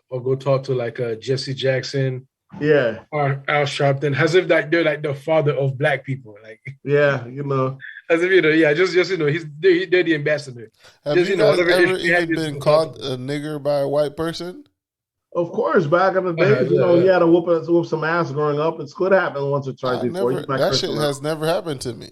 or go talk to like Jesse Jackson. Yeah. Or Al Sharpton, as if like they're like the father of black people. Like, yeah, you know. As if, you know, yeah, just you know, they're the ambassador. Have you guys ever even been called a nigger by a white person? Of course, back in the day, you had to whoop some ass growing up. It could happen once or twice before. That shit has never happened to me.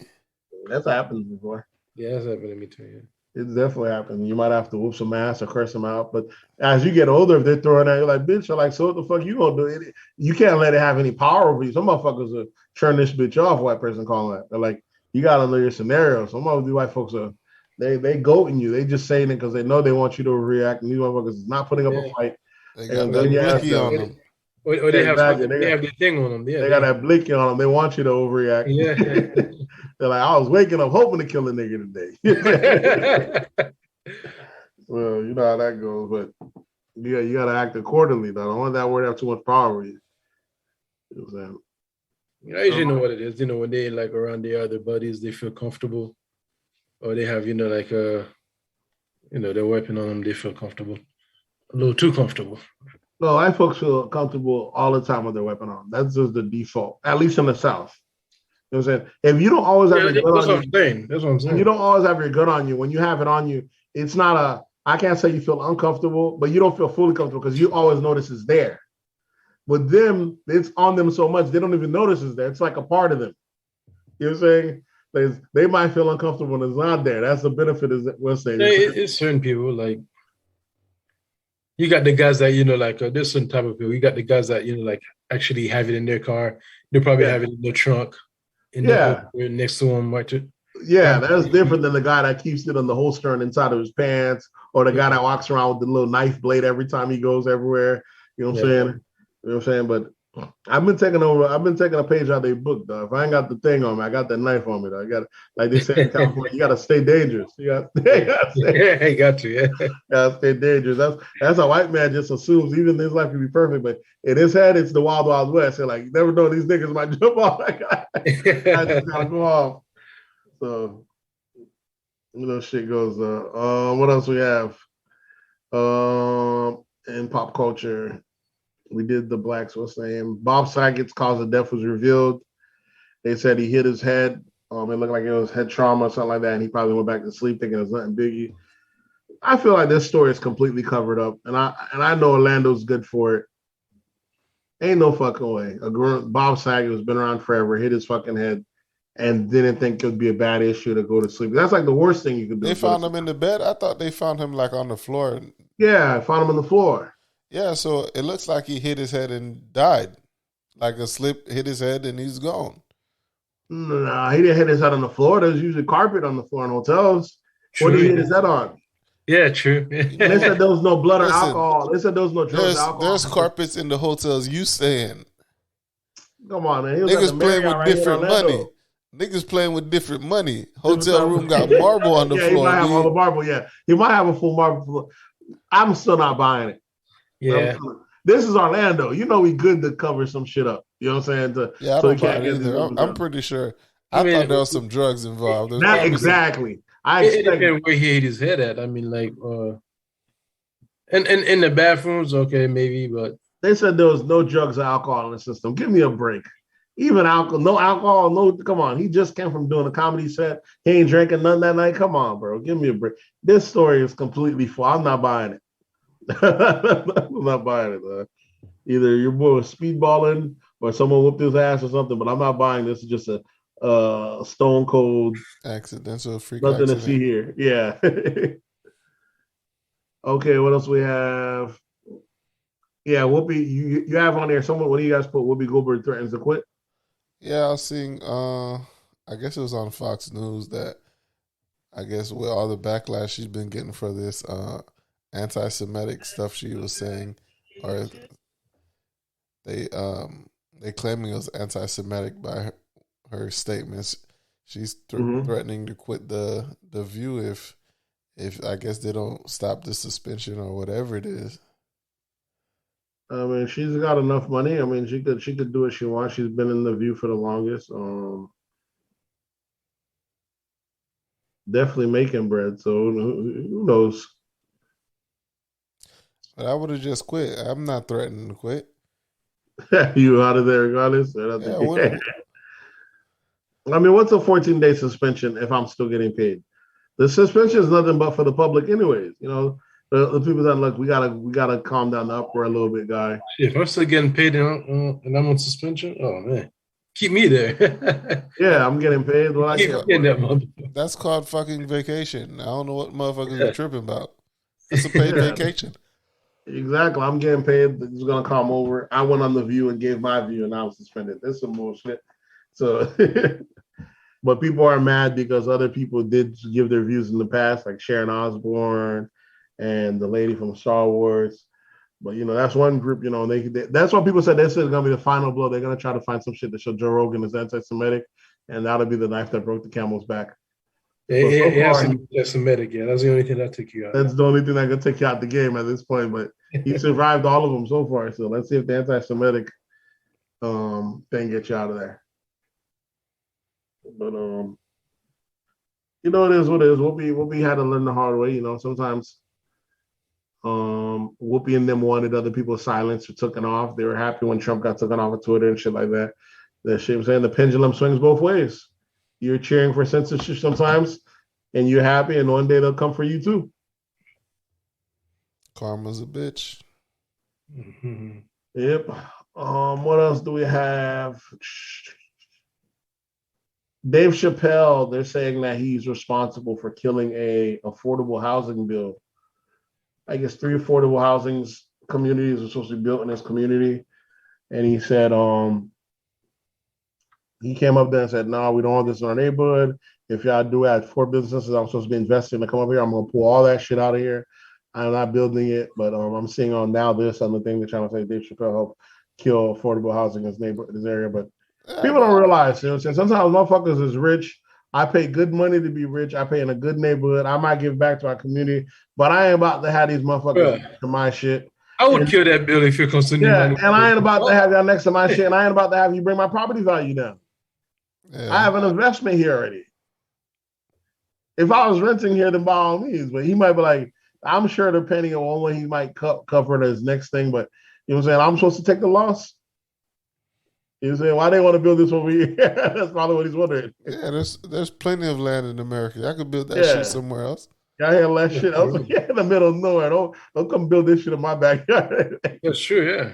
That's happened before. Yeah, that's happened to me too. Yeah. It's definitely happened. You might have to whoop some ass or curse them out. But as you get older, if they're throwing at you like, bitch, you're like, so what the fuck you gonna do? You can't let it have any power over you. Some motherfuckers will turn this bitch off, white person calling that. They're like, you gotta know your scenario. Some of these white folks are they goating you. They just saying it because they know they want you to react. And these motherfuckers is not putting up a fight. They got that wiki on them. Or they have Exactly. something, they have the thing on them. Yeah, They got that blinking on them. They want you to overreact. Yeah. They're like, I was waking up hoping to kill a nigga today. Well, you know how that goes, but yeah, you gotta act accordingly. Though. Don't let that word have too much power over you. You know what I'm saying? I usually know what it is. When they like around their other buddies, they feel comfortable, or they have like their weapon on them. They feel comfortable, a little too comfortable. No, white folks feel comfortable all the time with their weapon on. That's just the default, at least in the South. You know what I'm saying? If you don't always have your gun on you, that's what I'm saying. You don't always have your gun on you. When you have it on you, it's not I can't say you feel uncomfortable, but you don't feel fully comfortable because you always notice it's there. With them, it's on them so much, they don't even notice it's there. It's like a part of them. You know what I'm saying? They might feel uncomfortable when it's not there. That's the benefit, is we'll say. It's certain people, like, you got the guys that, there's certain type of people. You got the guys that, actually have it in their car. They probably have it in their trunk, next to them. Yeah, that's different than the guy that keeps it on the holster and inside of his pants, or the guy that walks around with the little knife blade every time he goes everywhere. You know what I'm saying? You know what I'm saying? But I've been taking a page out of their book, though. If I ain't got the thing on me, I got that knife on me, though. I got, like they say in California, you got to stay dangerous. You got to stay dangerous. That's a white man just assumes even his life can be perfect, but in his head, it's the wild, wild west. So like, you never know, these niggas might jump off that guy. I just gotta go off. So, shit goes. What else we have? In pop culture. We did the blacks. What's the name? Bob Saget's cause of death was revealed. They said he hit his head. It looked like it was head trauma or something like that, and he probably went back to sleep thinking it was nothing biggie. I feel like this story is completely covered up, and I know Orlando's good for it. Ain't no fucking way. Bob Saget has been around forever, hit his fucking head, and didn't think it would be a bad issue to go to sleep. That's like the worst thing you could do. They found him in the bed? I thought they found him like on the floor. Yeah, I found him on the floor. Yeah, so it looks like he hit his head and died. Like a slip hit his head and he's gone. Nah, he didn't hit his head on the floor. There's usually carpet on the floor in hotels. True. What did he hit his head on? Yeah, true. They said there was no blood or alcohol. They said there was no drugs or alcohol. There's carpets in the hotels you saying. Come on, man. Niggas playing with different money. Niggas playing with different money. Hotel room got marble on the floor. He might have all the marble, He might have a full marble floor. I'm still not buying it. Yeah. This is Orlando. You know we good to cover some shit up. You know what I'm saying? I don't buy it either. I'm pretty sure. I thought there was some drugs involved. Not exactly. It depends where he hit his head at. I mean, like, and in the bathrooms, okay, maybe, but they said there was no drugs or alcohol in the system. Give me a break. Even no alcohol, come on. He just came from doing a comedy set. He ain't drinking nothing that night. Come on, bro. Give me a break. This story is completely full. I'm not buying it. I'm not buying it, man. Either your boy was speedballing or someone whooped his ass or something, but I'm not buying this. It's just a stone cold accidental freak. Nothing accident. To see here. Yeah. Okay, what else we have? Yeah, Whoopi, you have on there someone. What do you guys put? Whoopi Goldberg threatens to quit. Yeah, I was seeing. I guess it was on Fox News that I guess with all the backlash she's been getting for this anti-Semitic stuff she was saying, or they claiming it was anti-Semitic by her statements. She's threatening to quit the View if I guess they don't stop the suspension or whatever it is. I mean, she's got enough money. I mean, she could do what she wants. She's been in the View for the longest. Definitely making bread. So who knows? But I would have just quit. I'm not threatening to quit. You out of there regardless? I mean, what's a 14-day suspension if I'm still getting paid? The suspension is nothing but for the public anyways. You know, the people that look, we gotta calm down the uproar a little bit, guy. If I'm still getting paid and I'm on suspension, oh man, keep me there. Yeah, I'm getting paid. That's called fucking vacation. I don't know what motherfuckers are tripping about. It's a paid vacation. Exactly. I'm getting paid. It's gonna come over. I went on the View and gave my view, and I was suspended. That's some bullshit. So, but people are mad because other people did give their views in the past, like Sharon Osbourne and the lady from Star Wars. But that's one group. That's why people said this is gonna be the final blow. They're gonna try to find some shit to show Joe Rogan is anti-Semitic, and that'll be the knife that broke the camel's back. It has to be anti-Semitic. Yeah, that's the only thing that took you out. That's the only thing that could take you out the game at this point. But he survived all of them so far. So let's see if the anti-Semitic thing gets you out of there. But it is what it is. Whoopi had to learn the hard way. Sometimes Whoopi and them wanted other people's silence or taken off. They were happy when Trump got taken off of Twitter and shit like that. That shit, I'm saying the pendulum swings both ways. You're cheering for censorship sometimes, and you're happy, and one day they'll come for you too. Karma's a bitch. Mm-hmm. Yep. What else do we have? Dave Chappelle, they're saying that he's responsible for killing a affordable housing bill. I guess 3 affordable housing communities are supposed to be built in his community. And he said, he came up there and said, no, we don't want this in our neighborhood. If y'all do have 4 businesses I'm supposed to be investing to come up here, I'm going to pull all that shit out of here. I'm not building it, but I'm seeing on Now This on the thing they're trying to say Dave Chappelle helped kill affordable housing in his area. But people don't realize, you know what I'm saying? Sometimes motherfuckers is rich. I pay good money to be rich. I pay in a good neighborhood. I might give back to our community, but I ain't about to have these motherfuckers to my shit. I would kill that bill if it comes to me. Yeah, and I ain't about to have y'all next to my shit, and I ain't about to have you bring my property value down. Yeah. I have an investment here already. If I was renting here, then by all means, but he might be like, I'm sure depending on one way he might cover his next thing, but you know what I'm saying? I'm supposed to take the loss. You know what I'm saying? Why they want to build this over here? That's probably what he's wondering. Yeah, there's plenty of land in America. I could build that shit somewhere else. Y'all had less shit else in the middle of nowhere. Don't come build this shit in my backyard. That's true, yeah.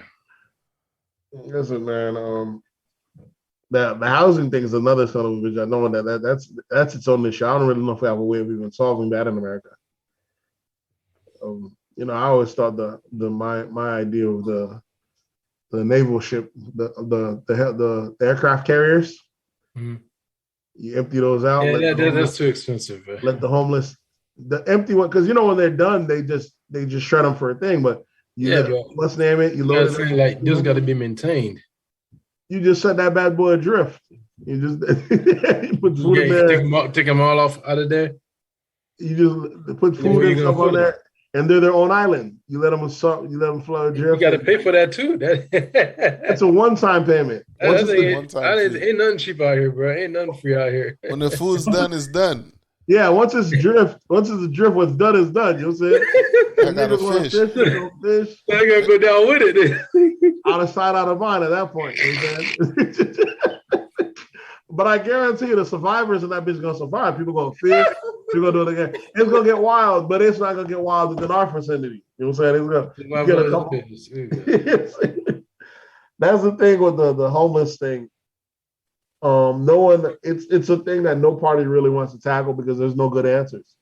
Listen, man. The housing thing is another son of a bitch. I know that's its own issue. I don't really know if we have a way of even solving that in America. I always thought my idea of the naval ship, the aircraft carriers, you empty those out. Yeah, that's too expensive. Let the homeless, the empty one, because when they're done, they just shred them for a thing. But let's name it. You load it. Like this got to be maintained. You just set that bad boy adrift. You just you put food in there. Take them all out of there. You just put food and stuff on there, and they're their own island. You let them float adrift. You got to pay for that too. It's a one-time payment. Ain't nothing cheap out here, bro. Ain't nothing free out here. When the food's done, it's done. Yeah, once it's adrift, what's done is done. You know what I'm saying? I got a fish. Fish. I gotta go down with it. Out of sight, out of mind at that point. You know what I'm saying? But I guarantee you the survivors in that bitch gonna survive. People gonna fish. People gonna do it again. It's gonna get wild, but it's not gonna get wild within our vicinity. You know what I'm saying? It's gonna get a couple. That's the thing with the homeless thing. No one. It's a thing that no party really wants to tackle because there's no good answers.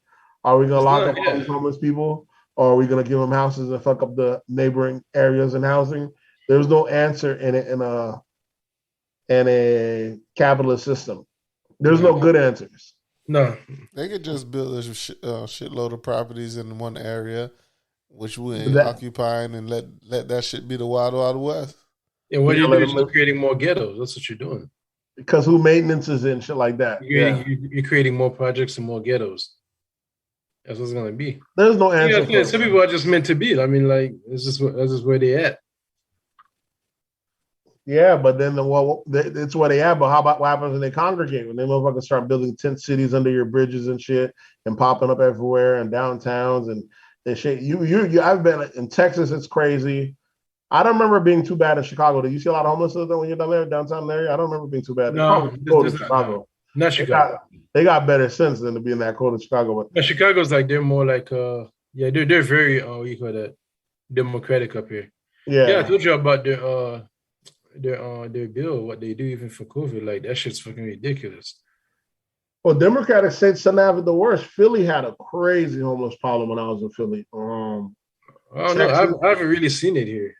Are we gonna lock up all these homeless people, or are we gonna give them houses and fuck up the neighboring areas and housing? There's no answer in a capitalist system. There's no good answers. No, they could just build a shitload of properties in one area, which we ain't occupying, and let that shit be the wild west. Yeah, what you do is you're creating more ghettos. That's what you're doing. Because who maintenances it and shit like that. You're creating more projects and more ghettos. That's what's gonna be. There's no answer. Yeah, some people are just meant to be. I mean, like that's just where they at. Yeah, but then it's where they at. But how about what happens when they congregate? When they motherfuckers start building tent cities under your bridges and shit, and popping up everywhere and downtowns and shit. I've been in Texas. It's crazy. I don't remember being too bad in Chicago. Did you see a lot of homelessness when you're down there, downtown area? I don't remember being too bad. No, Chicago. Not Chicago. They got better sense than to be in that cold in Chicago. But Chicago's like they're more like they're very what you call that, democratic up here. Yeah, I told you about their bill, what they do even for COVID. Like that shit's fucking ridiculous. Well, Democratic states tend to have it the worst. Philly had a crazy homeless problem when I was in Philly. I don't know. I haven't really seen it here.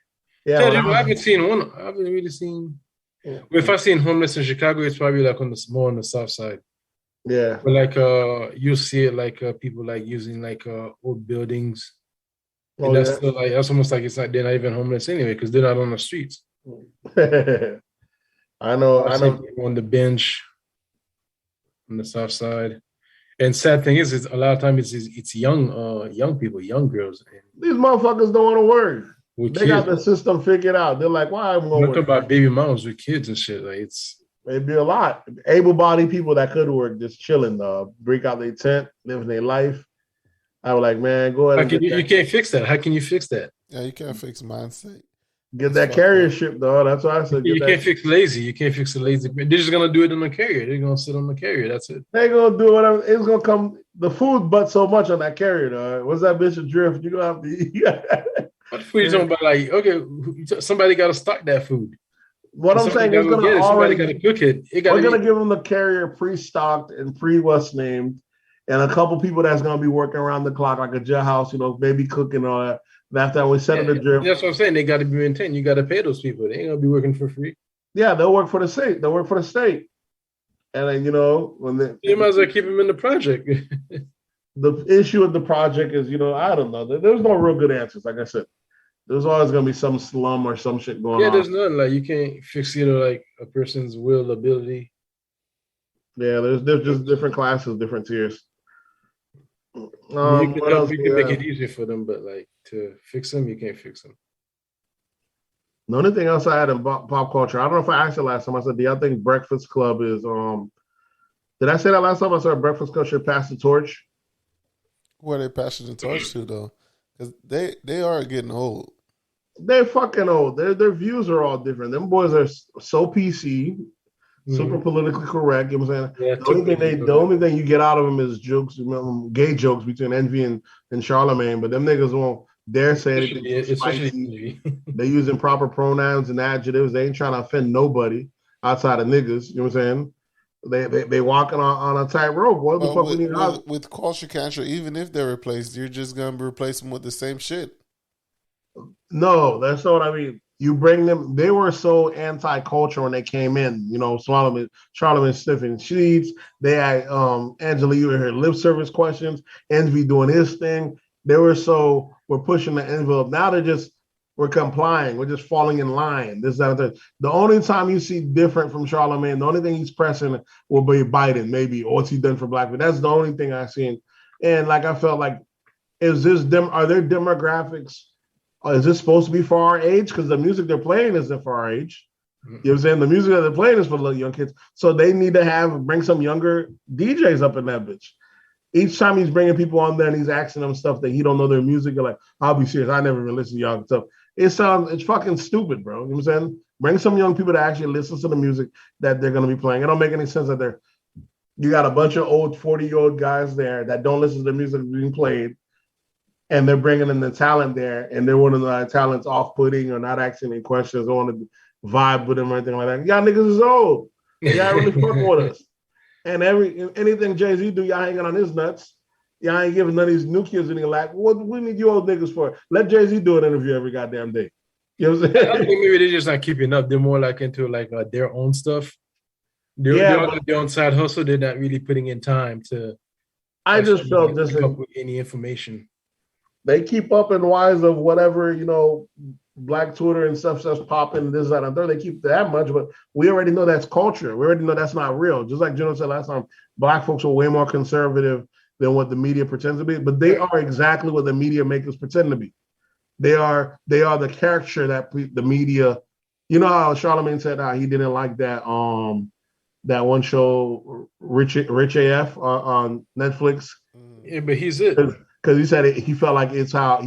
Yeah, I haven't seen one. I haven't really seen. Yeah. If I've seen homeless in Chicago, it's probably like more on the south side. Yeah, but like you'll see it like people like using like old buildings And that's still like that's almost like it's like they're not even homeless anyway because they're not on the streets. I know on the bench on the south side. And sad thing is a lot of times it's young people, young girls. These motherfuckers don't want to work. They got the kids. system figured out. They're like, why am I going to work? About baby moms with kids and shit. Like it'd be a lot. Able-bodied people that could work just chilling, break out their tent, living their life. I was like, man, go ahead. You can't fix that. How can you fix that? Yeah, you can't fix mindset. Get that carrier ship, though. That's why I said you can't fix lazy. You can't fix the lazy. They're just gonna do it on the carrier. They're gonna sit on the carrier. That's it. They're gonna do whatever. It's gonna come. The food, but so much on that carrier, though. What's that bitch adrift? You're gonna have to eat. What food you talking about? Like, okay, somebody got to stock that food. What I'm saying is somebody got to cook it. We're gonna give them the carrier pre-stocked and pre-what's named, and a couple people that's gonna be working around the clock like a jailhouse, maybe cooking and all that. After we set it adrift. That's what I'm saying. They got to be maintained. You got to pay those people. They ain't gonna be working for free. Yeah, they'll work for the state. They'll work for the state. And then when you might as well keep them in the project. The issue with the project is, I don't know. There's no real good answers. Like I said, there's always gonna be some slum or some shit going on. Yeah, there's nothing like you can't fix like a person's will, ability. Yeah, there's just different classes, different tiers. You can make it easier for them, but like to fix them, you can't fix them. The only thing else I had in pop culture, I don't know if I asked it last time. I said, do y'all think Breakfast Club is did I say that last time? I said Breakfast Club should pass the torch. Where they passing the torch to though? Because they are getting old. They're fucking old. Their views are all different. Them boys are so PC. Super politically correct. You know what I'm saying? Yeah, the only thing you get out of them is jokes, gay jokes between Envy and Charlamagne, but them niggas won't dare say anything spicy. They're using proper pronouns and adjectives. They ain't trying to offend nobody outside of niggas. You know what I'm saying? They walking on a tightrope. What the fuck we need with culture capture, even if they're replaced, you're just gonna replace them with the same shit. No, that's not what I mean. You bring them. They were so anti-culture when they came in. Charlamagne sniffing sheets. They had Angela Yu her lip service questions. Envy doing his thing. We're pushing the envelope. Now we're complying. We're just falling in line. This, that, that. The only time you see different from Charlamagne, the only thing he's pressing will be Biden, maybe. Or what's he done for black people? That's the only thing I've seen. And like I felt like, are there demographics? Is this supposed to be for our age? Because the music they're playing isn't for our age. You know what I'm saying? The music that they're playing is for little young kids. So they need to bring some younger DJs up in that bitch. Each time he's bringing people on there and he's asking them stuff that he don't know their music, you're like, I'll be serious. I never even listen to y'all stuff. It's fucking stupid, bro. You know what I'm saying? Bring some young people to actually listen to the music that they're going to be playing. It don't make any sense that you got a bunch of old 40-year-old guys there that don't listen to the music being played. And they're bringing in the talent there, and they're one of the talents off-putting or not asking any questions or want to vibe with them or anything like that. Y'all niggas is old. Y'all really fucking with us. And anything Jay-Z do, y'all hanging on his nuts. Y'all ain't giving none of these new kids any like, what we need you old niggas for? Let Jay-Z do an interview every goddamn day. You know what I'm saying? I think maybe they're just not keeping up. They're more like into like their own stuff. They're on their own side hustle. They're not really putting in time to. I just felt this up with any information. They keep up in wise of whatever, Black Twitter and stuff that's popping, this, that, and third. They keep that much, but we already know that's culture. We already know that's not real. Just like Juno said last time, Black folks are way more conservative than what the media pretends to be, but they are exactly what the media make us pretend to be. They are the caricature that the media, how Charlamagne said how he didn't like that that one show, Rich AF on Netflix. Yeah, but he's it. Because he said he felt like it's how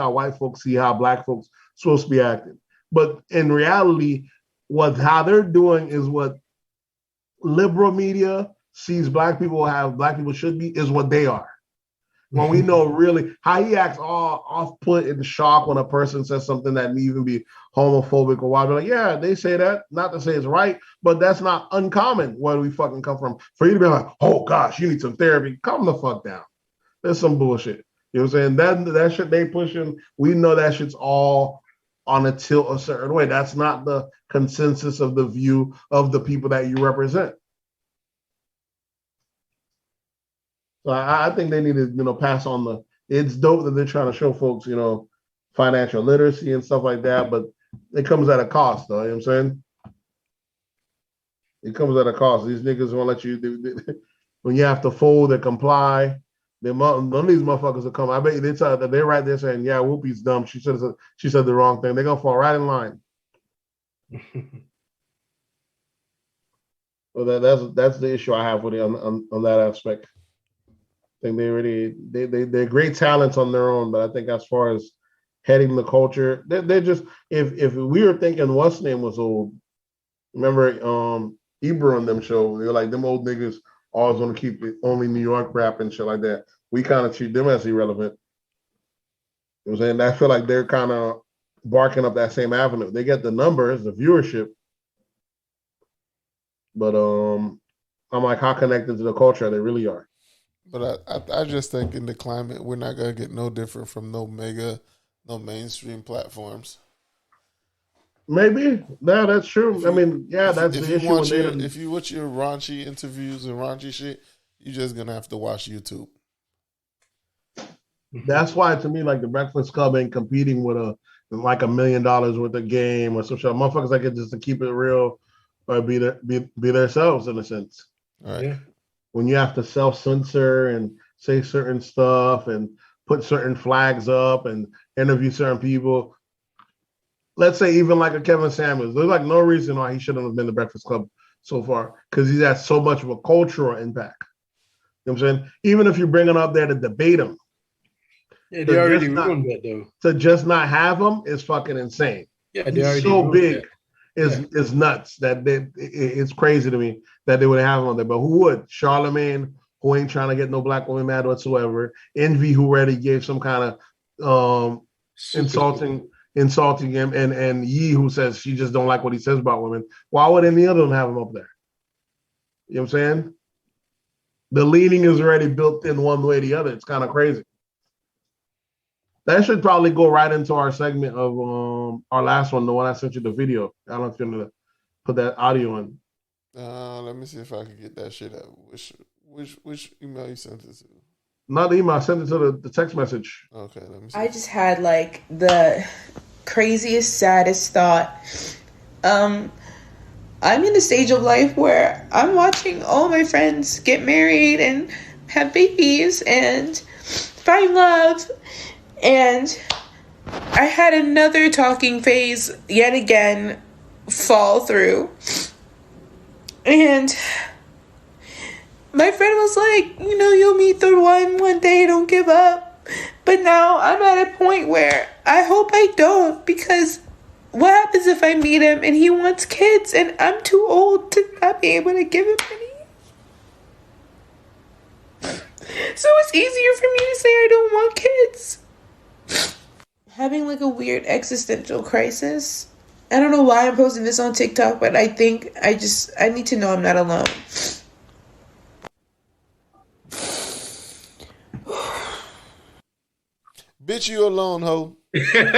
white folks see how Black folks supposed to be acting. But in reality, how they're doing is what liberal media sees Black people should be, is what they are. When we know really how he acts all off-put and shocked when a person says something that may even be homophobic or whatever. Like, yeah, they say that, not to say it's right, but that's not uncommon where we fucking come from. For you to be like, oh gosh, you need some therapy, calm the fuck down. There's some bullshit. You know what I'm saying? That shit they pushing, we know that shit's all on a tilt a certain way. That's not the consensus of the view of the people that you represent. So I think they need to, pass on it's dope that they're trying to show folks, financial literacy and stuff like that, but it comes at a cost, though. You know what I'm saying? It comes at a cost. These niggas won't let you when you have to fold and comply. None of these motherfuckers will come. I bet you they're right there saying, "Yeah, Whoopi's dumb. She said the wrong thing." They're gonna fall right in line. Well, that's the issue I have with it on that aspect. I think they're great talents on their own, but I think as far as heading the culture, they're just if we were thinking what's name was old. Remember Ebro on them show, they're like them old niggas always want to keep it only New York rap and shit like that. We kind of treat them as irrelevant. You know what I'm saying? I feel like they're kind of barking up that same avenue. They get the numbers, the viewership, but I'm like, how connected to the culture they really are. But I just think in the climate, we're not gonna get no different from no mainstream platforms. Maybe. No, that's true. I mean, yeah, that's the issue. If you watch your raunchy interviews and raunchy shit, you're just gonna have to watch YouTube. That's why, to me, like the Breakfast Club ain't competing with $1 million worth of game or some shit. Motherfuckers like it just to keep it real or be themselves in a sense. All right. Yeah. When you have to self-censor and say certain stuff and put certain flags up and interview certain people. Let's say even like a Kevin Samuels, there's like no reason why he shouldn't have been the Breakfast Club so far because he's had so much of a cultural impact. You know what I'm saying? Even if you bring him up there to debate him. Yeah, they already ruined that though. To just not have him is fucking insane. Yeah, they already so big. Is nuts that it's crazy to me that they would have him on there. But who would? Charlemagne, who ain't trying to get no black woman mad whatsoever. Envy, who already gave some kind of insulting him, and Yee, who says she just don't like what he says about women. Why would any other of them have him up there? You know what I'm saying? The leaning is already built in one way or the other. It's kind of crazy. That should probably go right into our segment of our last one, the one I sent you the video. I don't know if you're gonna put that audio in. Let me see if I can get that shit out. Which email you sent it to? Not the email. I sent it to the text message. Okay, let me see. I just had like the craziest, saddest thought. I'm in a stage of life where I'm watching all my friends get married and have babies and find love. And I had another talking phase yet again fall through. And my friend was like, you'll meet the one day, don't give up. But now I'm at a point where I hope I don't, because what happens if I meet him and he wants kids and I'm too old to not be able to give him any? So it's easier for me to say I don't want kids. Having like a weird existential crisis. I don't know why I'm posting this on TikTok, but I think I need to know I'm not alone. Bitch, you alone, ho. By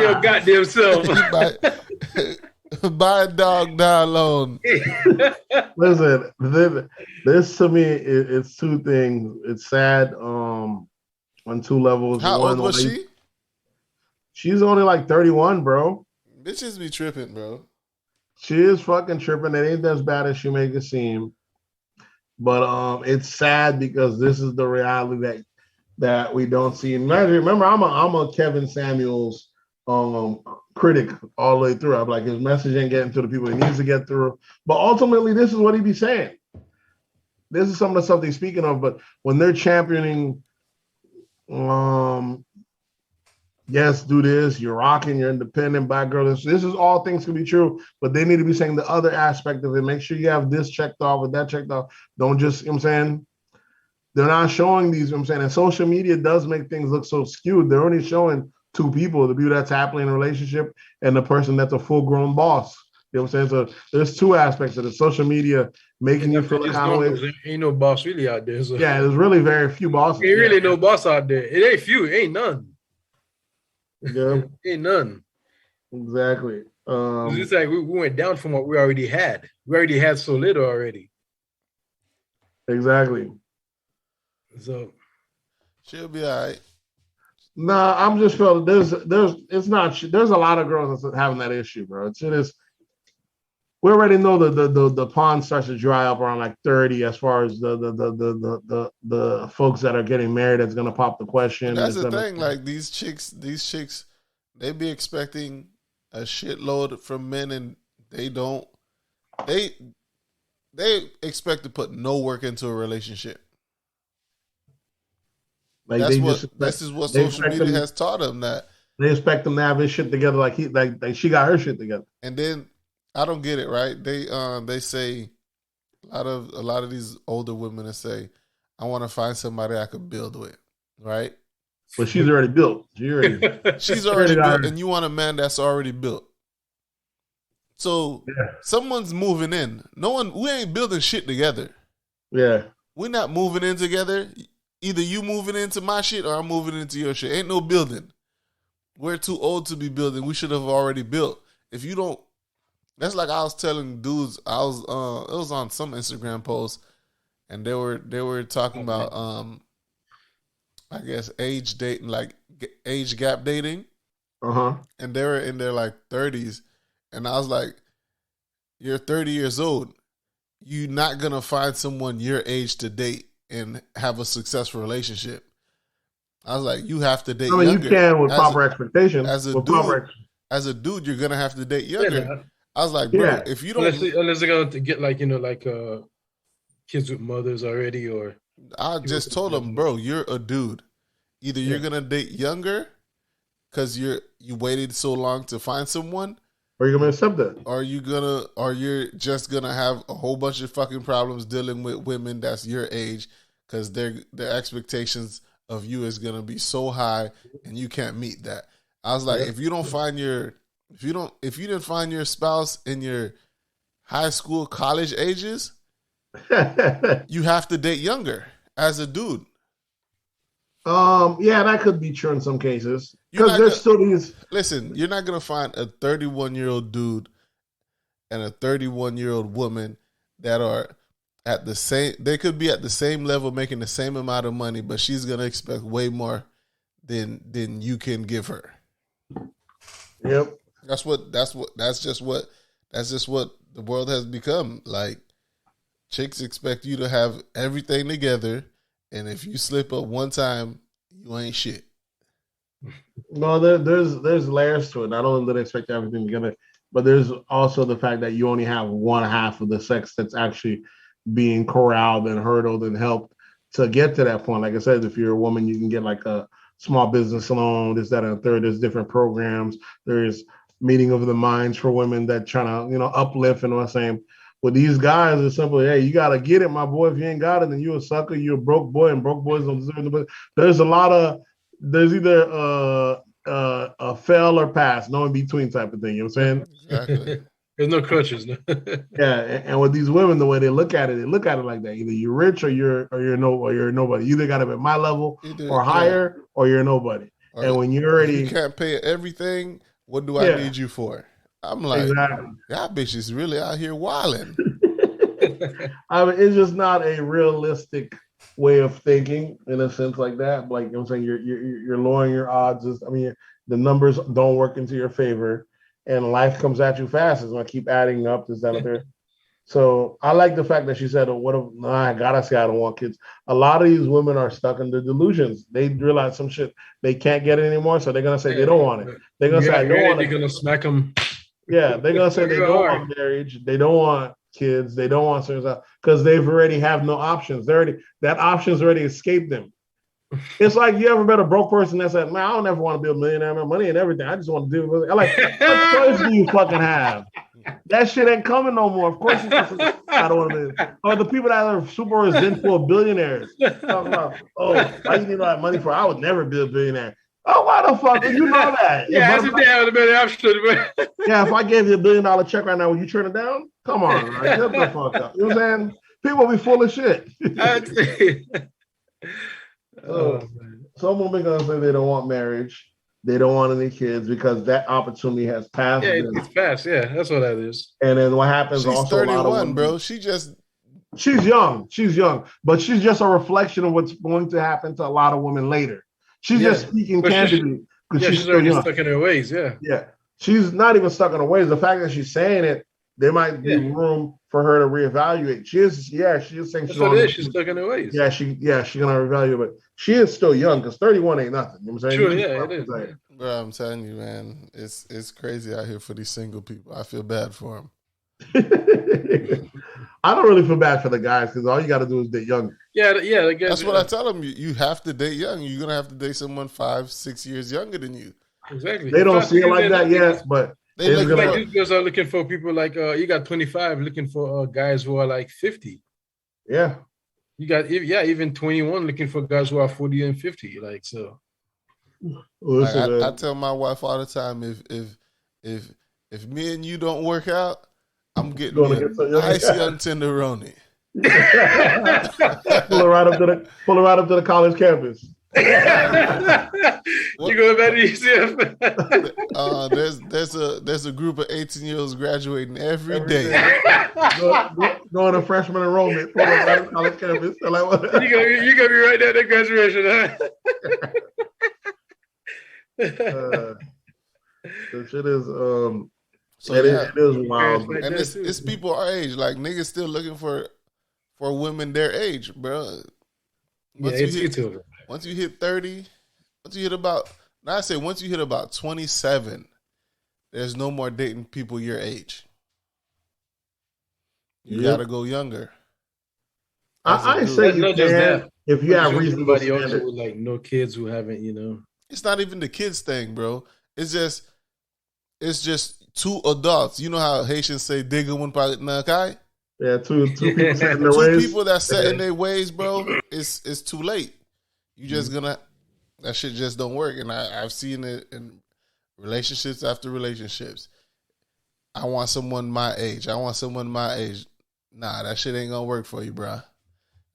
your goddamn self. Buy a dog, die alone. Listen, this to me, it's two things. It's sad on two levels. How old was she? She's only like 31, bro. Bitches be tripping, bro. She is fucking tripping. It ain't as bad as she make it seem. But it's sad because this is the reality that we don't see. Remember, I'm a Kevin Samuels critic all the way through. I'm like, his message ain't getting to the people he needs to get through. But ultimately, this is what he be saying. This is some of the stuff they're speaking of. But when they're championing, yes, do this, you're rocking, you're independent, black girl. This is all things can be true, but they need to be saying the other aspect of it. Make sure you have this checked off or that checked off. Don't just, you know what I'm saying? They're not showing these, you know what I'm saying? And social media does make things look so skewed. They're only showing two people, the people that's happily in a relationship and the person that's a full-grown boss. You know what I'm saying? So there's two aspects of the social media making you feel kind of way. Ain't no boss really out there. So. Yeah, there's really very few bosses. Ain't really no boss out there. It ain't few. It ain't none. Yeah. Ain't none. Exactly. It's like we went down from what we already had. We already had so little already. Exactly. So she'll be all right. No, I'm just feeling there's there's a lot of girls that's having that issue, bro. It is. We already know the pond starts to dry up around like 30 as far as the folks that are getting married that's gonna pop the question. But that's the thing, like these chicks, they be expecting a shitload from men and they don't they expect to put no work into a relationship. Like this is what social media has taught them, that they expect them to have his shit together like she got her shit together. And then I don't get it, right? They say a lot of these older women that say, I want to find somebody I could build with, right? But she's already built. She's already built, and you want a man that's already built. So someone's moving in. We ain't building shit together. Yeah. We're not moving in together. Either you moving into my shit or I'm moving into your shit. Ain't no building. We're too old to be building. We should have already built. If you don't, that's like I was telling dudes. It was on some Instagram post, and they were talking about I guess age dating, like age gap dating. And they were in their like 30s, and I was like, you're 30 years old. You're not gonna find someone your age to date and have a successful relationship. I was like, you have to date younger. You can with proper expectations. As a dude, you're gonna have to date younger. Yeah. I was like, bro, if you don't, unless they're gonna get like kids with mothers already, or I just told them, bro, you're a dude. Either you're gonna date younger because you waited so long to find someone, or you're gonna accept that, or you're just gonna have a whole bunch of fucking problems dealing with women that's your age because their expectations of you is gonna be so high and you can't meet that. I was like, if you didn't find your spouse in your high school, college ages, you have to date younger as a dude. Yeah, that could be true in some cases. Because there's still these. Listen, you're not gonna find a 31-year-old dude and a 31-year-old woman that are at the same. They could be at the same level, making the same amount of money, but she's gonna expect way more than you can give her. Yep. That's just what the world has become. Like, chicks expect you to have everything together, and if you slip up one time, you ain't shit. No, there's layers to it. Not only do they expect everything together, but there's also the fact that you only have one half of the sex that's actually being corralled and hurdled and helped to get to that point. Like I said, if you're a woman, you can get like a small business loan, this, that, and the third. There's different programs. There's meeting of the minds for women that trying to, uplift. And what I'm saying, with these guys, it's simply, hey, you got to get it, my boy. If you ain't got it, then you a sucker. You're a broke boy, and broke boys don't deserve it. But there's either a fail or pass, no in between type of thing. You know what I'm saying? Exactly. There's no crutches. No. Yeah, and with these women, the way they look at it like that. Either you're rich or you're nobody. You either got to be at my level or higher, or you're nobody. And when you're already, you can't pay everything. What do I need you for? I'm like, y'all bitches really out here wilding. I mean, it's just not a realistic way of thinking in a sense like that. Like, I'm saying, you're lowering your odds. The numbers don't work into your favor, and life comes at you fast. It's gonna keep adding up. This, that, and there. So I like the fact that she said, I gotta say I don't want kids. A lot of these women are stuck in the delusions. They realize some shit they can't get it anymore, so they're gonna say they don't want it. They're gonna say I don't want it. They're gonna smack them. Yeah, they're gonna say they don't want marriage, they don't want kids, they don't want certain stuff because they've already have no options. That option's already escaped them. It's like, you ever met a broke person that said, man, I don't ever want to be a millionaire, my money and everything. I just want to do it. Like, what choice do you fucking have? That shit ain't coming no more. Of course, I don't want to be. Or the people that are super resentful billionaires talking about, why you need all that money for? I would never be a billionaire. Oh, why the fuck? You know that? Yeah, that's a damn better option. Yeah, if I gave you $1 billion check right now, would you turn it down? Come on, right? Get the fuck up. You know what I'm saying? People be full of shit. Some women gonna say they don't want marriage, they don't want any kids because that opportunity has passed. Yeah, it's passed. Yeah, that's what that is. And then what happens? She's also 31, a lot of women, bro. She's young, but she's just a reflection of what's going to happen to a lot of women later. She's just speaking candidly because she's already young. stuck in her ways. Yeah. She's not even stuck in her ways. The fact that she's saying it, there might be room for her to reevaluate. She is saying she's stuck in her ways. She's gonna reevaluate, but she is still young because 31 ain't nothing. You know what I'm saying? True, it is. Bro, I'm telling you, man, it's crazy out here for these single people. I feel bad for them. I don't really feel bad for the guys because all you got to do is date younger. Yeah. That's what I tell them. You have to date young. You're gonna have to date someone 5-6 years younger than you. Exactly. They don't see it like that yet, but these girls are looking for people like you got 25 looking for guys who are like 50. Yeah. You got even 21 looking for guys who are 40 and 50. Like so. Listen, I tell my wife all the time, if me and you don't work out, I'm getting a icy young tenderoni. Pull her right up to the college campus. You going back to UCF? There's a group of 18-year-olds graduating every day. Going to freshman enrollment. Pull her right up to college campus. Like, what? You gonna be right there at the graduation, huh? The shit is so it is wild. And it's people our age. Like niggas still looking for women their age, bro. Once you hit 30, once you hit about 27, there's no more dating people your age. You gotta go younger. I say you can if you have reasonable standards. With like no kids who haven't, It's not even the kids thing, bro. It's just two adults. You know how Haitians say "digga one palit na kai"? Yeah, two people set in their ways. Two people that set in their ways, bro. It's too late. You just that shit just don't work. And I've seen it in relationships after relationships. I want someone my age. Nah, that shit ain't gonna work for you, bro.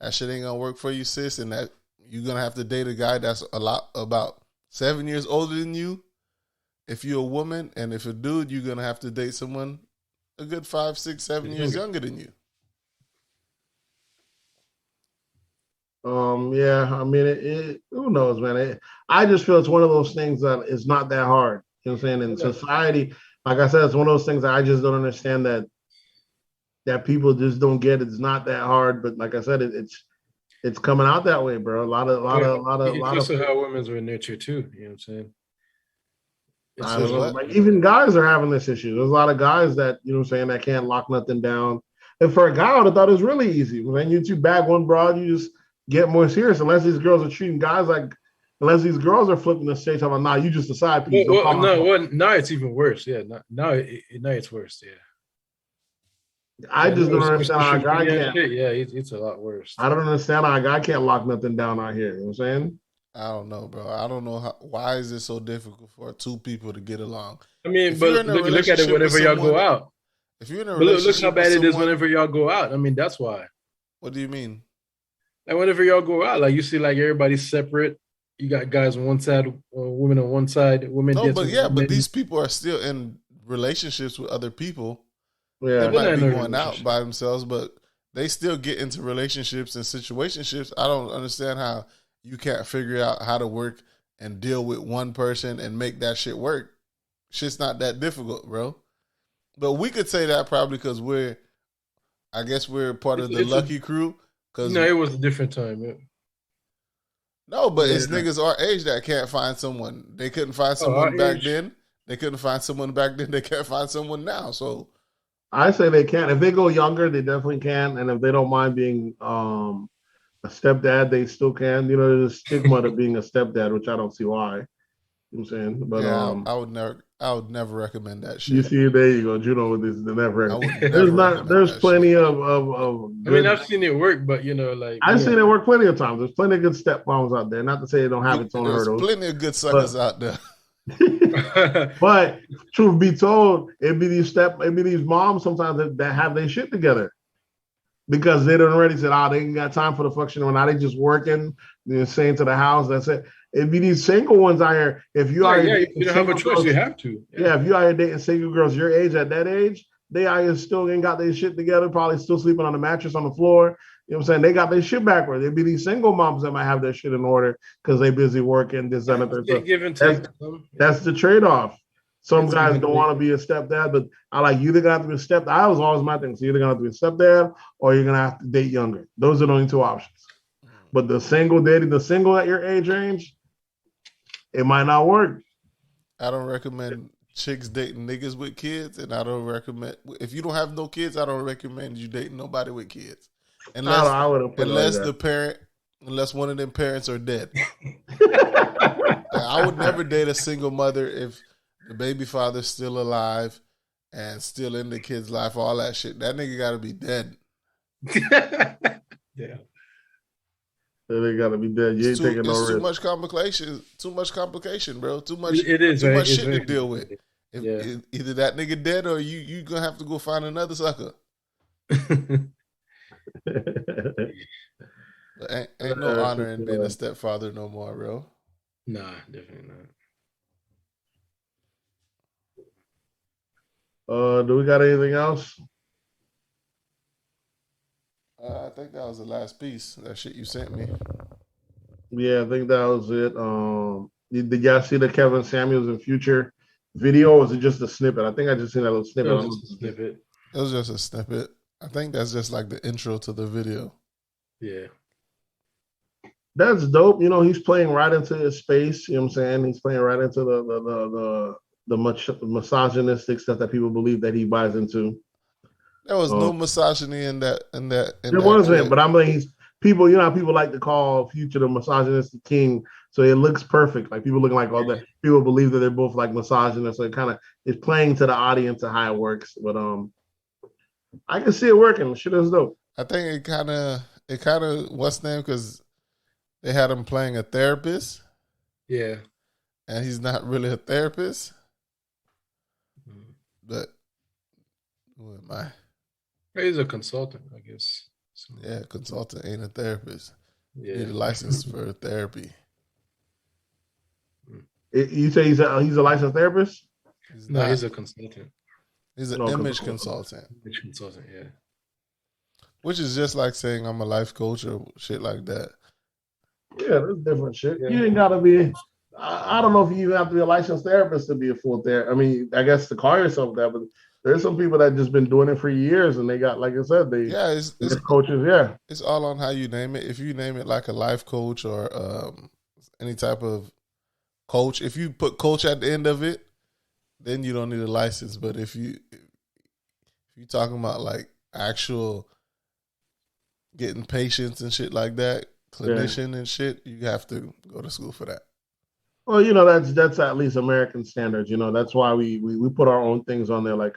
That shit ain't gonna work for you, sis. And that you're gonna have to date a guy that's about 7 years older than you. If you're a woman, and if a dude, you're gonna have to date someone a good 5, 6, 7 years younger than you. Yeah, I mean, who knows, man? I just feel it's one of those things that it's not that hard. You know what I'm saying? In society, like I said, it's one of those things that I just don't understand that people just don't get. It's not that hard, but like I said, it's coming out that way, bro. A lot of. Also, how women's are nurtured too. You know what I'm saying? Like even guys are having this issue. There's a lot of guys that that can't lock nothing down. And for a guy, I would have thought it was really easy. When you two bag one broad, you just get more serious. Unless these girls are treating guys unless these girls are flipping the stage, I'm like, nah, you just a side piece. Now it's even worse. Yeah, now it's worse. Yeah. I just don't understand how a guy can't. Yeah, it's a lot worse. I don't understand how a guy can't lock nothing down out here. You know what I'm saying? I don't know, bro. I don't know why is it so difficult for two people to get along? I mean, but look at it whenever y'all go out. If you're in a relationship, look how bad it is whenever y'all go out. I mean, that's why. What do you mean? Like whenever y'all go out, like you see, like everybody's separate. You got guys on one side, women on one side, women. No, but these people are still in relationships with other people. Yeah, they might be going out by themselves, but they still get into relationships and situationships. I don't understand how you can't figure out how to work and deal with one person and make that shit work. Shit's not that difficult, bro. But we could say that probably because we're part of the lucky crew. No, it was a different time. Yeah. No, but it's niggas our age that can't find someone. They couldn't find someone back then. They couldn't find someone back then. They can't find someone now. So I say they can. If they go younger, they definitely can. And if they don't mind being a stepdad, they still can. You know, there's a stigma to being a stepdad, which I don't see why. You know what I'm saying? But yeah, I would never recommend that shit. You see, there you go, Juno, with this the never. There's plenty of I mean, I've seen it work, but I've seen it work plenty of times. There's plenty of good stepmoms out there. Not to say they don't have its own hurdles. There's plenty of good suckers out there. But truth be told, it'd be these moms sometimes that have their shit together. Because they done already said, they ain't got time for the function. Now they just working, saying to the house, that's it. It'd be these single ones out here. If you are you don't have a choice, you have to. Yeah, if you are dating single girls your age at that age, they out here still ain't got their shit together, probably still sleeping on the mattress on the floor. You know what I'm saying? They got their shit backwards. There'd be these single moms that might have their shit in order because they busy working, this, that, and the third. Give and take. That's the trade-off. Some guys don't want to be a stepdad, but I like you either gonna have to be a stepdad. I was always my thing. So you're either gonna have to be a stepdad or you're gonna have to date younger. Those are the only two options. But the single at your age range, it might not work. I don't recommend chicks dating niggas with kids, and I don't recommend if you don't have no kids, I don't recommend you dating nobody with kids. Unless one of them parents are dead. I would never date a single mother if the baby father's still alive and still in the kid's life, all that shit. That nigga gotta be dead. Yeah. They gotta be dead. You ain't taking no risk. Too much complication, bro. Too much shit to deal with. Either that nigga dead or you gonna have to go find another sucker. ain't no honor in being a stepfather no more, bro. Nah, definitely not. Do we got anything else? I think that was the last piece. That shit you sent me. Yeah, I think that was it. Did y'all see the Kevin Samuels and Future video? Or was it just a snippet? I think I just seen that little snippet. It was just a snippet. I think that's just like the intro to the video. Yeah. That's dope. You know, he's playing right into his space. You know what I'm saying? He's playing right into the misogynistic stuff that people believe that he buys into. There was no misogyny in that. There wasn't, but I'm like, people, you know how people like to call Future the misogynistic king, so it looks perfect. Like people looking like all that. People believe that they're both like misogynists, so it kind of is playing to the audience of how it works. But I can see it working. The shit is dope. I think it kind of what's name because they had him playing a therapist. Yeah, and he's not really a therapist. But who am I? He's a consultant, I guess. Yeah, consultant ain't a therapist. Yeah. You need a license for therapy. You say he's a licensed therapist? He's a consultant. He's an image consultant. Image consultant, yeah. Which is just like saying I'm a life coach or shit like that. Yeah, that's different shit. Yeah. You ain't gotta be. I don't know if you even have to be a licensed therapist to be a full therapist. I mean, I guess to call yourself that, but there's some people that just been doing it for years, and they got, like I said, it's coaches. Yeah, it's all on how you name it. If you name it like a life coach or any type of coach, if you put coach at the end of it, then you don't need a license. But if you talking about like actual getting patients and shit like that, clinician and shit, you have to go to school for that. Well, you know, that's at least American standards. You know, that's why we put our own things on there. Like,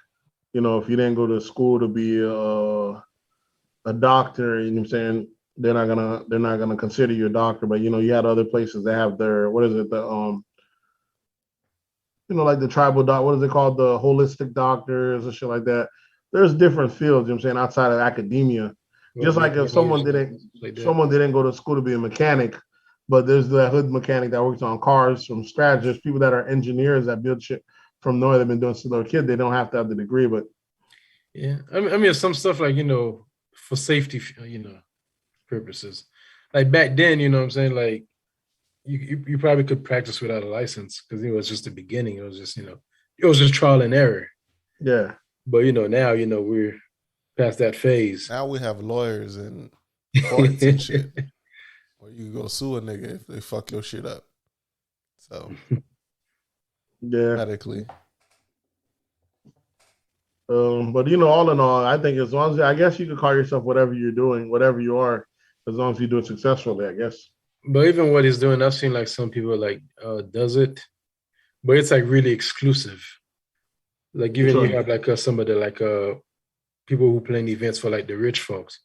you know, if you didn't go to school to be a doctor, you know what I'm saying, they're not gonna consider you a doctor. But you know, you had other places that have their you know, like the tribal doc, what is it called? The holistic doctors and shit like that. There's different fields, you know what I'm saying, outside of academia. Just like if someone didn't go to school to be a mechanic, but there's the hood mechanic that works on cars from scratch. There's people that are engineers that build shit from nowhere. They've been doing since they're a kid. They don't have to have the degree, but yeah, I mean, some stuff like, you know, for safety, you know, purposes. Like back then, you know what I'm saying, like you probably could practice without a license because it was just the beginning. It was just, you know, it was just trial and error. Yeah. But you know, now, you know, we're past that phase. Now we have lawyers and courts and shit. Or you go sue a nigga if they fuck your shit up. So, yeah, medically. But you know, all in all, I think as long as I guess you could call yourself whatever you're doing, whatever you are, as long as you do it successfully, I guess. But even what he's doing, I've seen like some people like does it, but it's like really exclusive. Like even you have like some of the like people who plan events for like the rich folks,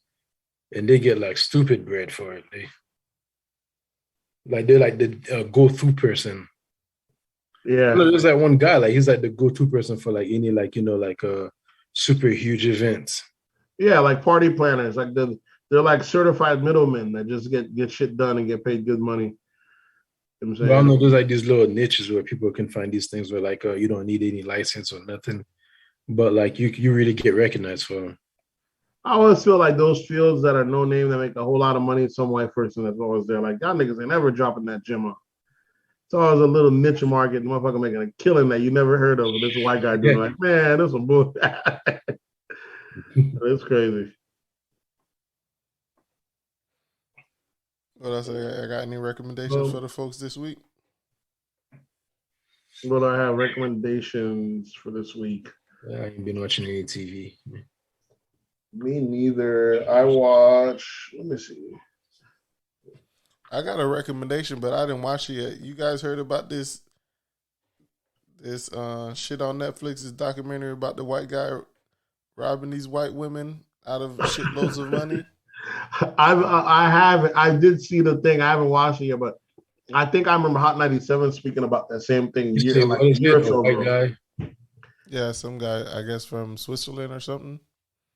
and they get like stupid bread for it. They're like the go-to person. Yeah. There's that one guy, like he's like the go-to person for like any like, you know, like super huge events. Yeah, like party planners. Like they're like certified middlemen that just get shit done and get paid good money. You know what I'm saying? But I know there's like these little niches where people can find these things where like you don't need any license or nothing. but like you really get recognized for them. I always feel like those fields that are no name that make a whole lot of money, some white person that's always there. Like, y'all niggas ain't never dropping that gym up. It's always a little niche market, motherfucker making a killing that you never heard of. This white guy doing like, man, this some bullshit. It's crazy. What else? I got any recommendations for the folks this week? But I have recommendations for this week. I ain't been watching any TV. Me neither. I watch. Let me see. I got a recommendation, but I didn't watch it yet. You guys heard about this shit on Netflix? This documentary about the white guy robbing these white women out of shitloads of money. I did see the thing. I haven't watched it yet, but I think I remember Hot 97 speaking about that same thing a year or so ago. Yeah, some guy, I guess from Switzerland or something.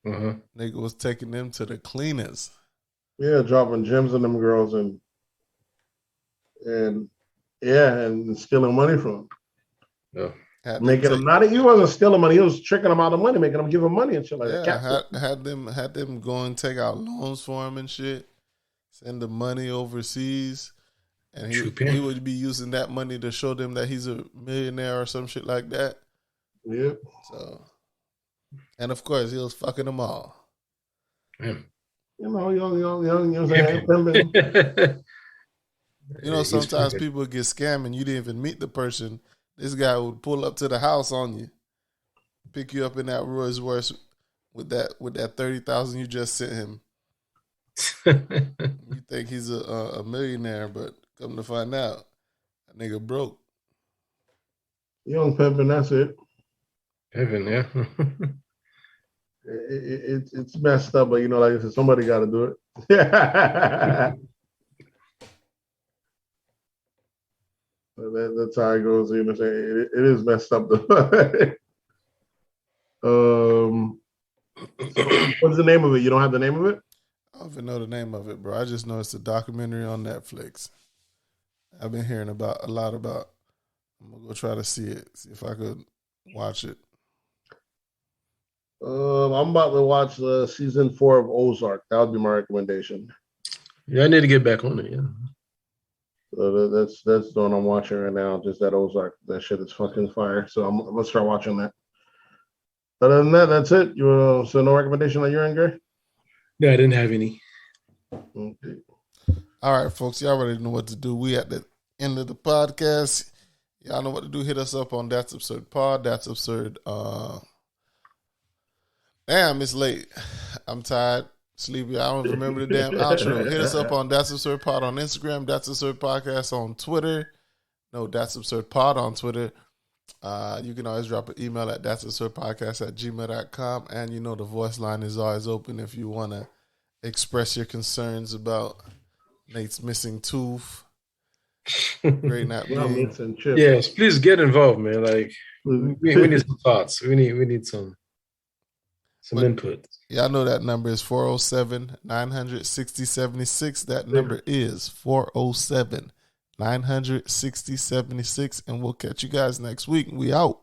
Nigga was taking them to the cleaners. Yeah, dropping gems on them girls and stealing money from them. Yeah. Making them he wasn't stealing money, he was tricking them out of money, making them give him money and shit like that. Yeah, had them go and take out loans for him and shit, send the money overseas, and he would be using that money to show them that he's a millionaire or some shit like that. Yep. So, and of course he was fucking them all. You know, saying? You know, sometimes people get scammed and you didn't even meet the person. This guy would pull up to the house on you, pick you up in that Rolls Royce with that $30,000 you just sent him. You think he's a millionaire, but come to find out, that nigga broke. Young pimping, that's it. Pimping, yeah. It's messed up, but you know, like I said, somebody got to do it. That's how it goes. You know, it is messed up though. What's the name of it? You don't have the name of it? I don't even know the name of it, bro. I just know it's a documentary on Netflix. I've been hearing a lot about. I'm gonna go try to see it. See if I could watch it. I'm about to watch season 4 of Ozark. That would be my recommendation. Yeah, I need to get back on it. Yeah. So that's the one I'm watching right now. Just that Ozark. That shit is fucking fire. So I'm gonna start watching that. Other than that, that's it. So no recommendation on your end, Gary? No, I didn't have any. Okay. All right, folks. Y'all already know what to do. We at the end of the podcast. Y'all know what to do. Hit us up on That's Absurd Pod. That's Absurd. Damn, it's late. I'm tired, sleepy. I don't remember the damn outro. Hit us up on That's Absurd Pod on Instagram. That's Absurd Podcast on Twitter. No, That's Absurd Pod on Twitter. You can always drop an email at that'sabsurdpodcast@gmail.com. And you know the voice line is always open if you want to express your concerns about Nate's missing tooth. Great not being. Yes, please get involved, man. Like we need some thoughts. We need some input. Y'all know that number is 407-900-6076. That number is 407-900-6076. And we'll catch you guys next week. We out.